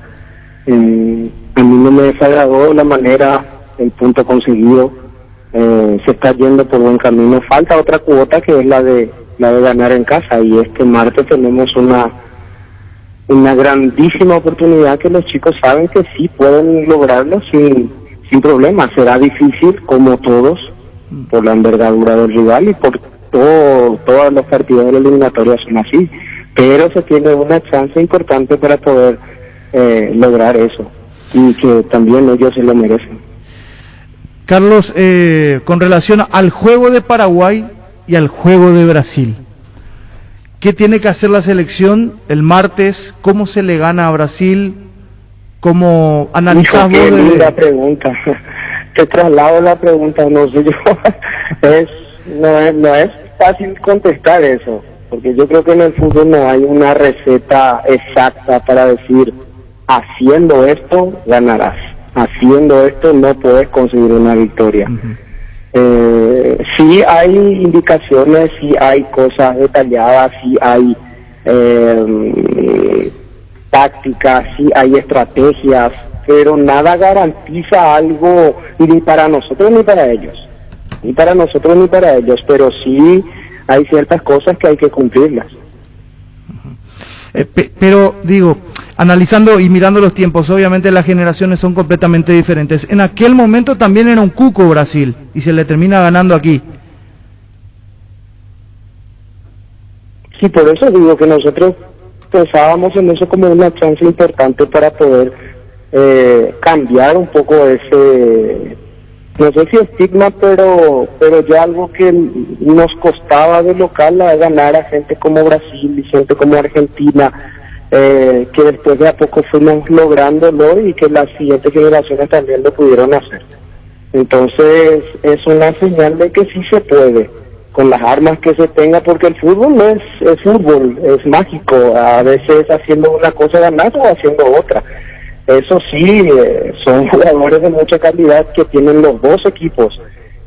A mí no me desagradó la manera, el punto conseguido. Se está yendo por buen camino. Falta otra cuota, que es la de ganar en casa, y este martes tenemos una grandísima oportunidad que los chicos saben que sí pueden lograrlo sin problema. Será difícil, como todos, por la envergadura del rival y por todos los partidos de la eliminatoria son así, pero se tiene una chance importante para poder lograr eso, y que también ellos se lo merecen. Carlos, con relación al juego de Paraguay y al juego de Brasil, ¿qué tiene que hacer la selección el martes? ¿Cómo se le gana a Brasil? ¿Cómo analizás vos? Qué linda pregunta. Te traslado la pregunta, no sé yo. No es fácil contestar eso, porque yo creo que en el fútbol no hay una receta exacta para decir, haciendo esto ganarás, haciendo esto no puedes conseguir una victoria. Sí hay indicaciones, sí hay cosas detalladas, sí hay tácticas, sí hay estrategias, pero nada garantiza algo ni para nosotros ni para ellos. Ni para nosotros ni para ellos, pero sí hay ciertas cosas que hay que cumplirlas. Pero digo, analizando y mirando los tiempos, obviamente las generaciones son completamente diferentes. En aquel momento también era un cuco Brasil y se le termina ganando aquí. Sí, por eso digo que nosotros pensábamos en eso como una chance importante para poder cambiar un poco ese, no sé si estigma, pero ya algo que nos costaba de local a ganar a gente como Brasil y gente como Argentina, que después de a poco fuimos lográndolo y que las siguientes generaciones también lo pudieron hacer. Entonces es una señal de que sí se puede, con las armas que se tenga, porque el fútbol no es fútbol, es mágico, a veces haciendo una cosa ganas o haciendo otra. Eso sí, son jugadores de mucha calidad que tienen los dos equipos,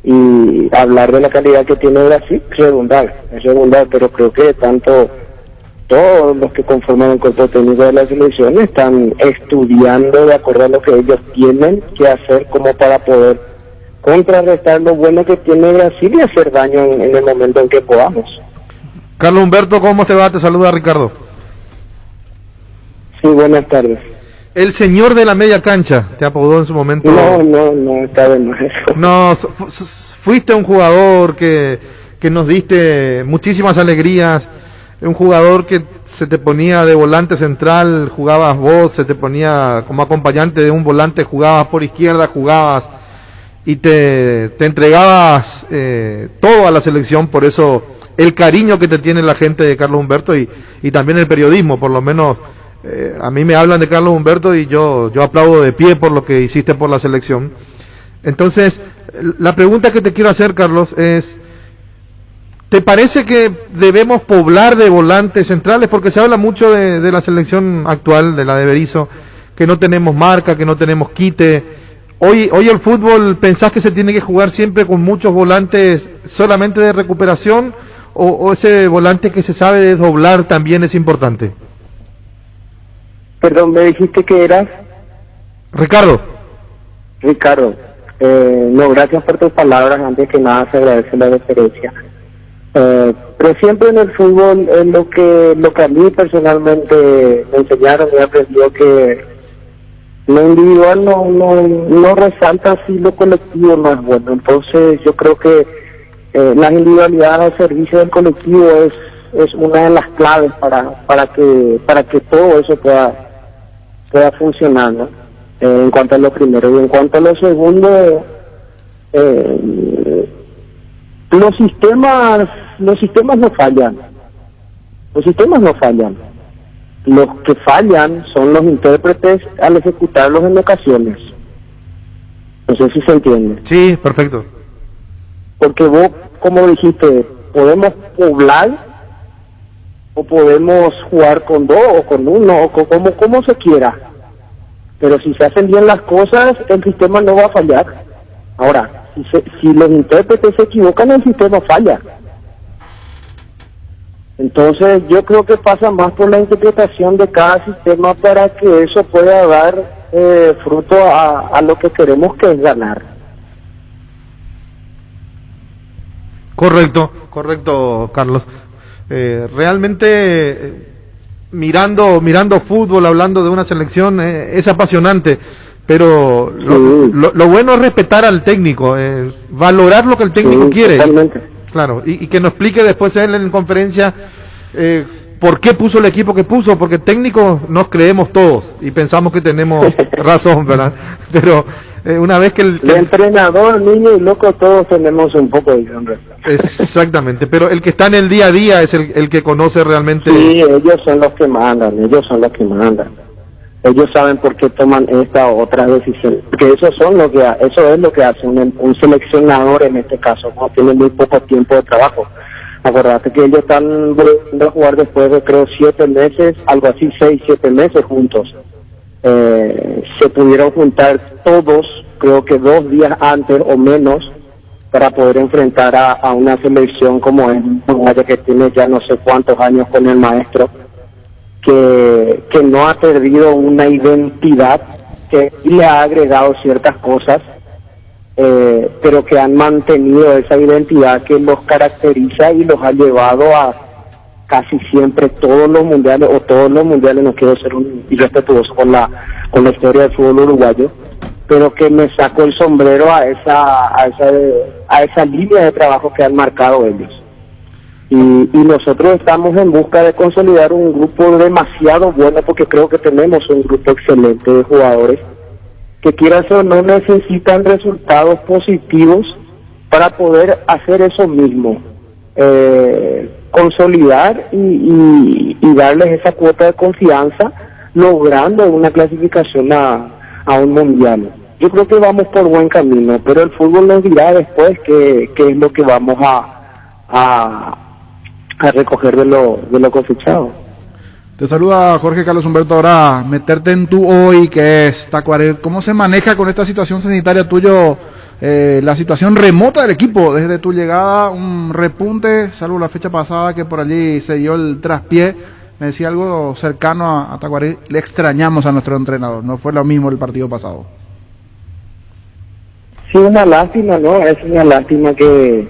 y hablar de la calidad que tiene Brasil es redundar, pero creo que tanto todos los que conforman el cuerpo técnico de la selección están estudiando de acuerdo a lo que ellos tienen que hacer como para poder contrarrestar lo bueno que tiene Brasil y hacer daño en el momento en que podamos. Carlos Humberto, ¿cómo te va? Te saluda Ricardo. Sí, buenas tardes. El señor de la media cancha, te apodó en su momento. No, está de más eso. No, fuiste un jugador que nos diste muchísimas alegrías, un jugador que se te ponía de volante central, jugabas vos, se te ponía como acompañante de un volante, jugabas por izquierda, jugabas y te entregabas todo a la selección. Por eso el cariño que te tiene la gente de Carlos Humberto y también el periodismo, por lo menos a mí me hablan de Carlos Humberto y yo aplaudo de pie por lo que hiciste por la selección. Entonces, la pregunta que te quiero hacer, Carlos, es: ¿te parece que debemos poblar de volantes centrales? Porque se habla mucho de la selección actual, de la de Berizzo, que no tenemos marca, que no tenemos quite. Hoy el fútbol, ¿pensás que se tiene que jugar siempre con muchos volantes solamente de recuperación? ¿O ese volante que se sabe desdoblar también es importante? Perdón, ¿me dijiste que eras? Ricardo. No, gracias por tus palabras. Antes que nada se agradece la referencia. Pero siempre en el fútbol lo que a mí personalmente me enseñaron y he aprendido que lo individual no resalta si lo colectivo no es bueno. Entonces yo creo que la individualidad al servicio del colectivo es una de las claves para que todo eso pueda funcionar, ¿no? En cuanto a lo primero. Y en cuanto a lo segundo, los sistemas no fallan. Los que fallan son los intérpretes al ejecutarlos en ocasiones. No sé si se entiende. Sí, perfecto. Porque vos, como dijiste, podemos poblar o podemos jugar con dos o con uno o como se quiera, pero si se hacen bien las cosas el sistema no va a fallar. Ahora, si los intérpretes se equivocan, el sistema falla. Entonces yo creo que pasa más por la interpretación de cada sistema para que eso pueda dar fruto a lo que queremos, que es ganar. Correcto, Carlos. Realmente mirando fútbol, hablando de una selección, es apasionante, pero lo bueno es respetar al técnico, valorar lo que el técnico quiere. Totalmente. Claro, y que nos explique después él en conferencia por qué puso el equipo que puso, porque técnicos nos creemos todos y pensamos que tenemos razón, ¿verdad? Pero una vez que el entrenador, niño y loco, todos tenemos un poco de razón. Exactamente, pero el que está en el día a día es el que conoce realmente. Sí, ellos son los que mandan. Ellos saben por qué toman esta o otra decisión, porque eso es lo que hace un seleccionador en este caso, no tiene muy poco tiempo de trabajo. Acordate que ellos están volviendo a jugar después de, creo, 7 meses, algo así, 6-7 meses juntos. Se pudieron juntar todos, creo que 2 días antes o menos, para poder enfrentar a una selección como es Uruguay, que tiene ya no sé cuántos años con el maestro, que no ha perdido una identidad, que le ha agregado ciertas cosas, pero que han mantenido esa identidad que los caracteriza y los ha llevado a casi siempre todos los mundiales, no quiero ser un irrespetuoso con la historia del fútbol uruguayo, pero que me saco el sombrero a esa línea de trabajo que han marcado ellos. Y nosotros estamos en busca de consolidar un grupo demasiado bueno, porque creo que tenemos un grupo excelente de jugadores que, quieras o no, necesitan resultados positivos para poder hacer eso mismo, consolidar y darles esa cuota de confianza, logrando una clasificación a un mundial. Yo creo que vamos por buen camino, pero el fútbol nos dirá después qué es lo que vamos a recoger de lo cosechado. Te saluda Jorge Carlos Humberto. Ahora, meterte en tu hoy, que es Tacuaré. ¿Cómo se maneja con esta situación sanitaria tuyo, la situación remota del equipo? Desde tu llegada, un repunte, salvo la fecha pasada que por allí se dio el traspié. Me decía algo cercano a Tacuaré. Le extrañamos a nuestro entrenador, no fue lo mismo el partido pasado. Sí, una lástima, ¿no? Es una lástima que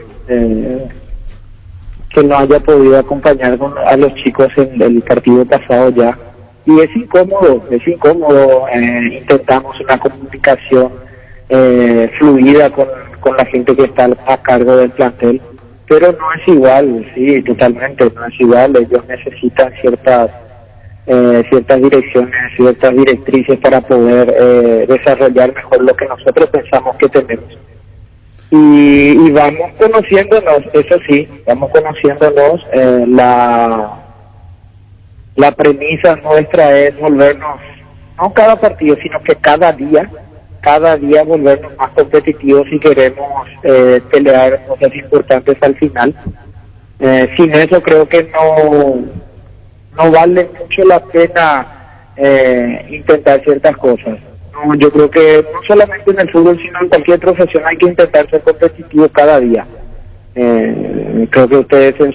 no haya podido acompañar a los chicos en el partido pasado ya. Y es incómodo, intentamos una comunicación fluida con la gente que está a cargo del plantel, pero no es igual, sí, totalmente, no es igual. Ellos necesitan ciertas direcciones, ciertas directrices para poder desarrollar mejor lo que nosotros pensamos que tenemos. Y vamos conociéndonos, eso sí, la premisa nuestra es volvernos, no cada partido, sino que cada día volvernos más competitivos si queremos pelear cosas importantes al final. Sin eso creo que no vale mucho la pena intentar ciertas cosas. No, yo creo que no solamente en el fútbol, sino en cualquier profesión hay que intentar ser competitivo cada día. Creo que ustedes en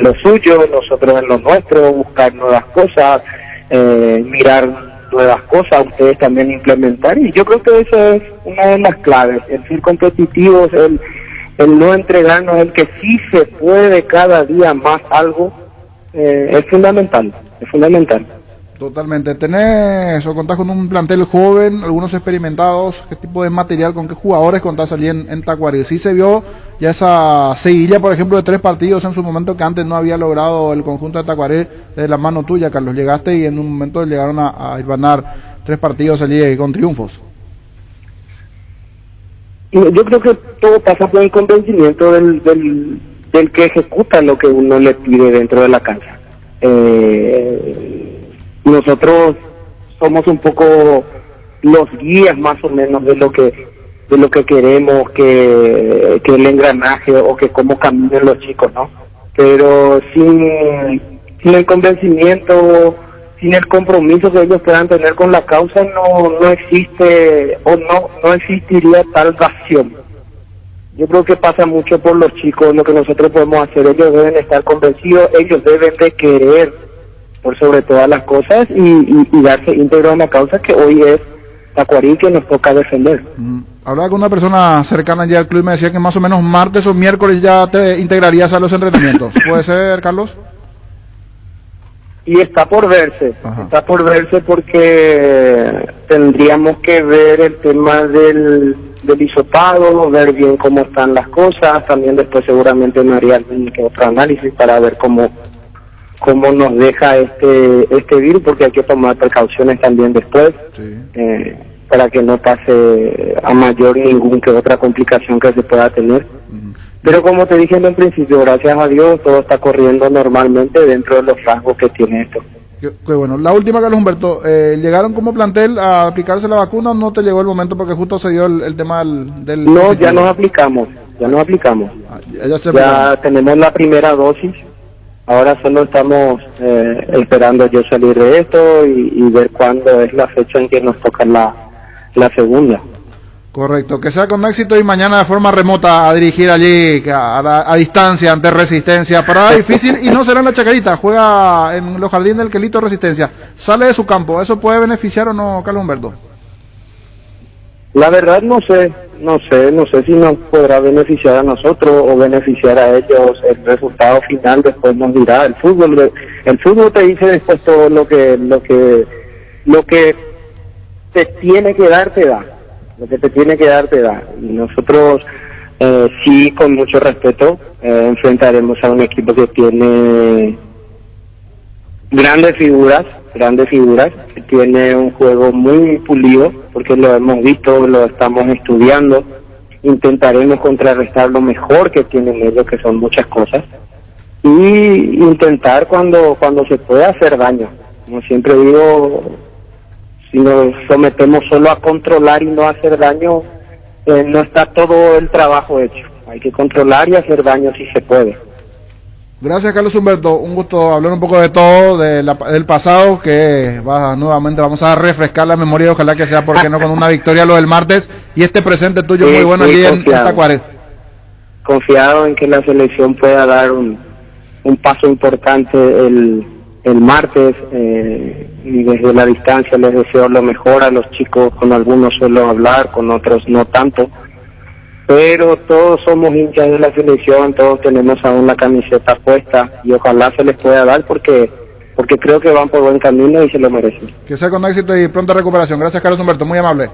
lo suyo, nosotros en lo nuestro, buscar nuevas cosas, mirar nuevas cosas, ustedes también implementar, y yo creo que eso es una de las claves, el ser competitivos, el no entregarnos, el que sí se puede cada día más algo, es fundamental. Totalmente. ¿Tenés o contás con un plantel joven, algunos experimentados? ¿Qué tipo de material, con qué jugadores contás allí en Tacuaré? Sí se vio ya esa seguilla, por ejemplo, de 3 partidos en su momento que antes no había logrado el conjunto de Tacuaré, de la mano tuya, Carlos. Llegaste y en un momento llegaron a ganar 3 partidos allí con triunfos. Yo creo que todo pasa por el convencimiento del que ejecuta lo que uno le pide dentro de la cancha. Nosotros somos un poco los guías más o menos de lo que queremos que el engranaje o que cómo caminen los chicos, ¿no? Pero sin el convencimiento, sin el compromiso que ellos puedan tener con la causa, no existe o no existiría tal pasión. Yo creo que pasa mucho por los chicos lo que nosotros podemos hacer. Ellos deben estar convencidos, ellos deben de querer por sobre todas las cosas y darse íntegro a la causa que hoy es Tacuarí, que nos toca defender. Hablaba con una persona cercana ya al club y me decía que más o menos martes o miércoles ya te integrarías a los entrenamientos. ¿Puede ser, Carlos? Y está por verse porque tendríamos que ver el tema del hisopado, ver bien cómo están las cosas. También después seguramente me haría algún que otro análisis para ver cómo nos deja este virus, porque hay que tomar precauciones también después, para que no pase a mayor ningún que otra complicación que se pueda tener. Pero como te dije en un principio, gracias a Dios todo está corriendo normalmente dentro de los rasgos que tiene esto. Qué bueno. La última, Carlos Humberto, ¿llegaron como plantel a aplicarse la vacuna o no te llegó el momento porque justo se dio el tema del... No, ya nos aplicamos. Ya tenemos la primera dosis. Ahora solo estamos esperando yo salir de esto y ver cuándo es la fecha en que nos toca la segunda. Correcto, que sea con éxito y mañana de forma remota a dirigir allí a distancia ante Resistencia. Parada difícil y no será en la Chacarita, juega en los jardines del Quelito Resistencia. Sale de su campo, ¿eso puede beneficiar o no, Carlos Humberto? La verdad no sé si nos podrá beneficiar a nosotros o beneficiar a ellos. El resultado final después nos dirá. El fútbol te dice después todo lo que te tiene que dar, te da. Lo que te tiene que dar, te da. Y nosotros sí, con mucho respeto, enfrentaremos a un equipo que tiene grandes figuras, que tiene un juego muy pulido, porque lo hemos visto, lo estamos estudiando. Intentaremos contrarrestar lo mejor que tienen ellos, que son muchas cosas, y intentar cuando se pueda hacer daño. Como siempre digo, si nos sometemos solo a controlar y no a hacer daño, no está todo el trabajo hecho. Hay que controlar y hacer daño si se puede. Gracias, Carlos Humberto. Un gusto hablar un poco de todo, del pasado, que nuevamente vamos a refrescar la memoria, ojalá que sea, porque no, con una victoria lo del martes, y este presente tuyo muy bueno allí en Tacuaret. Confiado en que la selección pueda dar un paso importante el martes, y desde la distancia les deseo lo mejor a los chicos. Con algunos suelo hablar, con otros no tanto, pero todos somos hinchas de la selección, todos tenemos aún la camiseta puesta, y ojalá se les pueda dar porque creo que van por buen camino y se lo merecen. Que sea con éxito y pronta recuperación. Gracias, Carlos Humberto, muy amable.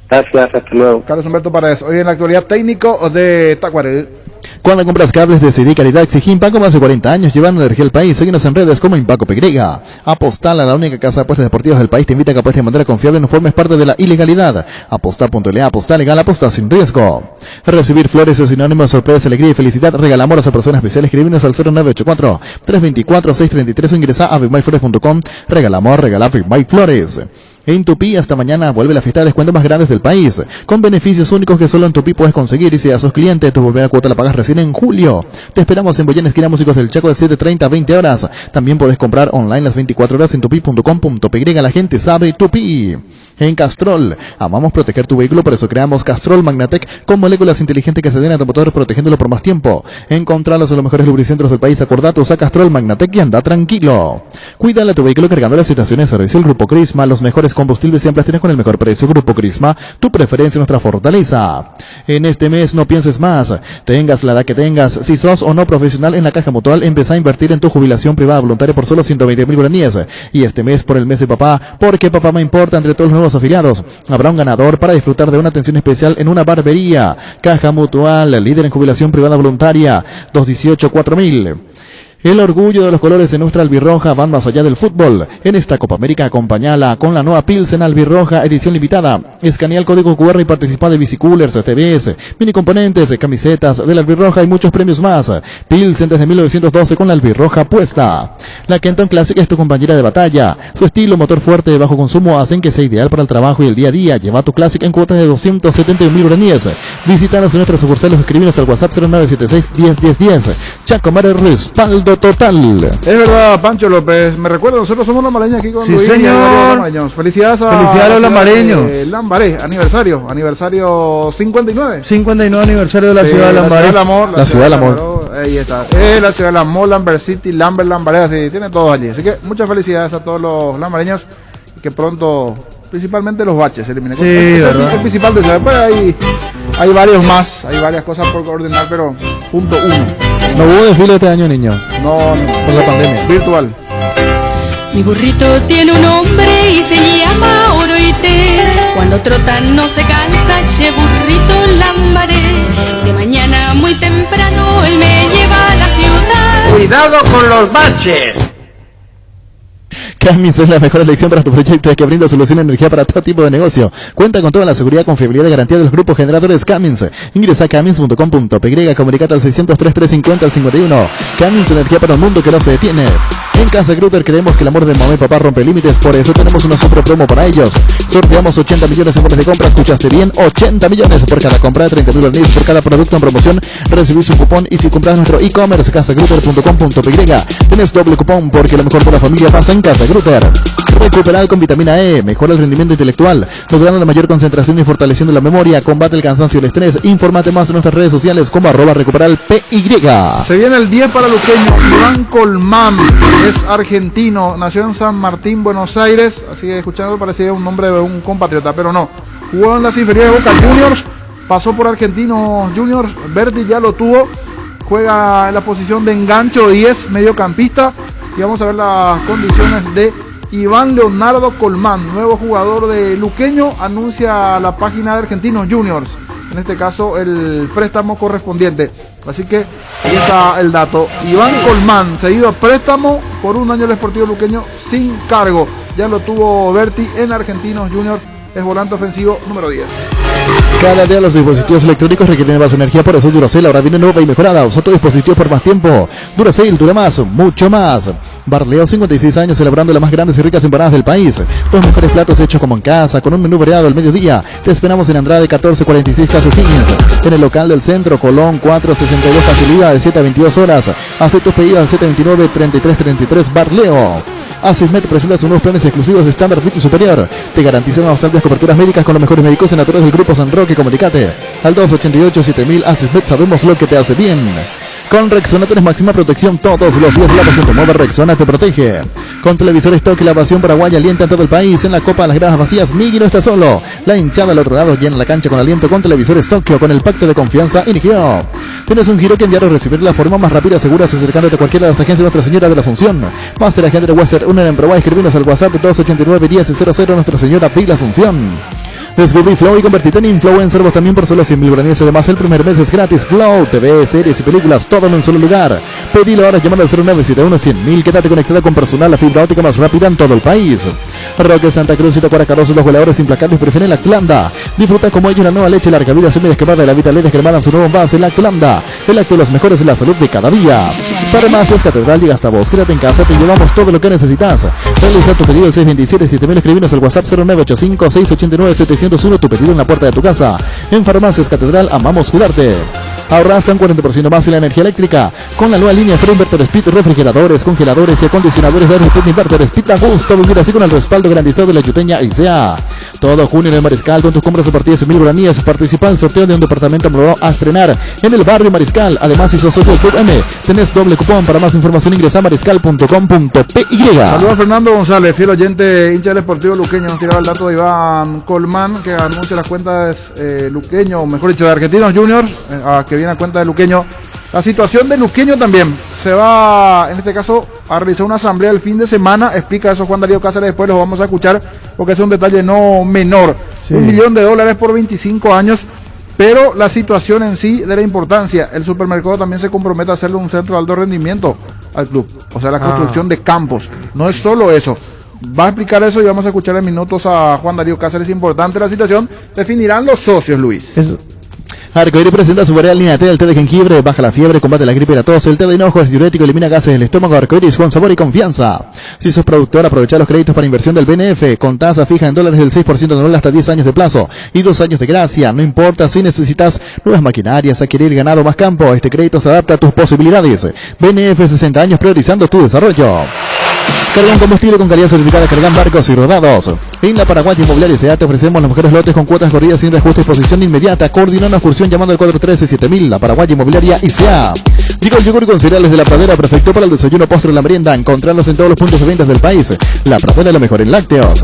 Gracias, hasta luego. Carlos Humberto Paredes, hoy en la actualidad técnico de Tacuaret. Cuando compras cables, decidí calidad, exigí Impaco más de 40 años, llevando energía al país. Síguenos en redes como Impaco PY. Apostal, a la única casa de apuestas deportivas del país, te invita a que apuestes de manera confiable, no formes parte de la ilegalidad. Apostar.la, apostar legal, apostar sin riesgo. Recibir flores es sinónimo de sorpresa, alegría y felicidad. Regala amor a esa persona especial. Escribinos al 0984-324-633 o ingresa a bigmyflores.com. Regala amor, regala Big My Flores. En Tupi, hasta mañana vuelve la fiesta de descuentos más grandes del país, con beneficios únicos que solo en Tupi puedes conseguir, y si a sos cliente, tu primera cuota la pagas recién en julio. Te esperamos en Boyén, esquina Músicos del Chaco, de 7:30 a 20 horas. También puedes comprar online las 24 horas en tupi.com.py. La gente sabe Tupi. En Castrol, amamos proteger tu vehículo, por eso creamos Castrol Magnatec con moléculas inteligentes que se den a tu motor, protegiéndolo por más tiempo. Encontralos en los mejores lubricentros del país. Acordate, usa Castrol Magnatec y anda tranquilo. Cuídale a tu vehículo cargando las estaciones de servicio. El Grupo Crisma, los mejores combustibles siempre tienes con el mejor precio. Grupo Crisma, tu preferencia, nuestra fortaleza. En este mes no pienses más, tengas la edad que tengas, si sos o no profesional en la Caja Mutual, empezá a invertir en tu jubilación privada voluntaria por solo 120.000 guaraníes. Y este mes por el mes de papá, porque papá me importa, entre todos los nuevos afiliados, habrá un ganador para disfrutar de una atención especial en una barbería. Caja Mutual, líder en jubilación privada voluntaria, 218-4000. El orgullo de los colores de nuestra albirroja van más allá del fútbol. En esta Copa América, acompañala con la nueva Pilsen albirroja edición limitada. Escanea el código QR y participa de bicicoolers, TVs, mini componentes, camisetas de la albirroja y muchos premios más. Pilsen desde 1912 con la albirroja puesta. La Kenton Classic es tu compañera de batalla. Su estilo, motor fuerte de bajo consumo, hacen que sea ideal para el trabajo y el día a día. Lleva tu Classic en cuotas de 271.000 guaraníes. Visítanos en nuestras sucursales o escribinos al WhatsApp 0976-101010. Chacomar, respaldo total. Es verdad, Pancho López, me recuerdo, nosotros somos lambaleños aquí con Sí, Luis, señor. Felicidades a los lambareños. Lambaré, aniversario 59. 59 aniversario de la Sí, ciudad de Lambaré. La ciudad del amor. Ahí está. La ciudad del amor, Lambert City, Lambaré, así tiene todo allí. Así que muchas felicidades a todos los lambareños, y que pronto, principalmente los baches, se eliminen. Sí, es verdad. el principal de eso. Después hay varios más, hay varias cosas por coordinar, pero punto uno. No hubo desfile este año, niño. No, por la pandemia. Virtual. Mi burrito tiene un nombre y se llama Oroite. Cuando trota no se cansa, che burrito Lambaré. De mañana muy temprano él me lleva a la ciudad. Cuidado con los baches. Cummins es la mejor elección para tu proyecto, que brinda solución de energía para todo tipo de negocio. Cuenta con toda la seguridad, confiabilidad y garantía de los grupos generadores Cummins. Ingresa a cummins.com.py, comunicate al 603-350-51. Cummins, energía para un mundo que no se detiene. En Casa Grutter creemos que el amor de mamá y papá rompe límites, por eso tenemos una super promo para ellos. Sorteamos 80 millones en bonos de compra, escuchaste bien, 80 millones por cada compra de 30.000 guaraníes. Por cada producto en promoción recibís un cupón, y si compras nuestro e-commerce casagrutter.com.py tenés doble cupón, porque lo mejor de la familia pasa en Casa Grutter. Recuperal con vitamina E, mejora el rendimiento intelectual, logrando la mayor concentración y fortaleciendo la memoria, combate el cansancio y el estrés. Infórmate más en nuestras redes sociales como @recuperalpy. Se viene el 10 para luqueño. Iván Colmán es argentino, nació en San Martín, Buenos Aires, así que escuchando parecía un nombre de un compatriota, pero no. Jugó en las inferiores de Boca Juniors, pasó por Argentinos Juniors, Verdi ya lo tuvo, juega en la posición de engancho 10, mediocampista, y vamos a ver las condiciones de Iván Leonardo Colmán, nuevo jugador de luqueño, anuncia la página de Argentinos Juniors, en este caso el préstamo correspondiente. Así que ahí está el dato. Iván Colmán, cedido a préstamo por un año al Sportivo Luqueño sin cargo. Ya lo tuvo Berti en Argentinos Juniors, es volante ofensivo número 10. Cada día los dispositivos electrónicos requieren más energía, por eso Duracell ahora viene nueva y mejorada. Usa tu dispositivo por más tiempo. Duracell dura más, mucho más. Barleo, 56 años celebrando las más grandes y ricas empanadas del país. Los mejores platos hechos como en casa, con un menú variado al mediodía. Te esperamos en Andrade 1446 Caso Higgins. En el local del centro, Colón 462 Facilidad de 7 a 22 horas. Haz tus pedidos al 729-3333 Barleo. Asismed presenta sus nuevos planes exclusivos de estándar fit y superior. Te garantizamos más amplias coberturas médicas con los mejores médicos y naturales del Grupo San Roque. Comunicate al 288-7000. Asismed, sabemos lo que te hace bien. Con Rexona tienes máxima protección todos los días. La pasión te mueve, Rexona te protege. Con televisores Stock y la pasión paraguaya alienta en todo el país. En la Copa de las Gradas Vacías, Migui no está solo. La hinchada al otro lado llena la cancha con aliento con televisores Tokio, con el pacto de confianza Inigio. Tienes un giro que enviar o recibir de la forma más rápida, segura, acercándote a cualquiera de las agencias de Nuestra Señora de la Asunción. Master Agente de Western, una en Proa, escribinos al WhatsApp 289-1000 Nuestra Señora de la Asunción. Descubrí Flow y convertite en influencer vos también por solo 100.000 guaraníes. Además, el primer mes es gratis. Flow, TV, series y películas, todo en un solo lugar. Pedilo ahora llamando al 0971-100.000. Quédate conectada con personal, la fibra óptica más rápida en todo el país. Roque Santa Cruz y Tacuaracaroso, los goleadores implacables prefieren la Atlanta. Disfruta como ellos la nueva leche, larga vida, semidescremada de la Vita Ley descremada en su nuevo envase, la Atlanta. El acto de los mejores en la salud de cada día. Farmacias Catedral, llega hasta vos. Quédate en casa, te llevamos todo lo que necesitas. Realiza tu pedido al 627-7000. Escribinos al WhatsApp 0985-689-701. Tu pedido en la puerta de tu casa. En Farmacias Catedral, amamos cuidarte. Ahorra hasta un 40% más en la energía eléctrica con la nueva línea Free Inverter Speed, refrigeradores, congeladores y acondicionadores de Speed Inverter Speed. Da gusto vivir así con el respaldo garantizado de la Yuteña ICEA. Todo junio en el Mariscal con tus compras a partir de 100.000 guaraníes. Participa en el sorteo de un departamento nuevo a estrenar en el barrio Mariscal. Además, si sos socio del Club M, tenés doble cupón. Para más información ingresa a mariscal.com.py. Saludos a Fernando González, fiel oyente, hincha del Sportivo Luqueño. Nos tiraba el dato de Iván Colmán, que anuncia las cuentas Luqueño, o mejor dicho, de Argentinos Juniors, que viene a cuenta de Luqueño. La situación de Luqueño también se va, en este caso, a realizar una asamblea el fin de semana. Explica eso Juan Darío Cáceres, después los vamos a escuchar porque es un detalle no menor. Sí. $1 millón por 25 años, pero la situación en sí de la importancia. El supermercado también se compromete a hacerle un centro de alto rendimiento al club, o sea, la construcción de campos. No es solo eso. Va a explicar eso y vamos a escuchar en minutos a Juan Darío Cáceres. Importante la situación, definirán los socios, Luis. Eso. Arcoíris presenta su variedad línea T, el té de jengibre, baja la fiebre, combate la gripe y la tos. El té de hinojo es diurético, elimina gases del estómago. Arcoíris con sabor y confianza. Si sos productor, aprovecha los créditos para inversión del BNF con tasa fija en dólares del 6% anual hasta 10 años de plazo y 2 años de gracia. No importa si necesitas nuevas maquinarias, adquirir ganado más campo, este crédito se adapta a tus posibilidades. BNF 60 años priorizando tu desarrollo. Cargan combustible con calidad certificada, cargan barcos y rodados. En la Paraguay Inmobiliaria S.A. te ofrecemos los mejores lotes con cuotas corridas sin reajuste y exposición inmediata. Coordina una excursión llamando al 413-7000. La Paraguay Inmobiliaria S.A. Digo el yogur con cereales de La Pradera, perfecto para el desayuno, postre y la merienda. Encontrarlos en todos los puntos de ventas del país. La Pradera, lo mejor en lácteos.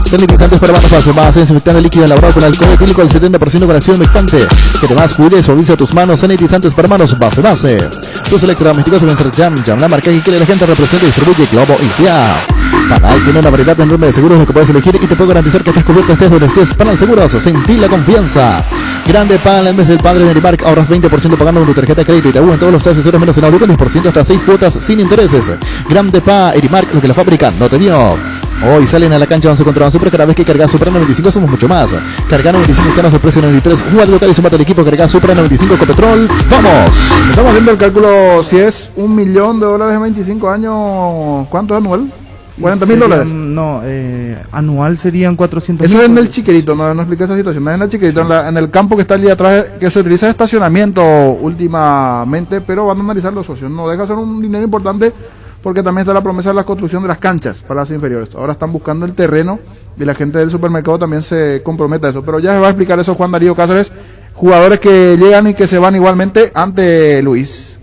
Sanitizantes para manos fácil, base desinfectante líquido elaborado con alcohol etílico al 70% con acción humectante. Que además cuide y suavice tus manos. Sanitizantes para manos base. Tus electrodomésticos deben ser Jam, la marca que la gente representa y distribuye Globo ICA. Panal tiene una variedad enorme de seguros de que puedes elegir y te puedo garantizar que estás cubierto estés donde estés. Panal Seguros, sentí la confianza. Grande Pan, en vez del padre de Nerimark, ahorras 20% pagando con tu tarjeta de crédito y te en todos los accesorios menos en audio con 10% hasta 6 cuotas sin intereses. Grande Pan, Nerimark, lo que la fábrica no te dio. Hoy salen a la cancha 11 contra 11, pero cada vez que cargas Supra 95 somos mucho más. Carga 95 canos de precio 93. Juega de local y sumate al equipo. Carga Supra 95 con Petrol. ¡Vamos! Estamos haciendo el cálculo. Si es $1 millón en 25 años, ¿cuánto es anual? $40.000. No, anual serían 400.000. Eso es en el Chiquerito, no expliqué esa situación. No es en el Chiquerito, en el campo que está allí atrás, que se utiliza de estacionamiento últimamente, pero van a analizar los socios. No deja ser un dinero importante porque también está la promesa de la construcción de las canchas para las inferiores. Ahora están buscando el terreno y la gente del supermercado también se compromete a eso, pero ya se va a explicar eso Juan Darío Cáceres, jugadores que llegan y que se van igualmente ante Luis.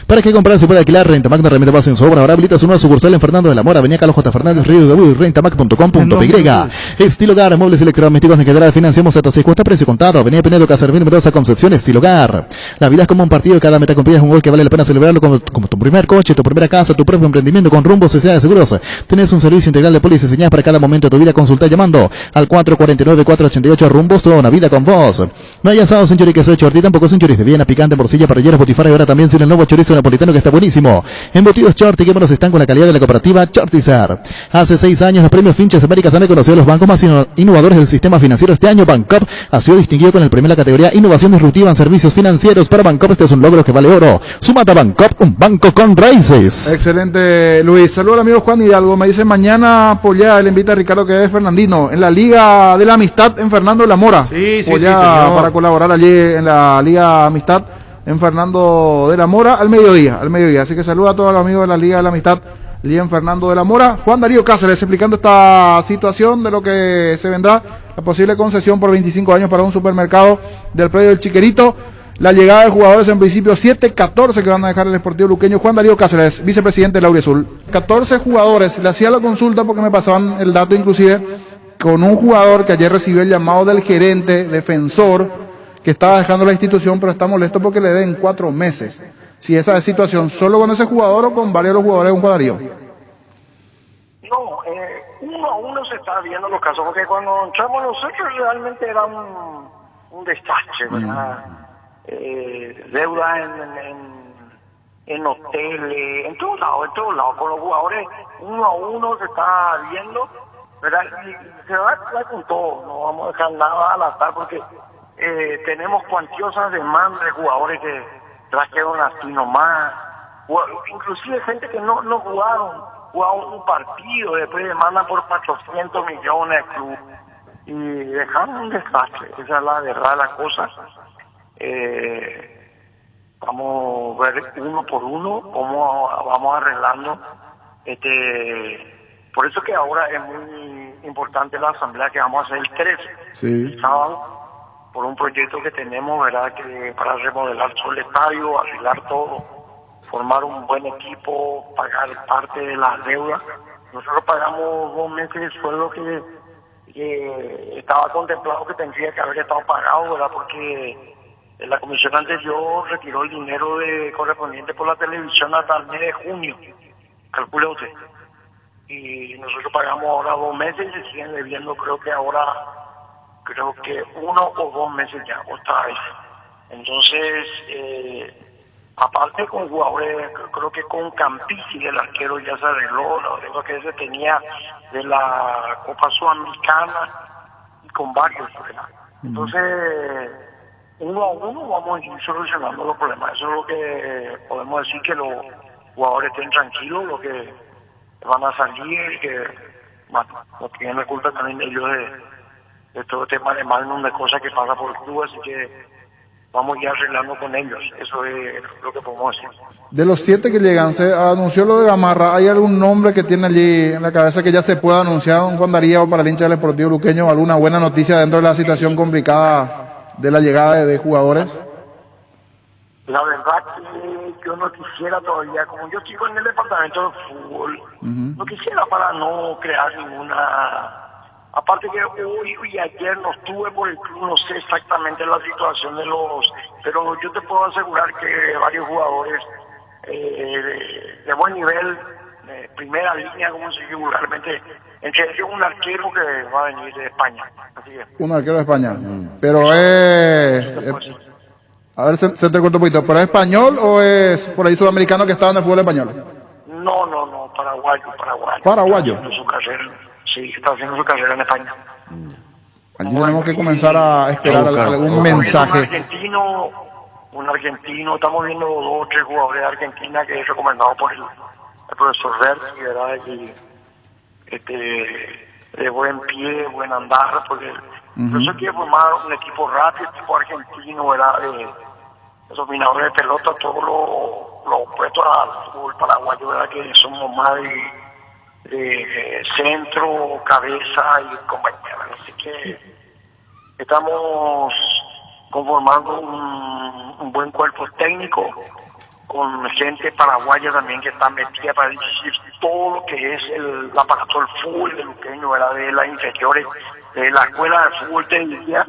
¿Para qué comprar? Se puede alquilar. Rentamac, una herramienta base en su obra. Ahora habilita su nueva sucursal en Fernando de la Mora, Avenida Carlos J. Fernández, Río de Uy, rentamac.com.py. Estilo Hogar, muebles electrodomésticos en general, financiamos hasta 6 cuotas, precio contado. Avenida Pinedo, Cacervino, Mendoza, Concepción, Estilo Hogar. La vida es como un partido y cada meta cumplida es un gol que vale la pena celebrarlo como tu primer coche, tu primera casa, tu propio emprendimiento con Rumbo Sociedad de Seguros. Tenés un servicio integral de pólizas y señales para cada momento de tu vida. Consulta llamando al 449-488 Rumbos, toda una vida con vos. No hay asados sin chorizo de Chorti, tampoco sin chorizo de Viena, picante, morcilla, parrilleros, botifara y ahora también sin el nuevo chorizo napolitano que está buenísimo. Embutidos Chorti, que buenos están con la calidad de la cooperativa Chortizar. Hace 6 años los premios Finches Américas han reconocido a los bancos más innovadores del sistema financiero. Este año Bancop ha sido distinguido con el premio de la categoría Innovación Disruptiva en Servicios Financieros. Para Bancop este es un logro que vale oro. Súmate a Bancop, un banco con raíces. Excelente, Luis. Saludos al amigo Juan Hidalgo. Me dice mañana Pollá, le invita a Ricardo que es Fernandino en la Liga de la Amistad en Fernando de la Mora. Sí, Pollá, para colaborar allí en la Liga Amistad en Fernando de la Mora al mediodía. Así que saluda a todos los amigos de la Liga de la Amistad allí en Fernando de la Mora. Juan Darío Cáceres explicando esta situación de lo que se vendrá, la posible concesión por 25 años para un supermercado del predio del Chiquerito. La llegada de jugadores en principio 7-14 que van a dejar el Sportivo Luqueño. Juan Darío Cáceres, vicepresidente de Lauriazul. 14 jugadores, le hacía la consulta porque me pasaban el dato inclusive con un jugador que ayer recibió el llamado del gerente defensor que estaba dejando la institución, pero está molesto porque le den 4 meses. Si esa es situación, ¿solo con ese jugador o con varios de los jugadores de un Juan Darío? No, uno a uno se está viendo los casos, porque cuando entramos nosotros realmente era un desastre, ¿verdad? Deuda en hoteles, en todos lados, con los jugadores uno a uno se está viendo, ¿verdad? Y se va a dar con todo, no vamos a dejar nada al azar porque tenemos cuantiosas demandas de jugadores que trajeron así nomás, inclusive gente que no jugaron un partido, después demandan por 400 millones al club y dejaron un desastre. Esa es la verdad de las cosas. Vamos a ver uno por uno cómo vamos arreglando. Por eso que ahora es muy importante la asamblea que vamos a hacer el 13, el sábado, por un proyecto que tenemos, ¿verdad? Que para remodelar todo el estadio, arreglar todo, formar un buen equipo, pagar parte de las deudas. Nosotros pagamos 2 meses de sueldo que estaba contemplado que tendría que haber estado pagado, ¿verdad? Porque la comisión anterior retiró el dinero correspondiente por la televisión hasta el mes de junio, calcule usted. Y nosotros pagamos ahora 2 meses y se siguen debiendo, creo que 1 o 2 meses ya, otra vez. Entonces, aparte con jugadores, creo que con Campisi, el arquero, ya se arregló, la deuda que se tenía de la Copa Sudamericana y con varios, ¿verdad? Entonces, uno a uno vamos a ir solucionando los problemas. Eso es lo que podemos decir, que los jugadores estén tranquilos, los que van a salir, que bueno, no tienen la culpa también ellos de todo el tema de magnum, de cosas que pasa por el club, así que vamos ya arreglando con ellos. Eso es lo que podemos decir. De los 7 que llegan, se anunció lo de Gamarra. ¿Hay algún nombre que tiene allí en la cabeza que ya se pueda anunciar, don Juan Darío, para el hincha del Sportivo Luqueño? ¿Alguna buena noticia dentro de la situación complicada de la llegada de jugadores? La verdad que yo no quisiera todavía, como yo sigo en el departamento de fútbol, no quisiera para no crear ninguna... Aparte que hoy y ayer no estuve por el club, no sé exactamente la situación de los... Pero yo te puedo asegurar que varios jugadores de buen nivel, de primera línea, como se dice vulgarmente, entre ellos un arquero que va a venir de España. Así es. Un arquero de España. Pero a ver, se te cortó un poquito. ¿Pero es español o es por ahí sudamericano que está en el fútbol español? No, paraguayo. ¿Paraguayo? Sí, está haciendo su carrera en España. Allí tenemos que comenzar a esperar algún mensaje. Un argentino, estamos viendo 2 o 3 jugadores de Argentina que es recomendado por el profesor Berti, ¿verdad? Y de buen pie, buen andar, porque eso quiere formar un equipo rápido, tipo argentino, ¿verdad? Dominadores de pelota, todo lo opuesto al fútbol paraguayo, ¿verdad? Que somos más de centro, cabeza y compañía. Así que estamos conformando un buen cuerpo técnico con gente paraguaya también que está metida para dirigir todo lo que es el aparato del fútbol de luqueño, ¿verdad? De las inferiores, de la escuela de fútbol técnica.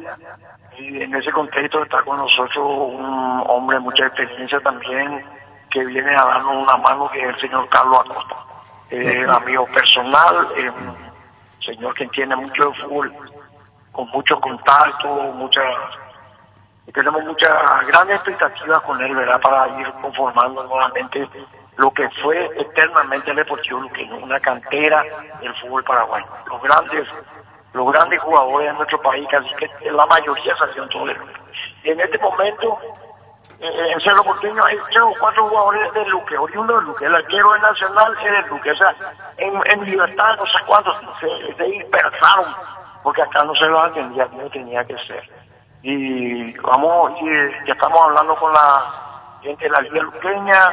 Y en ese contexto está con nosotros un hombre de mucha experiencia también que viene a darnos una mano, que es el señor Carlos Acosta. Amigo personal, señor que entiende mucho de fútbol, con mucho contacto, tenemos muchas grandes expectativas con él, ¿verdad? Para ir conformando nuevamente lo que fue eternamente el Deportivo Luqueño, una cantera del fútbol paraguayo. Los grandes jugadores de nuestro país, casi que la mayoría salieron todos de Luque. Y en este momento, en Cerro Porteño hay 3 o 4 jugadores de Luque, oriundo de Luque. El arquero del Nacional es de Luque. O sea, en Libertad no sé cuántos se dispersaron, porque acá no se los atendía como tenía que ser. Y ya estamos hablando con la gente de la Liga Luqueña,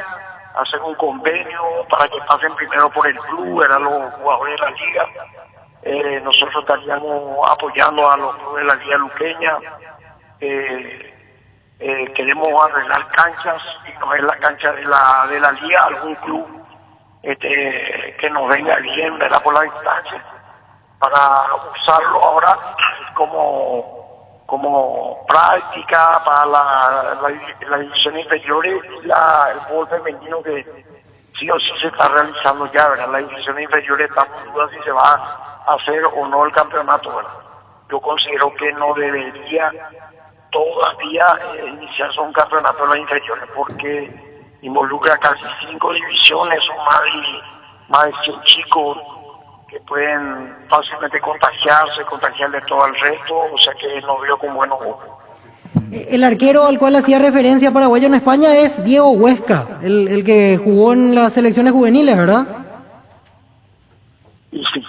hacer un convenio para que pasen primero por el club, eran los jugadores de la Liga. Nosotros estaríamos apoyando a los clubes de la Liga Luqueña. Queremos arreglar canchas, y no es la cancha de la Liga, algún club que nos venga bien, ¿verdad? Por la distancia, para usarlo ahora como práctica para la división inferiores y el fútbol femenino, que sí o sí se está realizando ya, ¿verdad? La división inferiores está en duda si se va a hacer o no el campeonato, ¿verdad? Yo considero que no debería todavía iniciarse un campeonato de las inferiores, porque involucra casi 5 divisiones, son más de 100 chicos que pueden fácilmente contagiarle todo al resto, o sea que no veo con buenos ojos. El arquero al cual hacía referencia paraguayo en España es Diego Huesca, el que jugó en las selecciones juveniles, ¿verdad? Sí,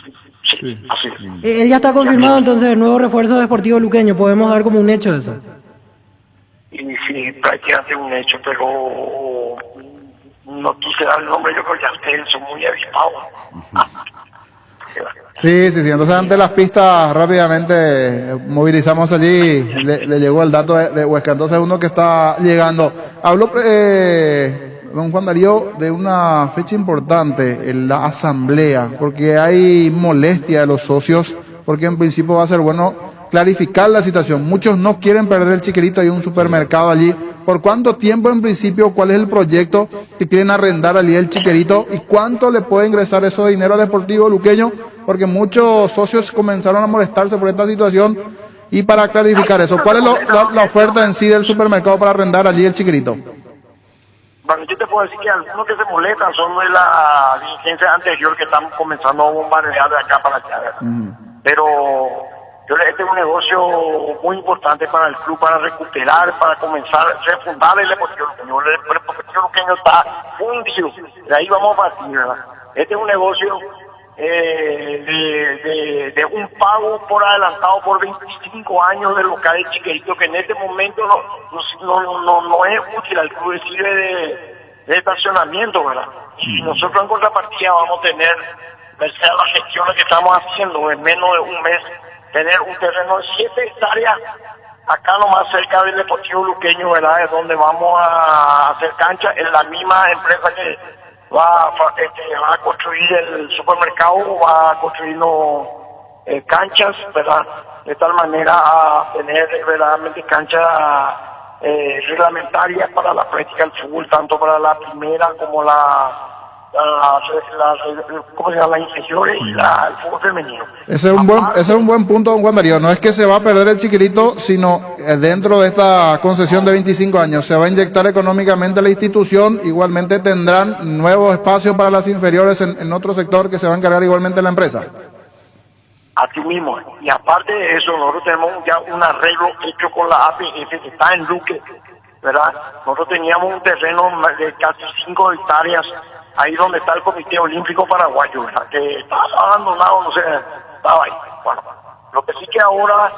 así es. Él ya está confirmado, entonces, el nuevo refuerzo de Deportivo Luqueño, podemos dar como un hecho eso. Y sí, prácticamente un hecho, pero no quise dar el nombre, yo creo que ya ustedes son muy avispados. Sí. Entonces ante las pistas rápidamente movilizamos allí, le llegó el dato de Huesca. Entonces uno que está llegando. Habló don Juan Darío de una fecha importante en la asamblea, porque hay molestia de los socios, porque en principio va a ser bueno clarificar la situación. Muchos no quieren perder el Chiquerito, hay un supermercado allí. ¿Por cuánto tiempo en principio? ¿Cuál es el proyecto que quieren arrendar allí el Chiquerito? ¿Y cuánto le puede ingresar eso de dinero al Deportivo Luqueño? Porque muchos socios comenzaron a molestarse por esta situación. Y para clarificar eso, ¿cuál es la oferta en sí del supermercado para arrendar allí el Chiquerito? Bueno, yo te puedo decir que algunos que se molestan son de la dirigencia anterior, que están comenzando a bombardear de acá para allá. Pero este es un negocio muy importante para el club, para recuperar, para comenzar a refundar el Deportivo Luqueño. El Deportivo Luqueño está fundido, de ahí vamos a partir, ¿verdad? Este es un negocio de un pago por adelantado por 25 años del local de Chiquerito, que en este momento no es útil al club, sirve de estacionamiento, ¿verdad? Y nosotros en contrapartida vamos a tener, merced a las gestiones que estamos haciendo, en menos de un mes, tener un terreno de 7 hectáreas acá nomás cerca del Deportivo Luqueño, ¿verdad? Es donde vamos a hacer cancha. En la misma empresa que va a construir el supermercado, va a construir canchas, ¿verdad? De tal manera a tener verdaderamente canchas reglamentarias para la práctica del fútbol, tanto para la primera como ¿cómo se llama? Las inferiores y el fútbol femenino. Ese es un buen punto, don Juan Darío. No es que se va a perder el Chiquerito, sino dentro de esta concesión de 25 años se va a inyectar económicamente la institución. Igualmente tendrán nuevos espacios para las inferiores en otro sector que se va a encargar igualmente la empresa. Así mismo. Y aparte de eso, nosotros tenemos ya un arreglo hecho con la APF que está en Luque, ¿verdad? Nosotros teníamos un terreno de casi 5 hectáreas ahí donde está el Comité Olímpico Paraguayo, ¿verdad? Que estaba abandonado, no sé, estaba ahí. Bueno, lo que sí que ahora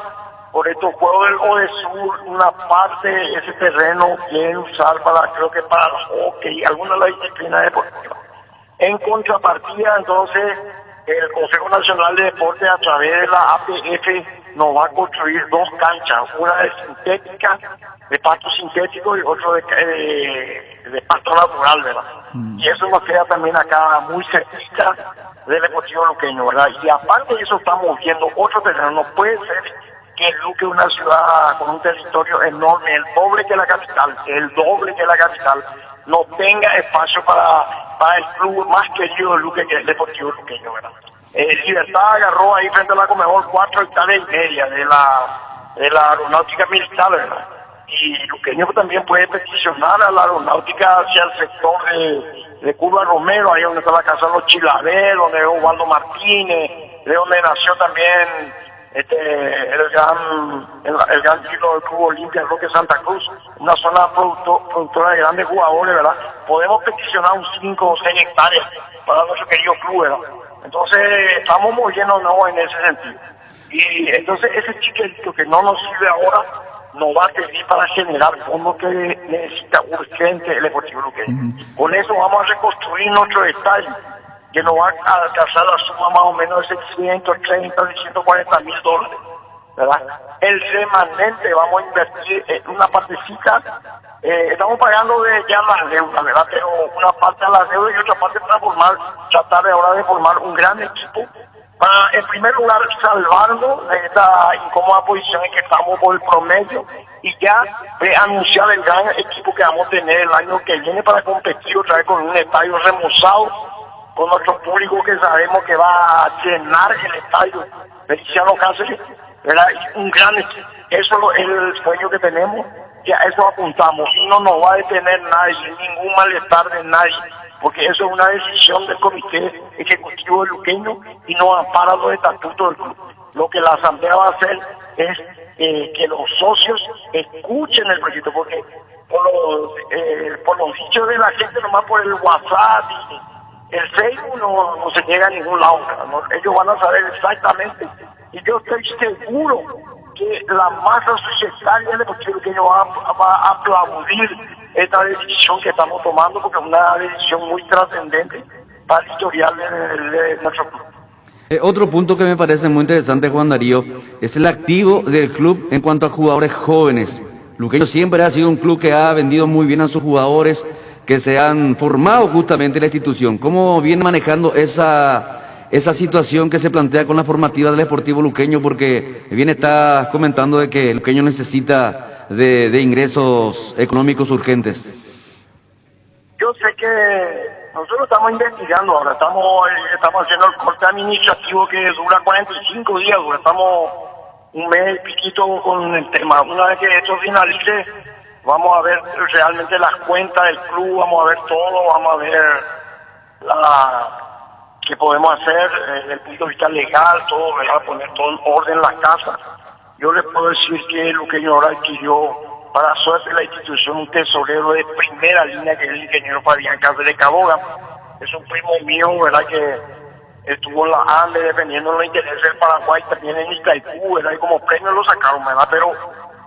por estos juegos del Odesur, una parte de ese terreno quieren usar para, creo que para el hockey, alguna de las disciplinas deportivas. En contrapartida, entonces, el Consejo Nacional de Deportes, a través de la APF, nos va a construir 2 canchas, una de sintética, de pasto sintético, y otro de pasto natural, ¿verdad? Y eso nos queda también acá muy cerquita del Deportivo Luqueño, ¿verdad? Y aparte de eso estamos viendo otro terreno. No puede ser que el Luque, una ciudad con un territorio enorme, el doble que la capital, no tenga espacio para el club más querido del Luque, que es el Deportivo Luqueño, ¿verdad? Libertad agarró ahí frente a la Comebol 4,5 hectáreas de la aeronáutica militar, ¿verdad? Y Luqueño también puede peticionar a la aeronáutica hacia el sector de Curva Romero, ahí donde está la casa de los Chilaver, donde es Osvaldo Martínez, de donde nació también el gran tiro del Club Olimpia Roque Santa Cruz, una zona productora de grandes jugadores, ¿verdad? Podemos peticionar un 5 o 6 hectáreas para nuestro querido club, ¿verdad? Entonces estamos moviéndonos en ese sentido. Y entonces ese chiquito que no nos sirve ahora nos va a servir para generar fondos que necesita urgente el Deportivo Luqueño. Con eso vamos a reconstruir nuestro estadio, que nos va a alcanzar la suma más o menos de $630, $640,000, ¿verdad? El remanente vamos a invertir en una partecita, estamos pagando ya las deudas, ¿verdad? Pero una parte a las deudas y otra parte para tratar ahora de formar un gran equipo para, en primer lugar, salvarnos de esta incómoda posición en que estamos por el promedio y ya anunciar el gran equipo que vamos a tener el año que viene para competir otra vez con un estadio remozado, con nuestro público que sabemos que va a llenar el estadio Feliciano Cáceres, ¿verdad? Y un gran equipo. Eso es el sueño que tenemos, que a eso apuntamos, y no nos va a detener nadie, ningún malestar de nadie, porque eso es una decisión del Comité Ejecutivo de Luqueño y no ampara los estatutos del club. Lo que la Asamblea va a hacer es que los socios escuchen el proyecto, porque por los dichos de la gente, nomás por el WhatsApp y el Facebook no se llega a ningún lado, ¿no? Ellos van a saber exactamente, y yo estoy seguro que la masa societaria del Deportivo Luqueño va a aplaudir esta decisión que estamos tomando, porque es una decisión muy trascendente para el historial de nuestro club. Otro punto que me parece muy interesante, Juan Darío, es el activo del club en cuanto a jugadores jóvenes. Luqueño siempre ha sido un club que ha vendido muy bien a sus jugadores, que se han formado justamente en la institución. ¿Cómo viene manejando esa situación que se plantea con la formativa del Deportivo Luqueño? Porque bien está comentando de que Luqueño necesita de ingresos económicos urgentes. Yo sé que nosotros estamos investigando ahora, estamos haciendo el corte administrativo que dura 45 días, estamos un mes y piquito con el tema. Una vez que esto finalice, vamos a ver realmente las cuentas del club, vamos a ver todo, vamos a ver qué podemos hacer desde el punto de vista legal, todo, ¿verdad? Poner todo en orden en la casa. Yo les puedo decir que Luqueño ahora adquirió, para suerte de la institución, un tesorero de primera línea, que es el ingeniero Fabián Cáceres Caboga. Es un primo mío, ¿verdad?, que estuvo en la ANDE defendiendo los intereses del Paraguay, también en Itaipú, ¿verdad?, y como premio lo sacaron, ¿verdad?, pero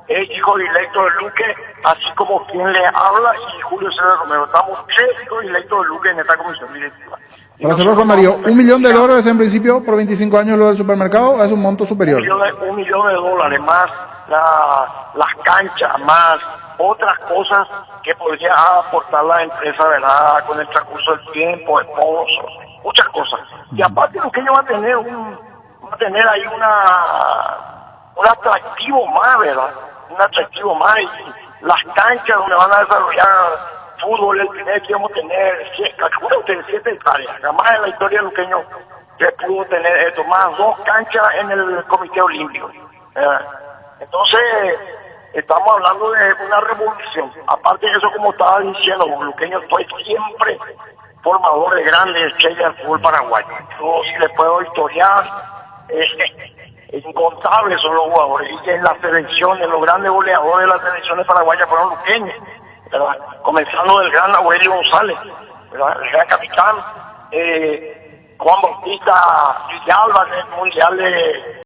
es hijo directo de Luque, así como quien le habla, y Julio César Romero. Estamos 3 hijos directos de Luque en esta comisión directiva. Para cerrar, Juan Darío, $1 millón en principio por 25 años lo del supermercado es un monto superior. $1 millón más las canchas, más otras cosas que podría aportar la empresa, ¿verdad?, con el transcurso del tiempo, sponsors, muchas cosas. Y aparte Luqueño va a tener ahí un atractivo más, ¿verdad? Un atractivo más, y las canchas donde van a desarrollar fútbol, el primer que vamos a tener, calcula usted, 7 hectáreas. Jamás en la historia de Luqueño se pudo tener esto, más 2 canchas en el Comité Olímpico. Entonces, estamos hablando de una revolución. Aparte de eso, como estaba diciendo, Luqueño fue siempre formador de grandes estrellas del fútbol paraguayo. Yo, si les puedo historiar, incontables son los jugadores, y en las selecciones, los grandes goleadores de las selecciones paraguayas fueron luqueños, ¿verdad? Comenzando del gran Aurelio González, ¿verdad?, el gran capitán, Juan Bautista Villalba, en el Mundial de